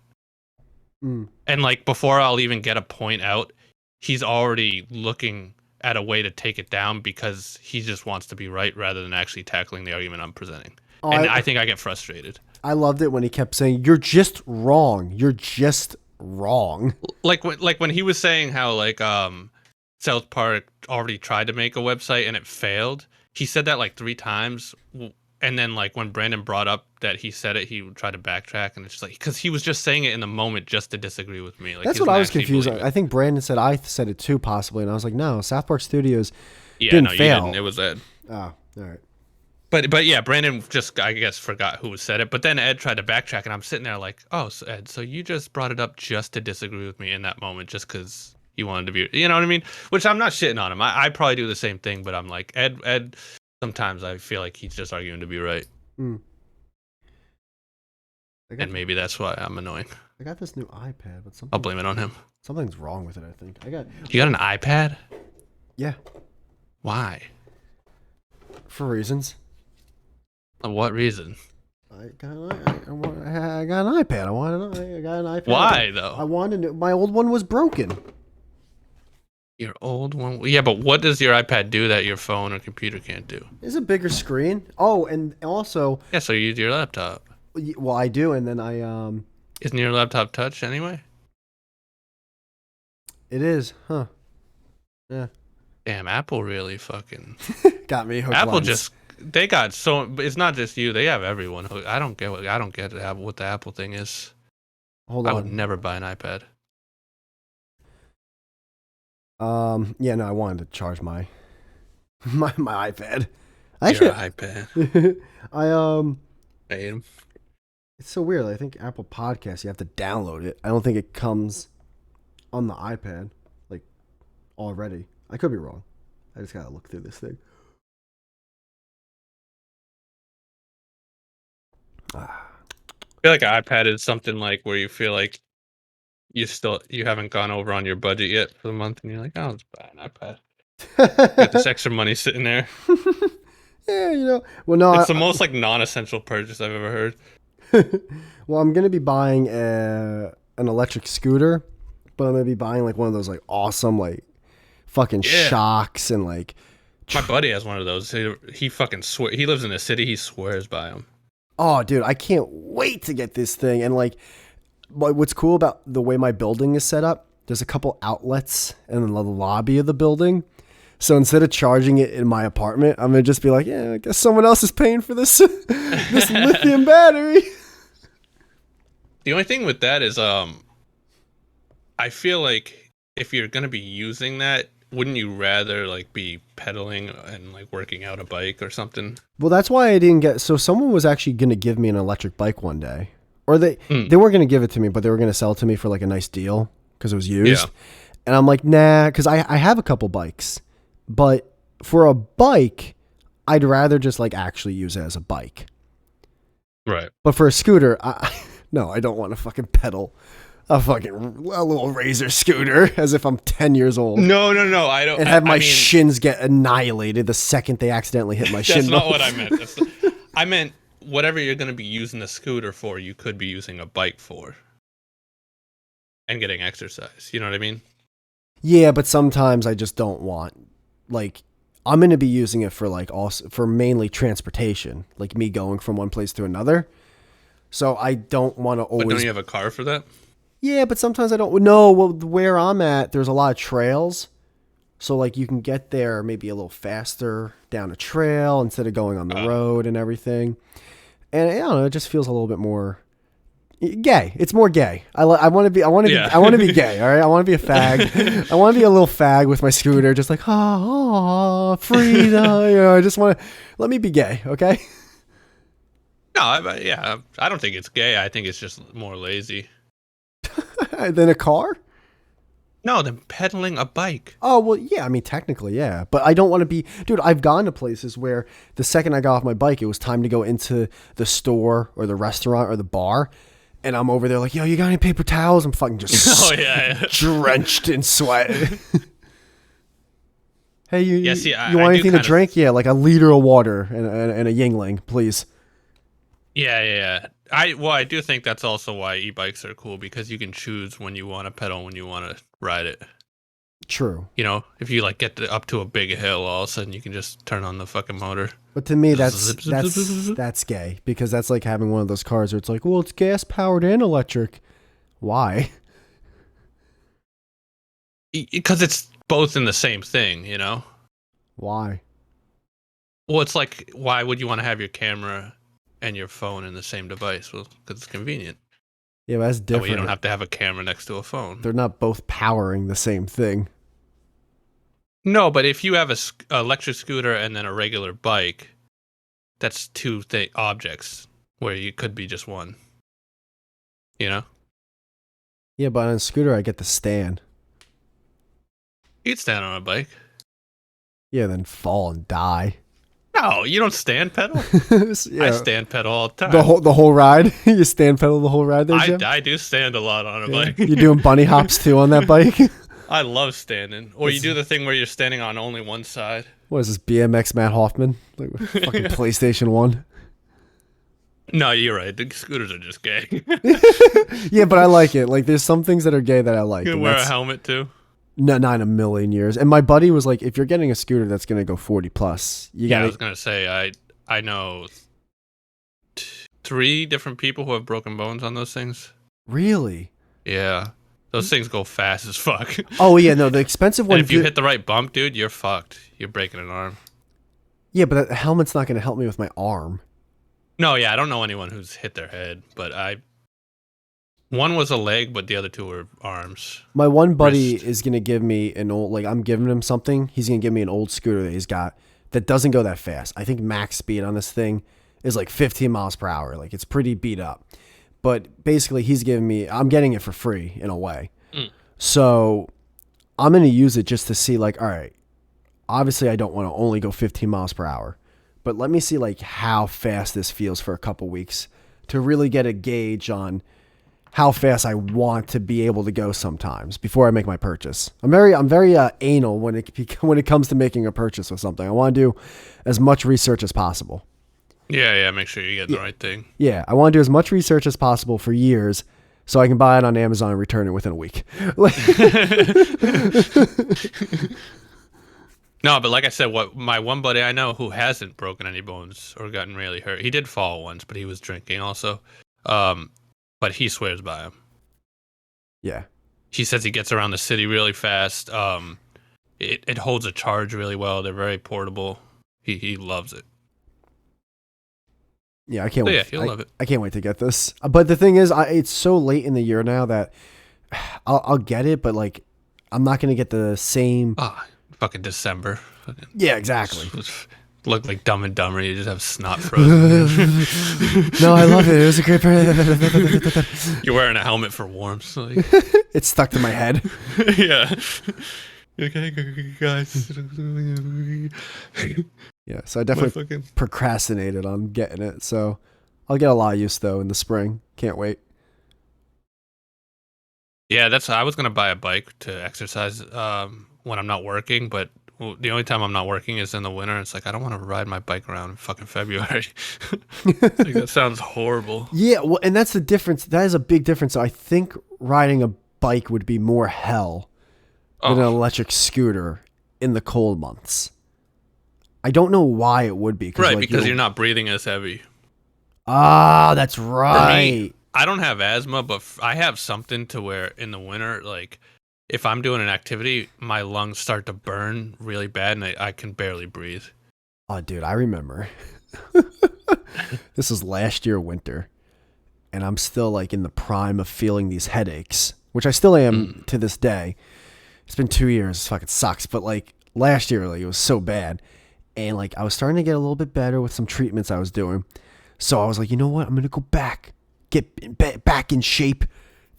S2: Mm.
S1: And like before I'll even get a point out, he's already looking at a way to take it down because he just wants to be right rather than actually tackling the argument I'm presenting.
S2: Oh,
S1: and I think I get frustrated.
S2: I loved it when he kept saying, "You're just wrong. You're just wrong."
S1: Like when he was saying how like South Park already tried to make a website and it failed. He said that like 3 times, and then like when Brandon brought up that he said it, he tried to backtrack, and it's just like because he was just saying it in the moment just to disagree with me. Like,
S2: that's what I was confused on. I think Brandon said I said it too, possibly, and I was like, no, South Park Studios didn't fail.
S1: You didn't. It was Ed.
S2: Oh, all right.
S1: But yeah, Brandon just I guess forgot who said it. But then Ed tried to backtrack, and I'm sitting there like, oh, so Ed, so you just brought it up just to disagree with me in that moment, just because you wanted to be, you know what I mean? Which I'm not shitting on him. I probably do the same thing, but I'm like Ed. Sometimes I feel like he's just arguing to be right,
S2: Mm.
S1: and maybe that's why I'm annoying.
S2: I got this new iPad, but
S1: I'll blame it on him.
S2: Something's wrong with it. I think
S1: You got an iPad?
S2: Yeah.
S1: Why?
S2: For reasons.
S1: What reason?
S2: I got an iPad. I got an iPad.
S1: Why though?
S2: I wanted my old one was broken.
S1: Your old one? Yeah, but what does your iPad do that your phone or computer can't do?
S2: It's a bigger screen. Oh, and also.
S1: Yeah, so you use your laptop.
S2: Well, I do, and then I
S1: Isn't your laptop touch anyway?
S2: It is, huh? Yeah.
S1: Damn, Apple really fucking
S2: got me hooked.
S1: Apple
S2: once.
S1: just they got so it's not just you. They have everyone. I don't get what the Apple thing is.
S2: Hold on.
S1: I would never buy an iPad.
S2: Yeah, no, I wanted to charge my iPad.
S1: Your iPad.
S2: I
S1: Hate 'em.
S2: It's so weird. I think Apple Podcasts, you have to download it. I don't think it comes on the iPad like already. I could be wrong. I just gotta look through this thing.
S1: I feel like an iPad is something like where you feel like you haven't gone over on your budget yet for the month, and you're like, oh, let's buy an iPad. Got this extra money sitting there.
S2: Yeah, you know. Well, no,
S1: it's the most like non-essential purchase I've ever heard.
S2: Well, I'm gonna be buying an electric scooter, but I'm gonna be buying like one of those like awesome like fucking shocks and like.
S1: My buddy has one of those. He fucking swear. He lives in the city. He swears by them.
S2: Oh, dude, I can't wait to get this thing. And like, what's cool about the way my building is set up? There's a couple outlets in the lobby of the building. So instead of charging it in my apartment, I'm gonna just be like, yeah, I guess someone else is paying for this this lithium battery.
S1: The only thing with that is, I feel like if you're gonna be using that, wouldn't you rather like be pedaling and like working out a bike or something?
S2: Well, that's why I didn't get. So someone was actually gonna give me an electric bike one day, or they weren't gonna give it to me, but they were gonna sell it to me for like a nice deal because it was used. Yeah. And I'm like, nah, because I have a couple bikes, but for a bike, I'd rather just like actually use it as a bike.
S1: Right.
S2: But for a scooter, no, I don't want to fucking pedal a little Razor scooter as if I'm 10 years old.
S1: No, I don't.
S2: And have my shins get annihilated the second they accidentally hit my shin.
S1: That's not what I meant. I meant whatever you're going to be using the scooter for, you could be using a bike for. And getting exercise. You know what I mean?
S2: Yeah, but sometimes I just don't want, like, I'm going to be using it for like also for mainly transportation, like me going from one place to another. So I don't want to always.
S1: But don't you have a car for that?
S2: Yeah, but sometimes I don't know. Well, where I'm at, there's a lot of trails. So like you can get there maybe a little faster down a trail instead of going on the road and everything. And I don't know, it just feels a little bit more gay. It's more gay. I want to be. I want to
S1: Yeah.
S2: be. I want to be gay. All right. I want to be a fag. I want to be a little fag with my scooter, just like freedom. I just want to let me be gay. Okay.
S1: No, I don't think it's gay. I think it's just more lazy.
S2: Then a car.
S1: No, than pedaling a bike.
S2: Oh, well, yeah. I mean, technically, yeah. But I don't want to be... Dude, I've gone to places where the second I got off my bike, it was time to go into the store or the restaurant or the bar. And I'm over there like, yo, you got any paper towels? I'm fucking just drenched in sweat. Hey, you want anything to drink? Yeah, like a liter of water and a Yingling, please.
S1: Yeah. I do think that's also why e-bikes are cool, because you can choose when you want to pedal, when you want to ride it.
S2: True.
S1: You know, if you like get up to a big hill, all of a sudden you can just turn on the fucking motor.
S2: But to me, that's gay, because that's like having one of those cars where it's like, well, it's gas powered and electric. Why?
S1: Because it's both in the same thing, you know?
S2: Why?
S1: Well, it's like, why would you want to have your camera and your phone in the same device? Well, because it's convenient.
S2: Yeah, but that's different.
S1: That way you don't have to have a camera next to a phone.
S2: They're not both powering the same thing.
S1: No, but if you have a electric scooter and then a regular bike, that's two objects where you could be just one. You know?
S2: Yeah, but on a scooter, I get to stand.
S1: You'd stand on a bike.
S2: Yeah, then fall and die.
S1: No, you don't stand pedal.
S2: Yeah.
S1: I stand pedal all the time.
S2: The whole ride? You stand pedal the whole ride there, Jim?
S1: I do stand a lot on a bike.
S2: You're doing bunny hops too on that bike?
S1: I love standing. Or you do the thing where you're standing on only one side.
S2: What is this, BMX Matt Hoffman? Like fucking PlayStation 1?
S1: No, you're right. The scooters are just gay.
S2: Yeah, but I like it. Like, there's some things that are gay that I like.
S1: You wear a helmet too?
S2: No, not in a million years. And my buddy was like, if you're getting a scooter that's going to go 40 plus, you got to...
S1: I was going to say, I know 3 different people who have broken bones on those things.
S2: Really?
S1: Yeah. Those things go fast as fuck.
S2: Oh, yeah, no, the expensive one...
S1: And if you hit the right bump, dude, you're fucked. You're breaking an arm.
S2: Yeah, but the helmet's not going to help me with my arm.
S1: No, yeah, I don't know anyone who's hit their head, but one was a leg, but the other 2 were arms.
S2: My one buddy is going to give me an old... Like, I'm giving him something. He's going to give me an old scooter that he's got that doesn't go that fast. I think max speed on this thing is like 15 miles per hour. Like, it's pretty beat up. But basically, he's giving me... I'm getting it for free, in a way. So, I'm going to use it just to see, like, all right, obviously, I don't want to only go 15 miles per hour. But let me see, like, how fast this feels for a couple weeks to really get a gauge on how fast I want to be able to go sometimes before I make my purchase. I'm very anal when it comes to making a purchase with something. I want to do as much research as possible.
S1: Yeah, make sure you get the right thing.
S2: Yeah, I want to do as much research as possible for years so I can buy it on Amazon and return it within a week.
S1: No, but like I said, my one buddy I know who hasn't broken any bones or gotten really hurt. He did fall once, but he was drinking also. But he swears by him.
S2: Yeah.
S1: He says he gets around the city really fast. It holds a charge really well. They're very portable. He loves it.
S2: Yeah, I can't wait.
S1: Yeah, he'll love it.
S2: I can't wait to get this. But the thing is, it's so late in the year now that I'll get it, but like I'm not gonna get the same.
S1: Fucking December.
S2: Yeah, exactly.
S1: Look like Dumb and Dumber. You just have snot frozen.
S2: No, I love it. It was a great.
S1: You're wearing a helmet for warmth. Like.
S2: It's stuck to my head.
S1: Yeah. Okay, guys.
S2: Yeah, so I definitely procrastinated on getting it. So I'll get a lot of use though in the spring. Can't wait.
S1: Yeah, I was gonna buy a bike to exercise when I'm not working, but the only time I'm not working is in the winter. It's like I don't want to ride my bike around in fucking February. Like, that sounds horrible.
S2: Yeah, well, and that's the difference. That is a big difference. I think riding a bike would be more hell than an electric scooter in the cold months. I don't know why it would be.
S1: Right, because you're not breathing as heavy.
S2: Ah, that's right.
S1: I don't have asthma, but I have something to where in the winter, like if I'm doing an activity, my lungs start to burn really bad, and I can barely breathe.
S2: Oh, dude, I remember. This was last year winter, and I'm still like in the prime of feeling these headaches, which I still am to this day. It's been 2 years. It fucking sucks. But like last year, like it was so bad. And like I was starting to get a little bit better with some treatments I was doing. So I was like, you know what? I'm going to go back, get back in shape.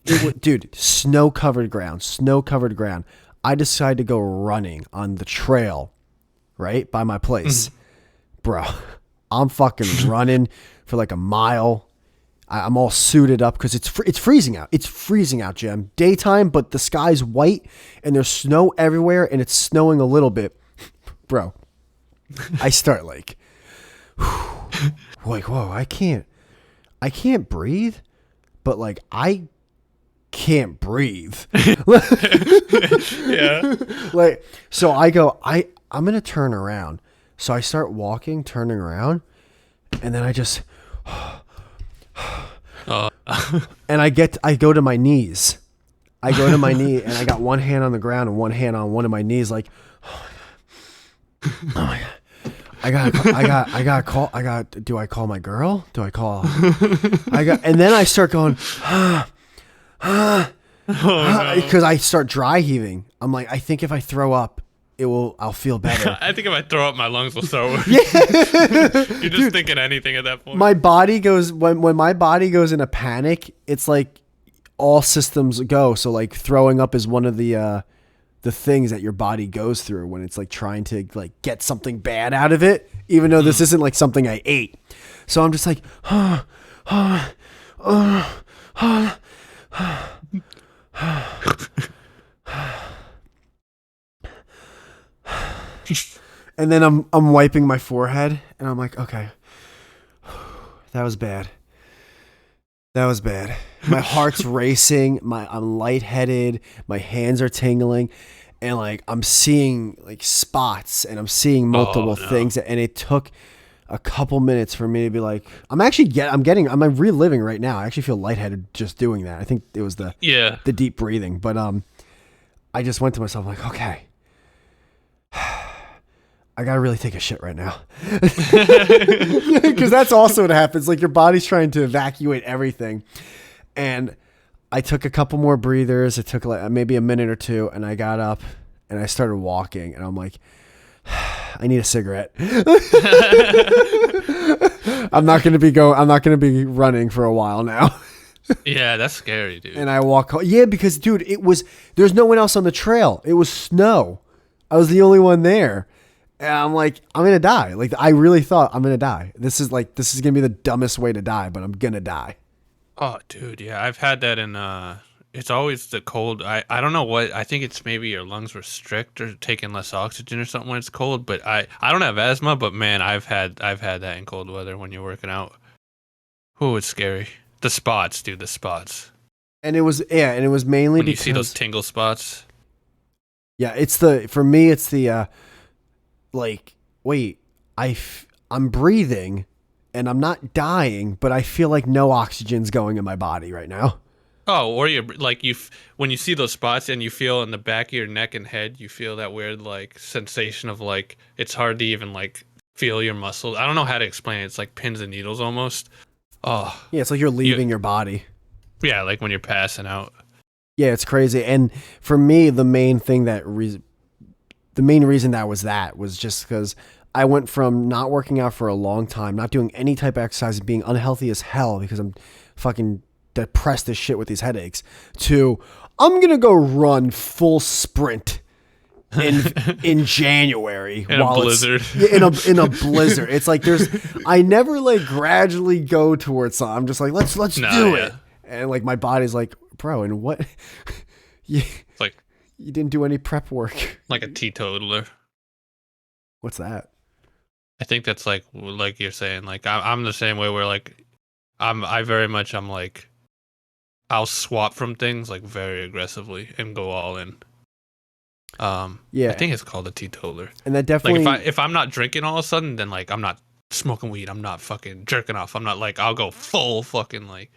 S2: Dude, snow-covered ground. I decided to go running on the trail, right, by my place. Bro, I'm fucking running for like a mile. I'm all suited up because it's freezing out. It's freezing out, Jim. Daytime, but the sky's white and there's snow everywhere and it's snowing a little bit. Bro, I start like whoa, I can't breathe, but like I can't breathe.
S1: Yeah.
S2: Like, so I go, I'm going to turn around. So I start walking, turning around, and then I just, and I go to my knees. I go to my knee and I got one hand on the ground and one hand on one of my knees. Like, oh my God. Do I call my girl? And then I start going, because I start dry heaving. I'm like, I think if I throw up, I'll feel better.
S1: I think if I throw up, my lungs will start working. You're just thinking anything at that point.
S2: My body goes, when my body goes in a panic, it's like all systems go. So like throwing up is one of the things that your body goes through when it's like trying to like get something bad out of it, even though this isn't like something I ate. So I'm just like, and then I'm wiping my forehead and I'm like, okay, that was bad. My heart's racing. I'm lightheaded. My hands are tingling, and like I'm seeing like spots, and I'm seeing multiple things. And it took a couple minutes for me to be like, I'm reliving right now. I actually feel lightheaded just doing that. I think it was the deep breathing, but I just went to myself like, okay, I gotta really take a shit right now. Because that's also what happens. Like your body's trying to evacuate everything. And I took a couple more breathers. It took like maybe a minute or two, and I got up and I started walking, and I'm like, I need a cigarette. I'm not gonna be running for a while now.
S1: Yeah, that's scary, dude.
S2: And I walk home. Yeah, because dude, there's no one else on the trail. It was snow. I was the only one there. And I'm like, I'm going to die. Like, I really thought I'm going to die. This is going to be the dumbest way to die, but I'm going to die.
S1: Oh, dude. Yeah. I've had that it's always the cold. I don't know what, I think it's maybe your lungs restrict or taking less oxygen or something when it's cold, but I don't have asthma, but man, I've had that in cold weather when you're working out. Oh, it's scary. The spots, dude, the spots.
S2: And it was mainly
S1: when
S2: because
S1: you see those tingle spots.
S2: Yeah. For me, it's the, like, wait, I'm breathing and I'm not dying, but I feel like no oxygen's going in my body right now.
S1: Oh, or you're like when you see those spots and you feel in the back of your neck and head, you feel that weird like sensation of like it's hard to even like feel your muscles. I don't know how to explain it. It's like pins and needles almost. Oh,
S2: yeah, it's like you're leaving your body.
S1: Yeah, like when you're passing out.
S2: Yeah, it's crazy. And for me, the main reason that was just because I went from not working out for a long time, not doing any type of exercise, being unhealthy as hell because I'm fucking depressed as shit with these headaches, to I'm going to go run full sprint in January
S1: in a blizzard.
S2: In a blizzard. It's like I never like gradually go towards something. I'm just like, let's do it. And like my body's like, bro, and what?
S1: It's like
S2: you didn't do any prep work.
S1: Like a teetotaler.
S2: What's that?
S1: I think that's like you're saying, like I'm the same way where like I'm like I'll swap from things like very aggressively and go all in. Yeah, I think it's called a teetotaler.
S2: And that definitely
S1: like if I'm not drinking all of a sudden, then like I'm not smoking weed, I'm not fucking jerking off. I'm not like I'll go full fucking like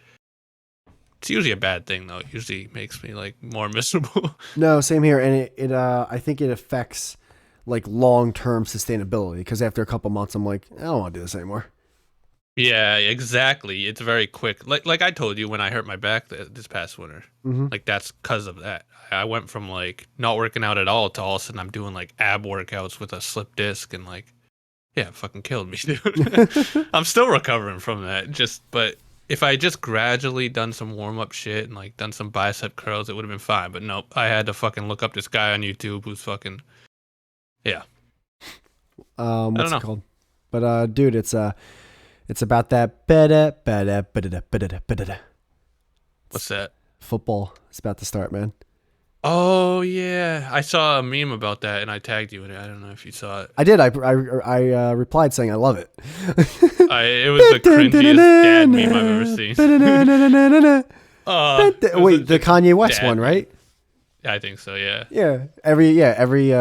S1: It's usually a bad thing though. It usually makes me like more miserable.
S2: No, same here, and I think it affects like long term sustainability because after a couple months, I'm like, I don't want to do this anymore.
S1: Yeah, exactly. It's very quick. Like I told you when I hurt my back this past winter.
S2: Mm-hmm.
S1: Like that's because of that. I went from like not working out at all to all of a sudden I'm doing like ab workouts with a slip disc and like, yeah, it fucking killed me, dude. I'm still recovering from that. But if I just gradually done some warm up shit and like done some bicep curls, it would have been fine. But nope, I had to fucking look up this guy on YouTube who's fucking, yeah. I
S2: What's
S1: don't
S2: it
S1: know.
S2: called? But dude, it's about that
S1: What's that?
S2: football. It's about to start, man.
S1: Oh yeah, I saw a meme about that and I tagged you in it. I don't know if you saw it.
S2: I did. I replied saying I love it.
S1: It was the cringiest dad meme I've ever seen.
S2: Wait, the Kanye West one, right?
S1: I think so. Yeah.
S2: Yeah. Every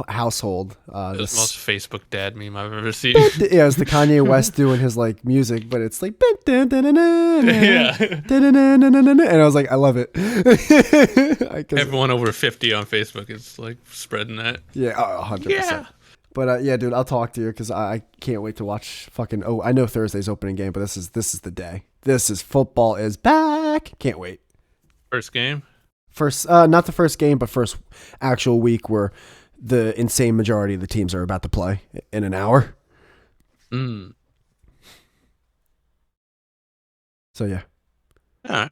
S2: household.
S1: It was the most Facebook dad meme I've ever seen.
S2: Yeah, it's the Kanye West doing his like music, but it's like
S1: Yeah.
S2: and I was like, I love it.
S1: Everyone over 50 on Facebook is like spreading that.
S2: Yeah, 100%.
S1: Yeah.
S2: But yeah, dude, I'll talk to you because I can't wait to watch fucking. Oh, I know Thursday's opening game, but this is the day. This is football is back. Can't wait.
S1: First game.
S2: First, not the first game, but first actual week where the insane majority of the teams are about to play in an hour.
S1: Mm.
S2: So yeah.
S1: All right.